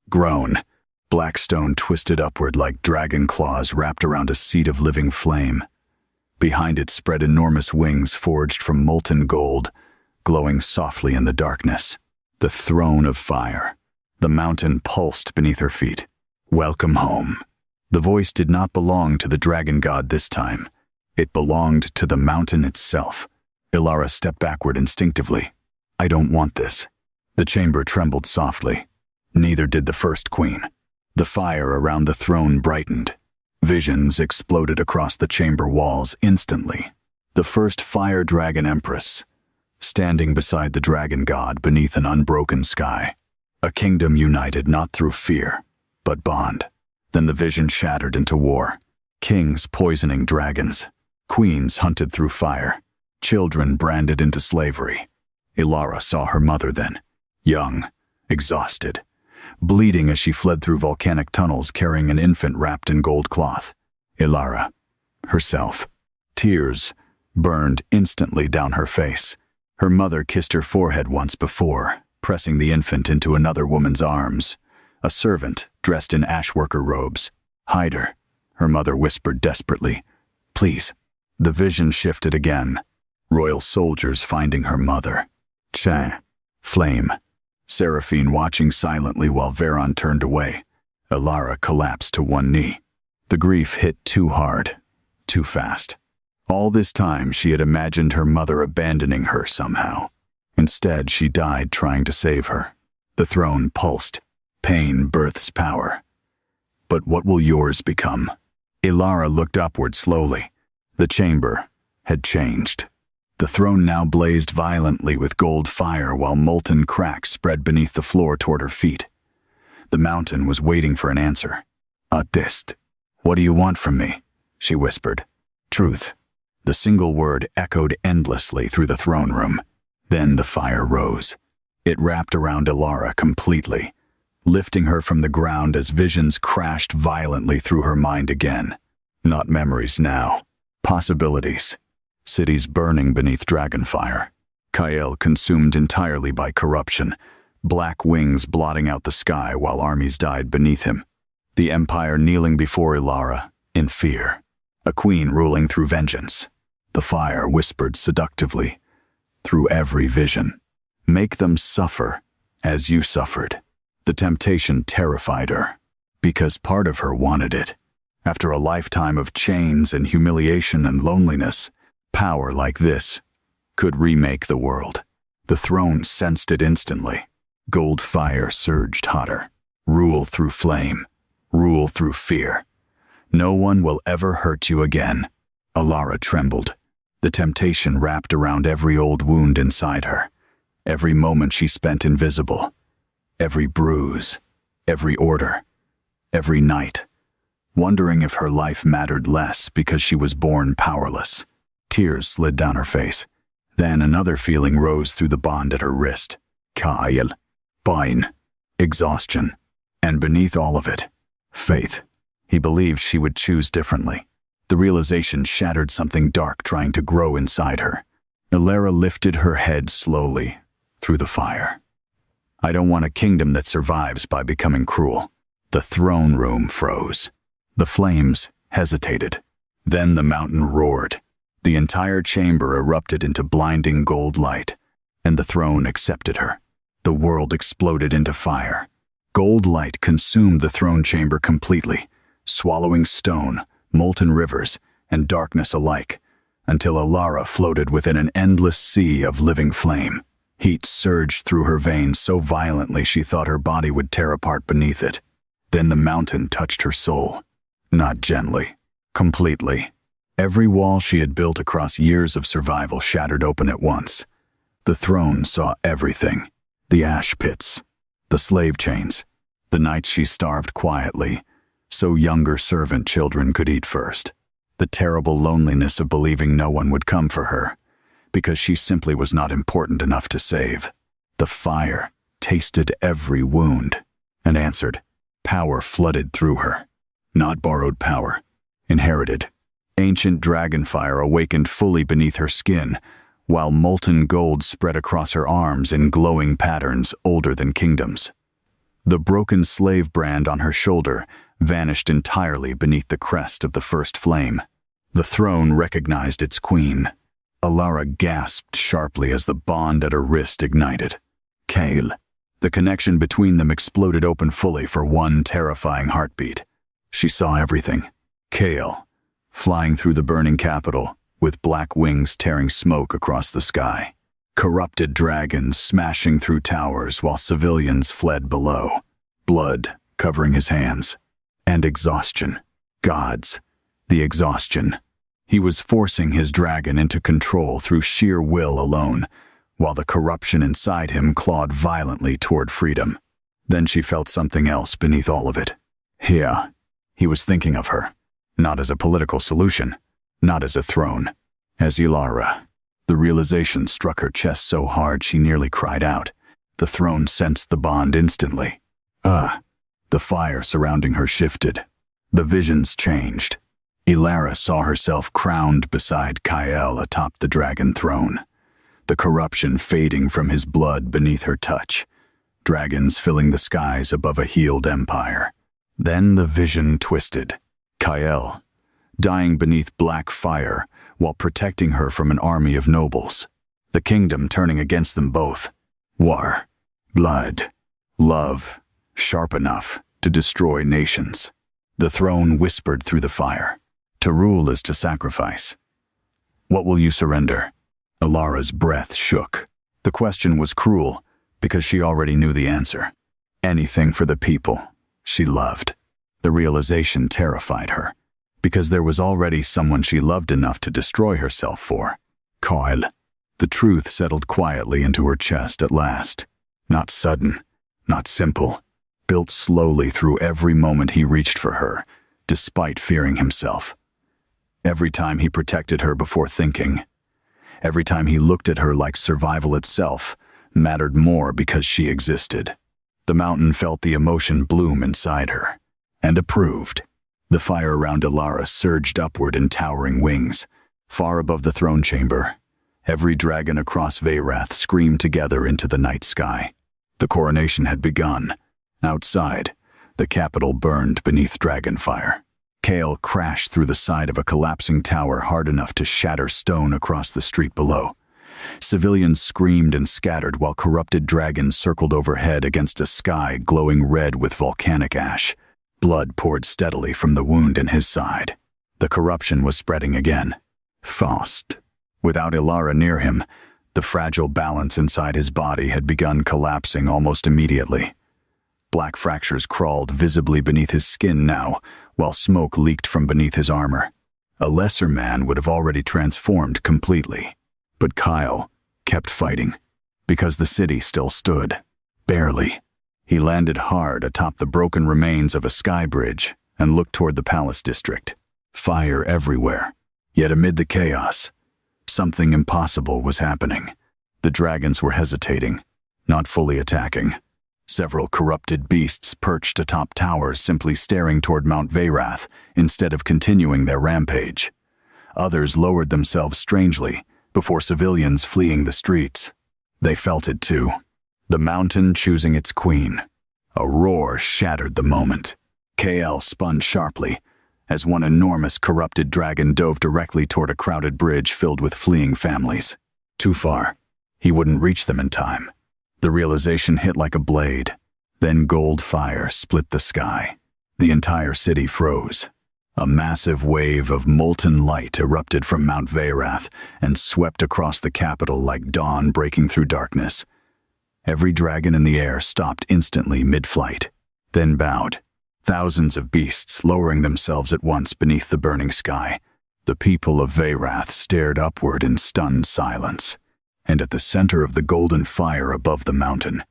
grown. Black stone twisted upward like dragon claws wrapped around a seat of living flame. Behind it spread enormous wings forged from molten gold, glowing softly in the darkness. The throne of fire. The mountain pulsed beneath her feet. Welcome home. The voice did not belong to the dragon god this time. It belonged to the mountain itself. Ilara stepped backward instinctively. I don't want this. The chamber trembled softly. Neither did the first queen. The fire around the throne brightened. Visions exploded across the chamber walls instantly. The first fire dragon empress, standing beside the dragon god beneath an unbroken sky. A kingdom united not through fear, but bond. Then the vision shattered into war. Kings poisoning dragons. Queens hunted through fire. Children branded into slavery. Ilara saw her mother then, young, exhausted, bleeding as she fled through volcanic tunnels carrying an infant wrapped in gold cloth. Ilara, herself. Tears burned instantly down her face. Her mother kissed her forehead once before, pressing the infant into another woman's arms. A servant, dressed in ashworker robes. "Hide her," her mother whispered desperately. "Please." The vision shifted again. Royal soldiers finding her mother. Chang. Flame. Seraphine watching silently while Veron turned away. Ilara collapsed to one knee. The grief hit too hard, too fast. All this time she had imagined her mother abandoning her somehow. Instead, she died trying to save her. The throne pulsed. Pain births power. But what will yours become? Ilara looked upward slowly. The chamber had changed. The throne now blazed violently with gold fire while molten cracks spread beneath the floor toward her feet. The mountain was waiting for an answer. "Atist. What do you want from me?" she whispered. "Truth." The single word echoed endlessly through the throne room. Then the fire rose. It wrapped around Ilara completely, lifting her from the ground as visions crashed violently through her mind again. Not memories now. Possibilities. Cities burning beneath dragonfire. Kael consumed entirely by corruption. Black wings blotting out the sky while armies died beneath him. The empire kneeling before Ilara, in fear. A queen ruling through vengeance. The fire whispered seductively, through every vision. "Make them suffer, as you suffered." The temptation terrified her, because part of her wanted it. After a lifetime of chains and humiliation and loneliness, power like this could remake the world. The throne sensed it instantly. Gold fire surged hotter. Rule through flame. Rule through fear. No one will ever hurt you again. Ilara trembled. The temptation wrapped around every old wound inside her. Every moment she spent invisible. Every bruise. Every order. Every night. Wondering if her life mattered less because she was born powerless. Tears slid down her face. Then another feeling rose through the bond at her wrist. Kael. Pain. Exhaustion. And beneath all of it, faith. He believed she would choose differently. The realization shattered something dark trying to grow inside her. Ilara lifted her head slowly through the fire. "I don't want a kingdom that survives by becoming cruel." The throne room froze. The flames hesitated. Then the mountain roared. The entire chamber erupted into blinding gold light, and the throne accepted her. The world exploded into fire. Gold light consumed the throne chamber completely, swallowing stone, molten rivers, and darkness alike, until Ilara floated within an endless sea of living flame. Heat surged through her veins so violently she thought her body would tear apart beneath it. Then the mountain touched her soul. Not gently, completely. Every wall she had built across years of survival shattered open at once. The throne saw everything. The ash pits, the slave chains, the nights she starved quietly, so younger servant children could eat first. The terrible loneliness of believing no one would come for her, because she simply was not important enough to save. The fire tasted every wound and answered. Power flooded through her. Not borrowed power, inherited. Ancient dragonfire awakened fully beneath her skin, while molten gold spread across her arms in glowing patterns older than kingdoms. The broken slave brand on her shoulder vanished entirely beneath the crest of the first flame. The throne recognized its queen. Ilara gasped sharply as the bond at her wrist ignited. Kael. The connection between them exploded open fully for one terrifying heartbeat. She saw everything. Kael, flying through the burning capital, with black wings tearing smoke across the sky. Corrupted dragons smashing through towers while civilians fled below. Blood covering his hands. And exhaustion. Gods. The exhaustion. He was forcing his dragon into control through sheer will alone, while the corruption inside him clawed violently toward freedom. Then she felt something else beneath all of it. Yeah, he was thinking of her, not as a political solution, not as a throne, as Ilara. The realization struck her chest so hard she nearly cried out. The throne sensed the bond instantly. The fire surrounding her shifted. The visions changed. Ilara saw herself crowned beside Kael atop the dragon throne, the corruption fading from his blood beneath her touch, dragons filling the skies above a healed empire. Then the vision twisted. Kael, dying beneath black fire while protecting her from an army of nobles. The kingdom turning against them both. War, blood, love, sharp enough to destroy nations. The throne whispered through the fire. To rule is to sacrifice. What will you surrender? Ilara's breath shook. The question was cruel because she already knew the answer. Anything for the people she loved. The realization terrified her, because there was already someone she loved enough to destroy herself for. Kael. The truth settled quietly into her chest at last. Not sudden, not simple, built slowly through every moment he reached for her, despite fearing himself. Every time he protected her before thinking, every time he looked at her like survival itself mattered more because she existed. The mountain felt the emotion bloom inside her, and approved. The fire around Ilara surged upward in towering wings. Far above the throne chamber, every dragon across Veyrath screamed together into the night sky. The coronation had begun. Outside, the capital burned beneath dragon fire. Kael crashed through the side of a collapsing tower hard enough to shatter stone across the street below. Civilians screamed and scattered while corrupted dragons circled overhead against a sky glowing red with volcanic ash. Blood poured steadily from the wound in his side. The corruption was spreading again. Fast. Without Ilara near him, the fragile balance inside his body had begun collapsing almost immediately. Black fractures crawled visibly beneath his skin now, while smoke leaked from beneath his armor. A lesser man would have already transformed completely. But Kael kept fighting, because the city still stood. Barely. He landed hard atop the broken remains of a sky bridge and looked toward the palace district. Fire everywhere. Yet amid the chaos, something impossible was happening. The dragons were hesitating, not fully attacking. Several corrupted beasts perched atop towers simply staring toward Mount Veyrath instead of continuing their rampage. Others lowered themselves strangely before civilians fleeing the streets. They felt it too. The mountain choosing its queen. A roar shattered the moment. Kael spun sharply as one enormous corrupted dragon dove directly toward a crowded bridge filled with fleeing families. Too far. He wouldn't reach them in time. The realization hit like a blade. Then gold fire split the sky. The entire city froze. A massive wave of molten light erupted from Mount Veyrath and swept across the capital like dawn breaking through darkness. Every dragon in the air stopped instantly mid-flight, then bowed. Thousands of beasts lowering themselves at once beneath the burning sky. The people of Veyrath stared upward in stunned silence. And at the center of the golden fire above the mountain,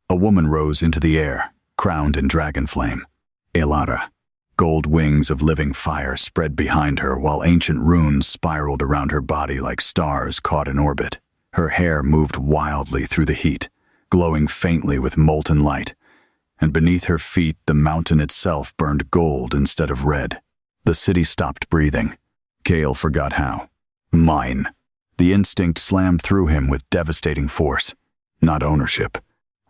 a woman rose into the air, crowned in dragon flame. Ilara. Gold wings of living fire spread behind her while ancient runes spiraled around her body like stars caught in orbit. Her hair moved wildly through the heat, glowing faintly with molten light, and beneath her feet the mountain itself burned gold instead of red. The city stopped breathing. Kael forgot how. Mine. The instinct slammed through him with devastating force. Not ownership.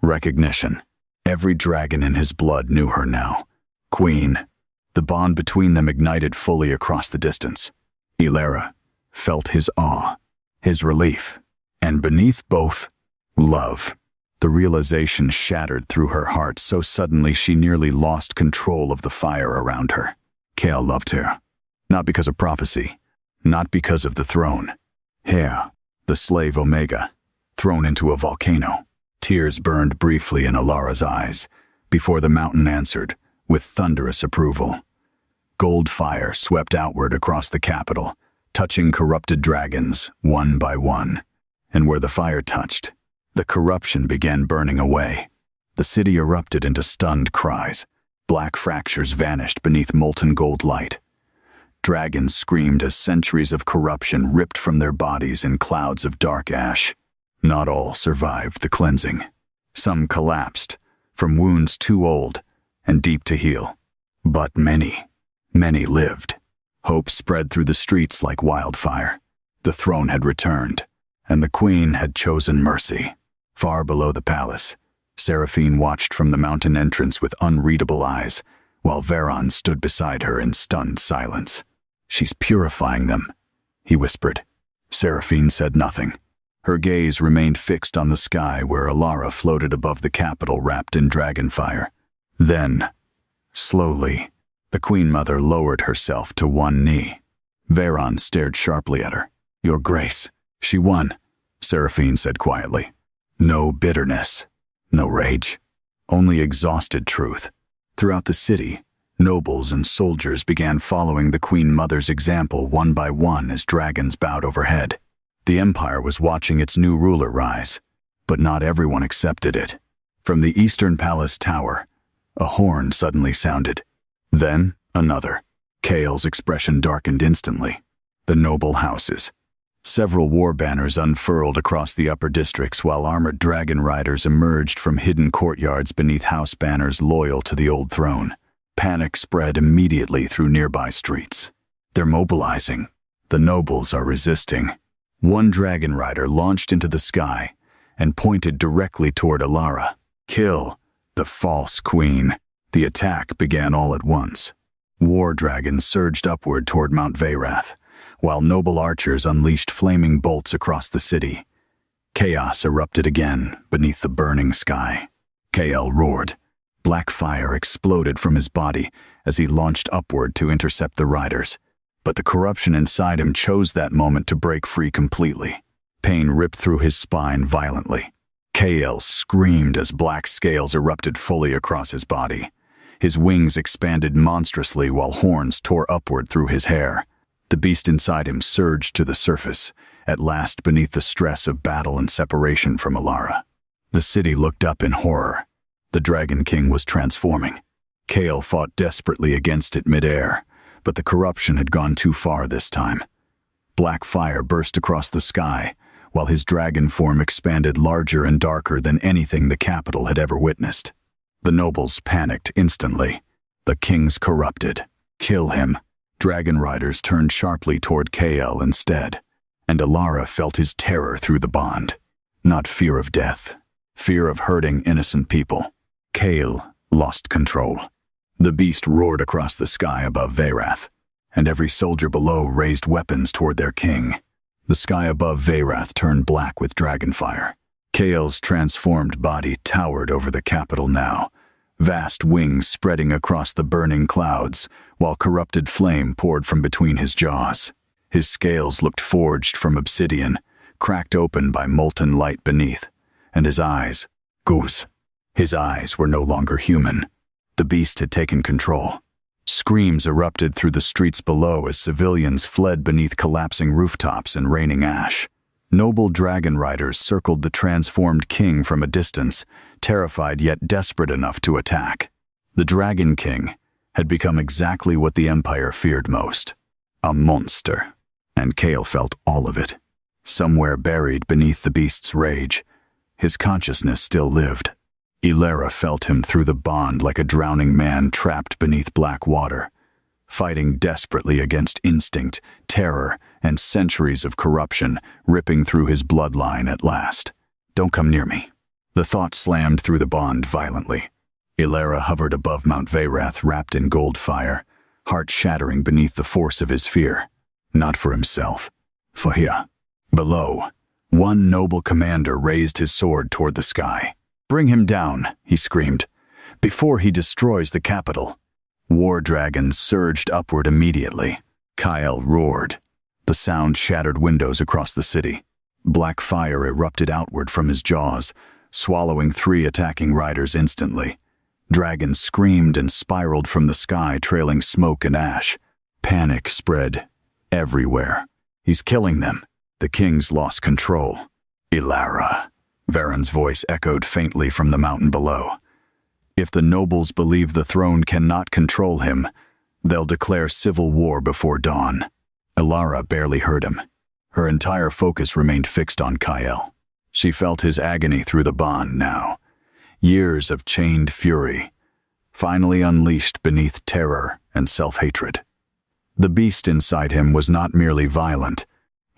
Recognition. Every dragon in his blood knew her now. Queen. The bond between them ignited fully across the distance. Ilara felt his awe, his relief, and beneath both, love. The realization shattered through her heart so suddenly she nearly lost control of the fire around her. Kael loved her. Not because of prophecy. Not because of the throne. Her, the slave Omega, thrown into a volcano. Tears burned briefly in Ilara's eyes, before the mountain answered, with thunderous approval. Gold fire swept outward across the capital, touching corrupted dragons one by one. And where the fire touched, the corruption began burning away. The city erupted into stunned cries. Black fractures vanished beneath molten gold light. Dragons screamed as centuries of corruption ripped from their bodies in clouds of dark ash. Not all survived the cleansing. Some collapsed, from wounds too old and deep to heal. But many lived. Hope spread through the streets like wildfire. The throne had returned, and the queen had chosen mercy. Far below the palace, Seraphine watched from the mountain entrance with unreadable eyes, while Veron stood beside her in stunned silence. "She's purifying them," he whispered. Seraphine said nothing. Her gaze remained fixed on the sky where Alara floated above the capital wrapped in dragonfire. Then, slowly, the Queen Mother lowered herself to one knee. Veron stared sharply at her. "Your Grace." "She won," Seraphine said quietly. No bitterness, no rage, only exhausted truth. Throughout the city, nobles and soldiers began following the Queen Mother's example one by one as dragons bowed overhead. The empire was watching its new ruler rise, but not everyone accepted it. From the eastern palace tower, a horn suddenly sounded. Then, another. Kael's expression darkened instantly. The noble houses. Several war banners unfurled across the upper districts while armored dragon riders emerged from hidden courtyards beneath house banners loyal to the old throne. Panic spread immediately through nearby streets. "They're mobilizing. The nobles are resisting." One dragon rider launched into the sky and pointed directly toward Alara. "Kill the false queen." The attack began all at once. War dragons surged upward toward Mount Veyrath, while noble archers unleashed flaming bolts across the city. Chaos erupted again beneath the burning sky. Kael roared. Black fire exploded from his body as he launched upward to intercept the riders. But the corruption inside him chose that moment to break free completely. Pain ripped through his spine violently. Kael screamed as black scales erupted fully across his body. His wings expanded monstrously while horns tore upward through his hair. The beast inside him surged to the surface, at last beneath the stress of battle and separation from Alara. The city looked up in horror. The Dragon King was transforming. Kael fought desperately against it midair, but the corruption had gone too far this time. Black fire burst across the sky, while his dragon form expanded larger and darker than anything the capital had ever witnessed. The nobles panicked instantly. The king's corrupted. Kill him. Dragon riders turned sharply toward Kael instead, and Alara felt his terror through the bond. Not fear of death, fear of hurting innocent people. Kael lost control. The beast roared across the sky above Veyrath, and every soldier below raised weapons toward their king. The sky above Veyrath turned black with dragonfire. Kael's transformed body towered over the capital now, vast wings spreading across the burning clouds, while corrupted flame poured from between his jaws. His scales looked forged from obsidian, cracked open by molten light beneath, and his eyes, his eyes were no longer human. The beast had taken control. Screams erupted through the streets below as civilians fled beneath collapsing rooftops and raining ash. Noble dragon riders circled the transformed king from a distance, terrified yet desperate enough to attack. The Dragon King had become exactly what the Empire feared most, a monster, and Kael felt all of it. Somewhere buried beneath the beast's rage, his consciousness still lived. Ilara felt him through the bond like a drowning man trapped beneath black water, fighting desperately against instinct, terror, and centuries of corruption ripping through his bloodline at last. "Don't come near me." The thought slammed through the bond violently. Ilara hovered above Mount Veyrath wrapped in gold fire, heart shattering beneath the force of his fear. Not for himself, for her. Below, one noble commander raised his sword toward the sky. "Bring him down," he screamed, "before he destroys the capital." War dragons surged upward immediately. Kael roared. The sound shattered windows across the city. Black fire erupted outward from his jaws, swallowing 3 attacking riders instantly. Dragons screamed and spiraled from the sky, trailing smoke and ash. Panic spread everywhere. He's killing them. The king's lost control. Ilara. Varen's voice echoed faintly from the mountain below. If the nobles believe the throne cannot control him, they'll declare civil war before dawn. Ilara barely heard him. Her entire focus remained fixed on Kyle. She felt his agony through the bond now. Years of chained fury, finally unleashed beneath terror and self-hatred. The beast inside him was not merely violent,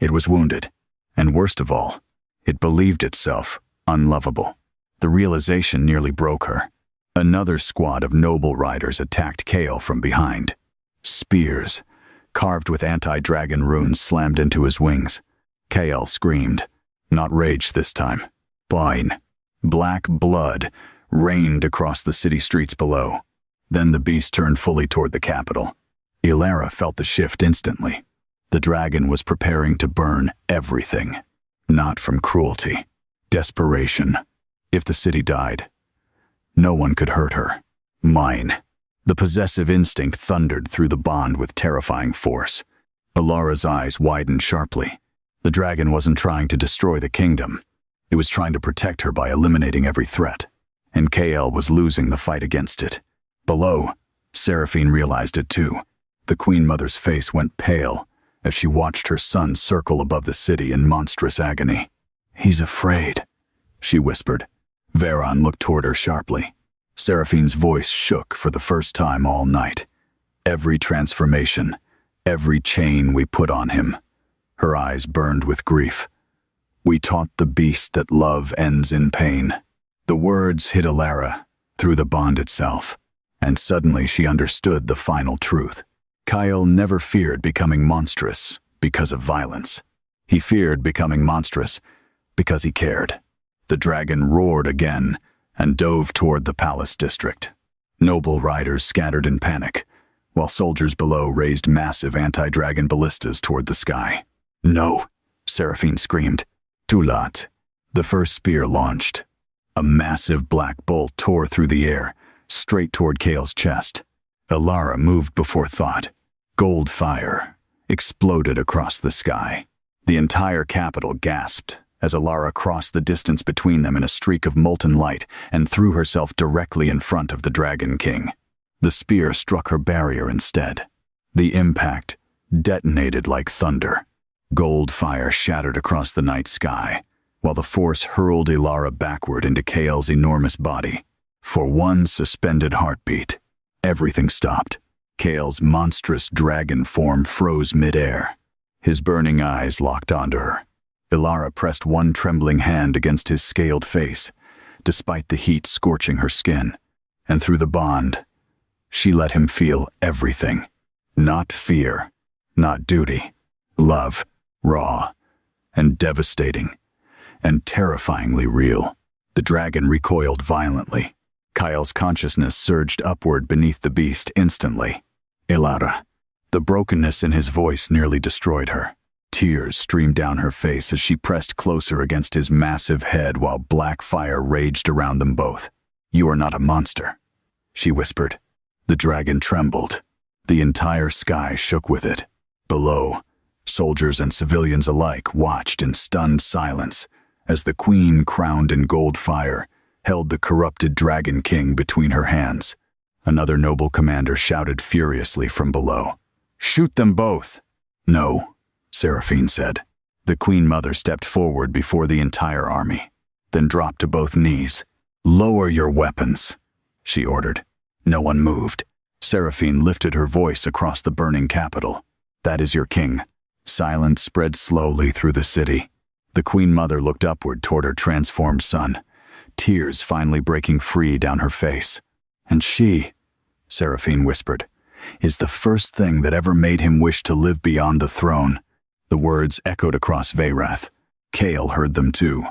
it was wounded, and worst of all, it believed itself unlovable. The realization nearly broke her. Another squad of noble riders attacked Kale from behind. Spears, carved with anti-dragon runes, slammed into his wings. Kale screamed, not rage this time. Bile. Black blood rained across the city streets below. Then the beast turned fully toward the capital. Ilara felt the shift instantly. The dragon was preparing to burn everything, not from cruelty, desperation. If the city died, no one could hurt her. Mine. The possessive instinct thundered through the bond with terrifying force. Ilara's eyes widened sharply. The dragon wasn't trying to destroy the kingdom. It was trying to protect her by eliminating every threat. And KL was losing the fight against it. Below, Seraphine realized it too. The Queen Mother's face went pale as she watched her son circle above the city in monstrous agony. "He's afraid," she whispered. Varen looked toward her sharply. Seraphine's voice shook for the first time all night. Every transformation, every chain we put on him. Her eyes burned with grief. "We taught the beast that love ends in pain." The words hit Ilara through the bond itself, and suddenly she understood the final truth. Kyle never feared becoming monstrous because of violence. He feared becoming monstrous because he cared. The dragon roared again and dove toward the palace district. Noble riders scattered in panic, while soldiers below raised massive anti-dragon ballistas toward the sky. "No," Seraphine screamed. "Too late." The first spear launched. A massive black bolt tore through the air, straight toward Kale's chest. Ilara moved before thought. Gold fire exploded across the sky. The entire capital gasped as Ilara crossed the distance between them in a streak of molten light and threw herself directly in front of the Dragon King. The spear struck her barrier instead. The impact detonated like thunder. Gold fire shattered across the night sky, while the force hurled Ilara backward into Kale's enormous body. For one suspended heartbeat, everything stopped. Kale's monstrous dragon form froze midair. His burning eyes locked onto her. Ilara pressed one trembling hand against his scaled face, despite the heat scorching her skin. And through the bond, she let him feel everything. Not fear, not duty. Love, raw, and devastating, and terrifyingly real. The dragon recoiled violently. Kyle's consciousness surged upward beneath the beast instantly. Ilara. The brokenness in his voice nearly destroyed her. Tears streamed down her face as she pressed closer against his massive head while black fire raged around them both. "You are not a monster," she whispered. The dragon trembled. The entire sky shook with it. Below, soldiers and civilians alike watched in stunned silence as the queen, crowned in gold fire, held the corrupted Dragon King between her hands. Another noble commander shouted furiously from below. "Shoot them both!" "No," Seraphine said. The Queen Mother stepped forward before the entire army, then dropped to both knees. "Lower your weapons," she ordered. No one moved. Seraphine lifted her voice across the burning capital. "That is your king." Silence spread slowly through the city. The Queen Mother looked upward toward her transformed son, tears finally breaking free down her face. "And she," Seraphine whispered, "is the first thing that ever made him wish to live beyond the throne." The words echoed across Veyrath. Kale heard them too.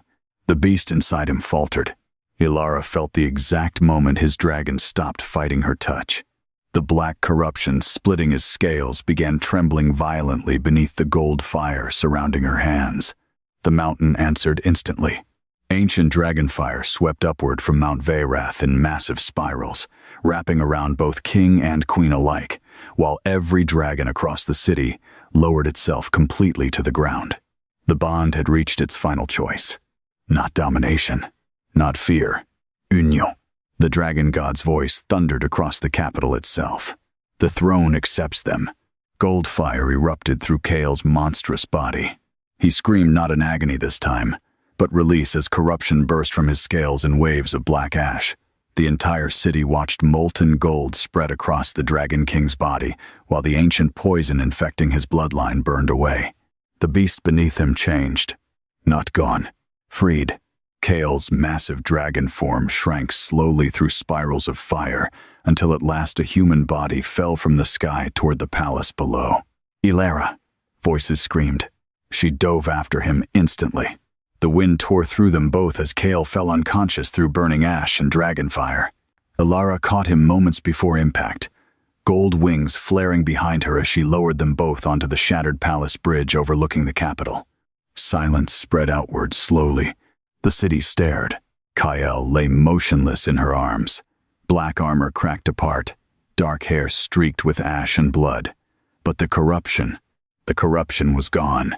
The beast inside him faltered. Ilara felt the exact moment his dragon stopped fighting her touch. The black corruption splitting his scales began trembling violently beneath the gold fire surrounding her hands. The mountain answered instantly. Ancient dragonfire swept upward from Mount Veyrath in massive spirals, wrapping around both king and queen alike, while every dragon across the city lowered itself completely to the ground. The bond had reached its final choice. Not domination, not fear. Union. The dragon god's voice thundered across the capital itself. The throne accepts them. Gold fire erupted through Kale's monstrous body. He screamed not in agony this time, but release as corruption burst from his scales in waves of black ash. The entire city watched molten gold spread across the Dragon King's body, while the ancient poison infecting his bloodline burned away. The beast beneath him changed. Not gone. Freed. Kale's massive dragon form shrank slowly through spirals of fire, until at last a human body fell from the sky toward the palace below. Ilara! Voices screamed. She dove after him instantly. The wind tore through them both as Kale fell unconscious through burning ash and dragon fire. Ilara caught him moments before impact, gold wings flaring behind her as she lowered them both onto the shattered palace bridge overlooking the capital. Silence spread outward slowly. The city stared. Kyle lay motionless in her arms. Black armor cracked apart, dark hair streaked with ash and blood. But the corruption was gone.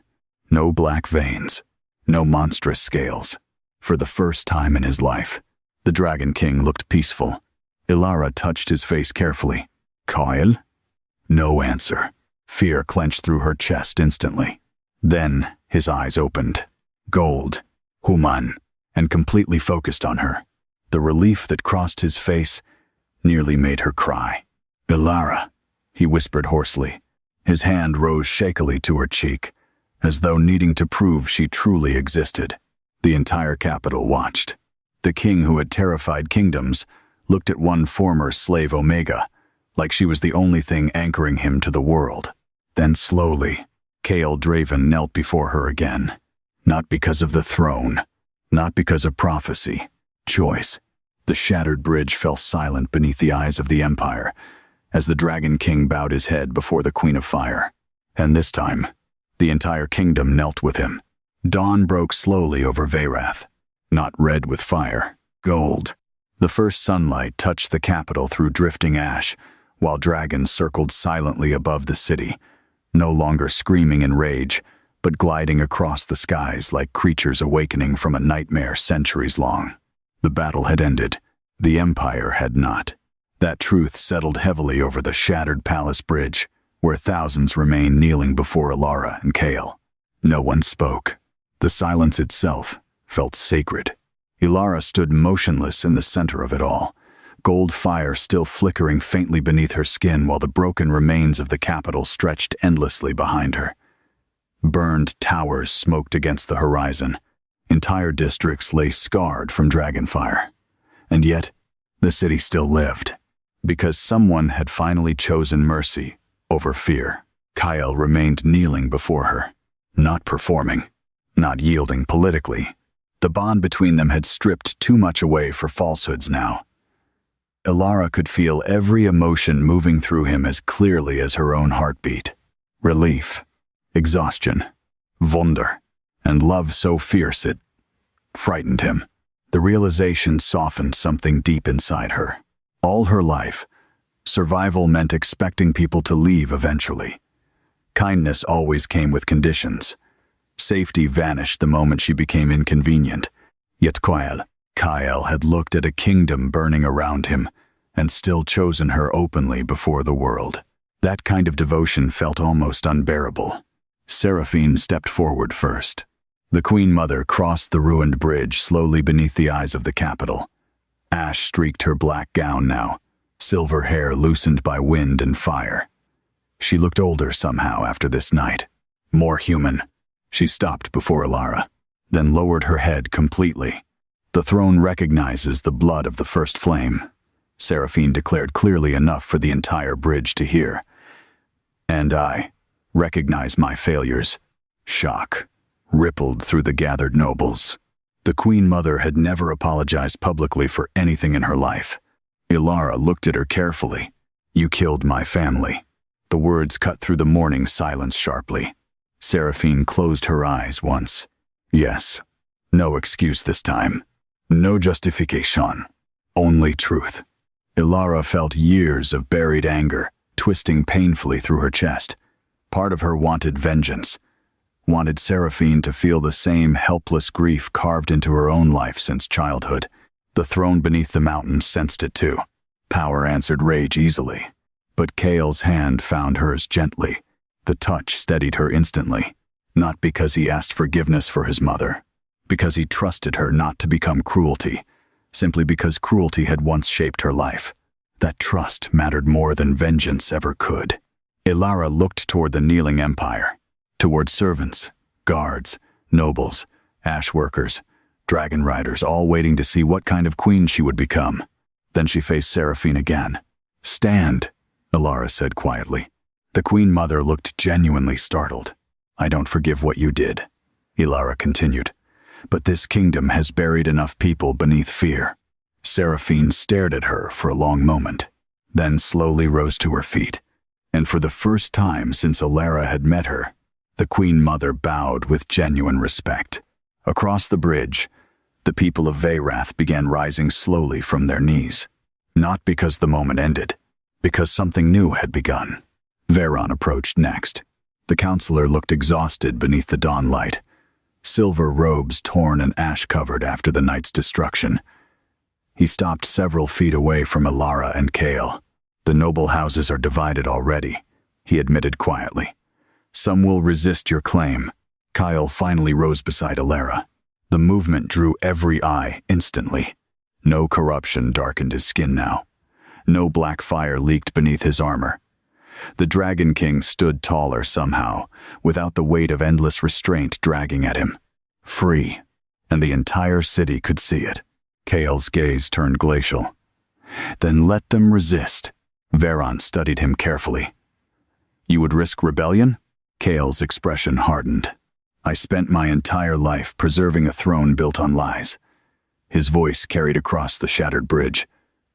No black veins. No monstrous scales. For the first time in his life, the Dragon King looked peaceful. Ilara touched his face carefully. Kyle? No answer. Fear clenched through her chest instantly. Then his eyes opened. Gold. Human. And completely focused on her. The relief that crossed his face nearly made her cry. Ilara, he whispered hoarsely. His hand rose shakily to her cheek, as though needing to prove she truly existed. The entire capital watched. The king who had terrified kingdoms looked at one former slave Omega, like she was the only thing anchoring him to the world. Then slowly, Kale Draven knelt before her again. Not because of the throne, not because of prophecy, choice. The shattered bridge fell silent beneath the eyes of the Empire, as the Dragon King bowed his head before the Queen of Fire. And this time, the entire kingdom knelt with him. Dawn broke slowly over Veyrath, not red with fire, gold. The first sunlight touched the capital through drifting ash, while dragons circled silently above the city, no longer screaming in rage, but gliding across the skies like creatures awakening from a nightmare centuries long. The battle had ended. The Empire had not. That truth settled heavily over the shattered palace bridge, where thousands remained kneeling before Ilara and Kale. No one spoke. The silence itself felt sacred. Ilara stood motionless in the center of it all, gold fire still flickering faintly beneath her skin while the broken remains of the capital stretched endlessly behind her. Burned towers smoked against the horizon. Entire districts lay scarred from dragonfire. And yet, the city still lived, because someone had finally chosen mercy over fear. Kyle remained kneeling before her, not performing, not yielding politically. The bond between them had stripped too much away for falsehoods now. Ilara could feel every emotion moving through him as clearly as her own heartbeat. Relief, exhaustion, wonder, and love so fierce it frightened him. The realization softened something deep inside her. All her life, survival meant expecting people to leave eventually. Kindness always came with conditions. Safety vanished the moment she became inconvenient. Yet Kyle had looked at a kingdom burning around him and still chosen her openly before the world. That kind of devotion felt almost unbearable. Seraphine stepped forward first. The Queen Mother crossed the ruined bridge slowly beneath the eyes of the capital. Ash streaked her black gown now, silver hair loosened by wind and fire. She looked older somehow after this night, more human. She stopped before Ilara, then lowered her head completely. The throne recognizes the blood of the first flame, Seraphine declared clearly enough for the entire bridge to hear. And I recognize my failures. Shock rippled through the gathered nobles. The Queen Mother had never apologized publicly for anything in her life. Ilara looked at her carefully. You killed my family. The words cut through the morning silence sharply. Seraphine closed her eyes once. Yes. No excuse this time. No justification. Only truth. Ilara felt years of buried anger twisting painfully through her chest. Part of her wanted vengeance, wanted Seraphine to feel the same helpless grief carved into her own life since childhood. The throne beneath the mountain sensed it too. Power answered rage easily. But Kael's hand found hers gently. The touch steadied her instantly, not because he asked forgiveness for his mother, because he trusted her not to become cruelty, simply because cruelty had once shaped her life. That trust mattered more than vengeance ever could. Ilara looked toward the kneeling empire, toward servants, guards, nobles, ash workers, dragon riders, all waiting to see what kind of queen she would become. Then she faced Seraphine again. "Stand," Ilara said quietly. The Queen Mother looked genuinely startled. "I don't forgive what you did," Ilara continued. "But this kingdom has buried enough people beneath fear." Seraphine stared at her for a long moment, then slowly rose to her feet. And for the first time since Ilara had met her, the Queen Mother bowed with genuine respect. Across the bridge, the people of Veyrath began rising slowly from their knees. Not because the moment ended, because something new had begun. Veyron approached next. The counselor looked exhausted beneath the dawn light, silver robes torn and ash-covered after the night's destruction. He stopped several feet away from Ilara and Kael. "The noble houses are divided already," he admitted quietly. "Some will resist your claim." Kael finally rose beside Ilara. The movement drew every eye instantly. No corruption darkened his skin now. No black fire leaked beneath his armor. The Dragon King stood taller somehow, without the weight of endless restraint dragging at him. Free, and the entire city could see it. Kael's gaze turned glacial. "Then let them resist." Veyron studied him carefully. "You would risk rebellion?" Kael's expression hardened. "I spent my entire life preserving a throne built on lies." His voice carried across the shattered bridge.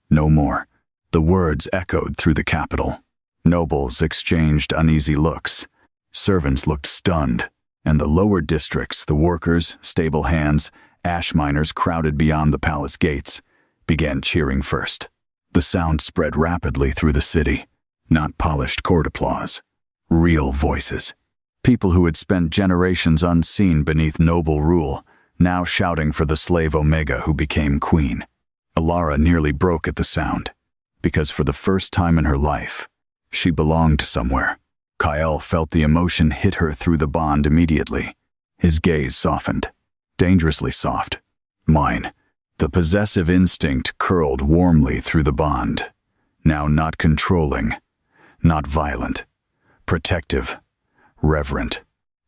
"No more." The words echoed through the capital. Nobles exchanged uneasy looks. Servants looked stunned, and the lower districts, the workers, stable hands, ash miners crowded beyond the palace gates, began cheering first. The sound spread rapidly through the city. Not polished court applause. Real voices. People who had spent generations unseen beneath noble rule, now shouting for the slave Omega who became queen. Ilara nearly broke at the sound, because for the first time in her life, she belonged somewhere. Kael felt the emotion hit her through the bond immediately. His gaze softened, dangerously soft. Mine. The possessive instinct curled warmly through the bond. Now not controlling, not violent, protective, reverent.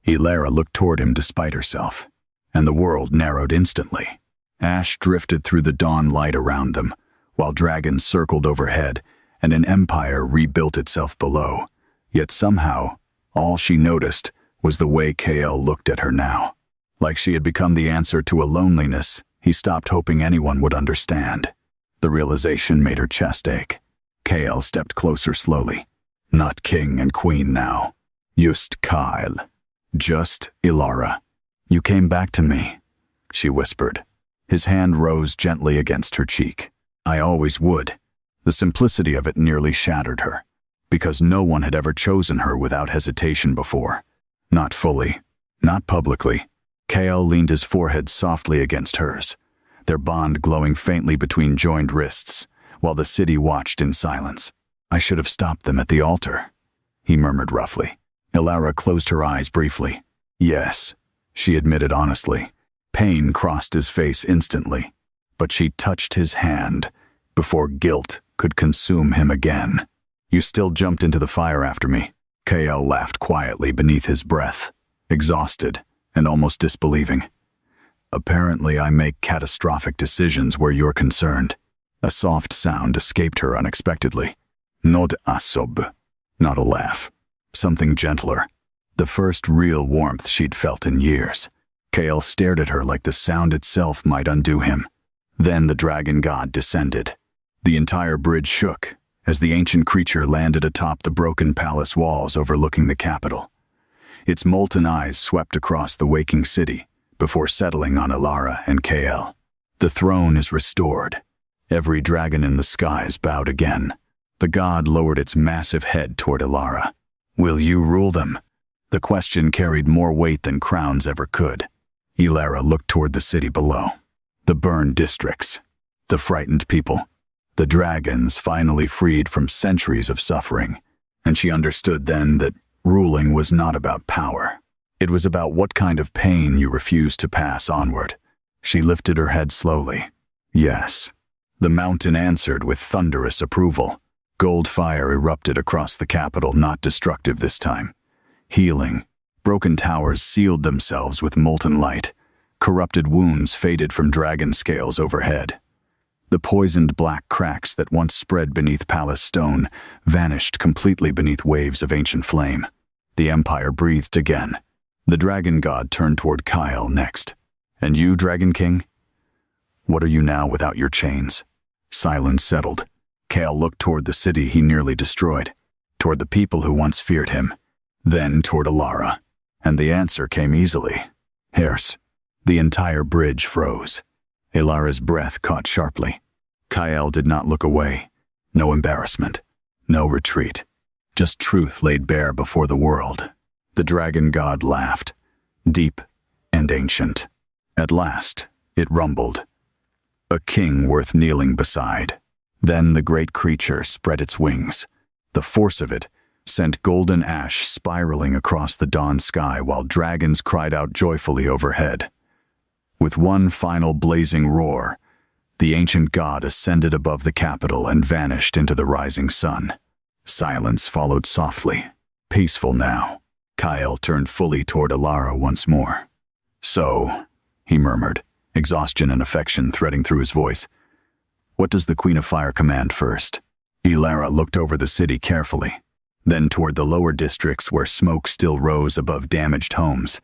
Ilara looked toward him despite herself, and the world narrowed instantly. Ash drifted through the dawn light around them, while dragons circled overhead, and an empire rebuilt itself below. Yet somehow, all she noticed was the way Kael looked at her now. Like she had become the answer to a loneliness he stopped hoping anyone would understand. The realization made her chest ache. Kael stepped closer slowly. Not king and queen now. Just Kael. Just Ilara. "You came back to me," she whispered. His hand rose gently against her cheek. "I always would." The simplicity of it nearly shattered her, because no one had ever chosen her without hesitation before. Not fully, not publicly. Kael leaned his forehead softly against hers, their bond glowing faintly between joined wrists, while the city watched in silence. "I should have stopped them at the altar," he murmured roughly. Ilara closed her eyes briefly. "Yes," she admitted honestly. Pain crossed his face instantly, but she touched his hand before guilt could consume him again. "You still jumped into the fire after me." Kael laughed quietly beneath his breath, exhausted and almost disbelieving. "Apparently I make catastrophic decisions where you're concerned." A soft sound escaped her unexpectedly. Not a sob. Not a laugh. Something gentler. The first real warmth she'd felt in years. Kael stared at her like the sound itself might undo him. Then the dragon god descended. The entire bridge shook as the ancient creature landed atop the broken palace walls overlooking the capital. Its molten eyes swept across the waking city before settling on Ilara and Kael. The throne is restored. Every dragon in the skies bowed again. The god lowered its massive head toward Ilara. "Will you rule them?" The question carried more weight than crowns ever could. Ilara looked toward the city below. The burned districts. The frightened people. The dragons finally freed from centuries of suffering. And she understood then that ruling was not about power. It was about what kind of pain you refused to pass onward. She lifted her head slowly. Yes. The mountain answered with thunderous approval. Gold fire erupted across the capital, not destructive this time. Healing. Broken towers sealed themselves with molten light. Corrupted wounds faded from dragon scales overhead. The poisoned black cracks that once spread beneath palace stone vanished completely beneath waves of ancient flame. The empire breathed again. The dragon god turned toward Kyle next. "And you, Dragon King? What are you now without your chains?" Silence settled. Kyle looked toward the city he nearly destroyed, toward the people who once feared him, then toward Ilara. And the answer came easily. Herse. The entire bridge froze. Ilara's breath caught sharply. Kyle did not look away. No embarrassment. No retreat. Just truth laid bare before the world. The dragon god laughed. Deep and ancient. At last, it rumbled. A king worth kneeling beside. Then the great creature spread its wings. The force of it sent golden ash spiraling across the dawn sky while dragons cried out joyfully overhead. With one final blazing roar, the ancient god ascended above the capital and vanished into the rising sun. Silence followed softly, peaceful now. Kyle turned fully toward Ilara once more. "So," he murmured, exhaustion and affection threading through his voice, "what does the Queen of Fire command first?" Ilara looked over the city carefully, then toward the lower districts where smoke still rose above damaged homes.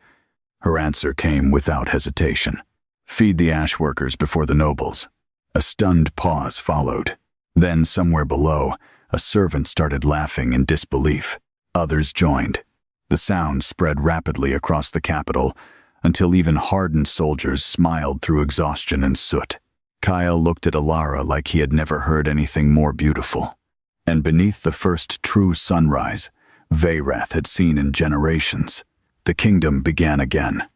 Her answer came without hesitation. "Feed the ash workers before the nobles." A stunned pause followed. Then, somewhere below, a servant started laughing in disbelief. Others joined. The sound spread rapidly across the capital until even hardened soldiers smiled through exhaustion and soot. Kyle looked at Ilara like he had never heard anything more beautiful. And beneath the first true sunrise Veyrath had seen in generations, the kingdom began again.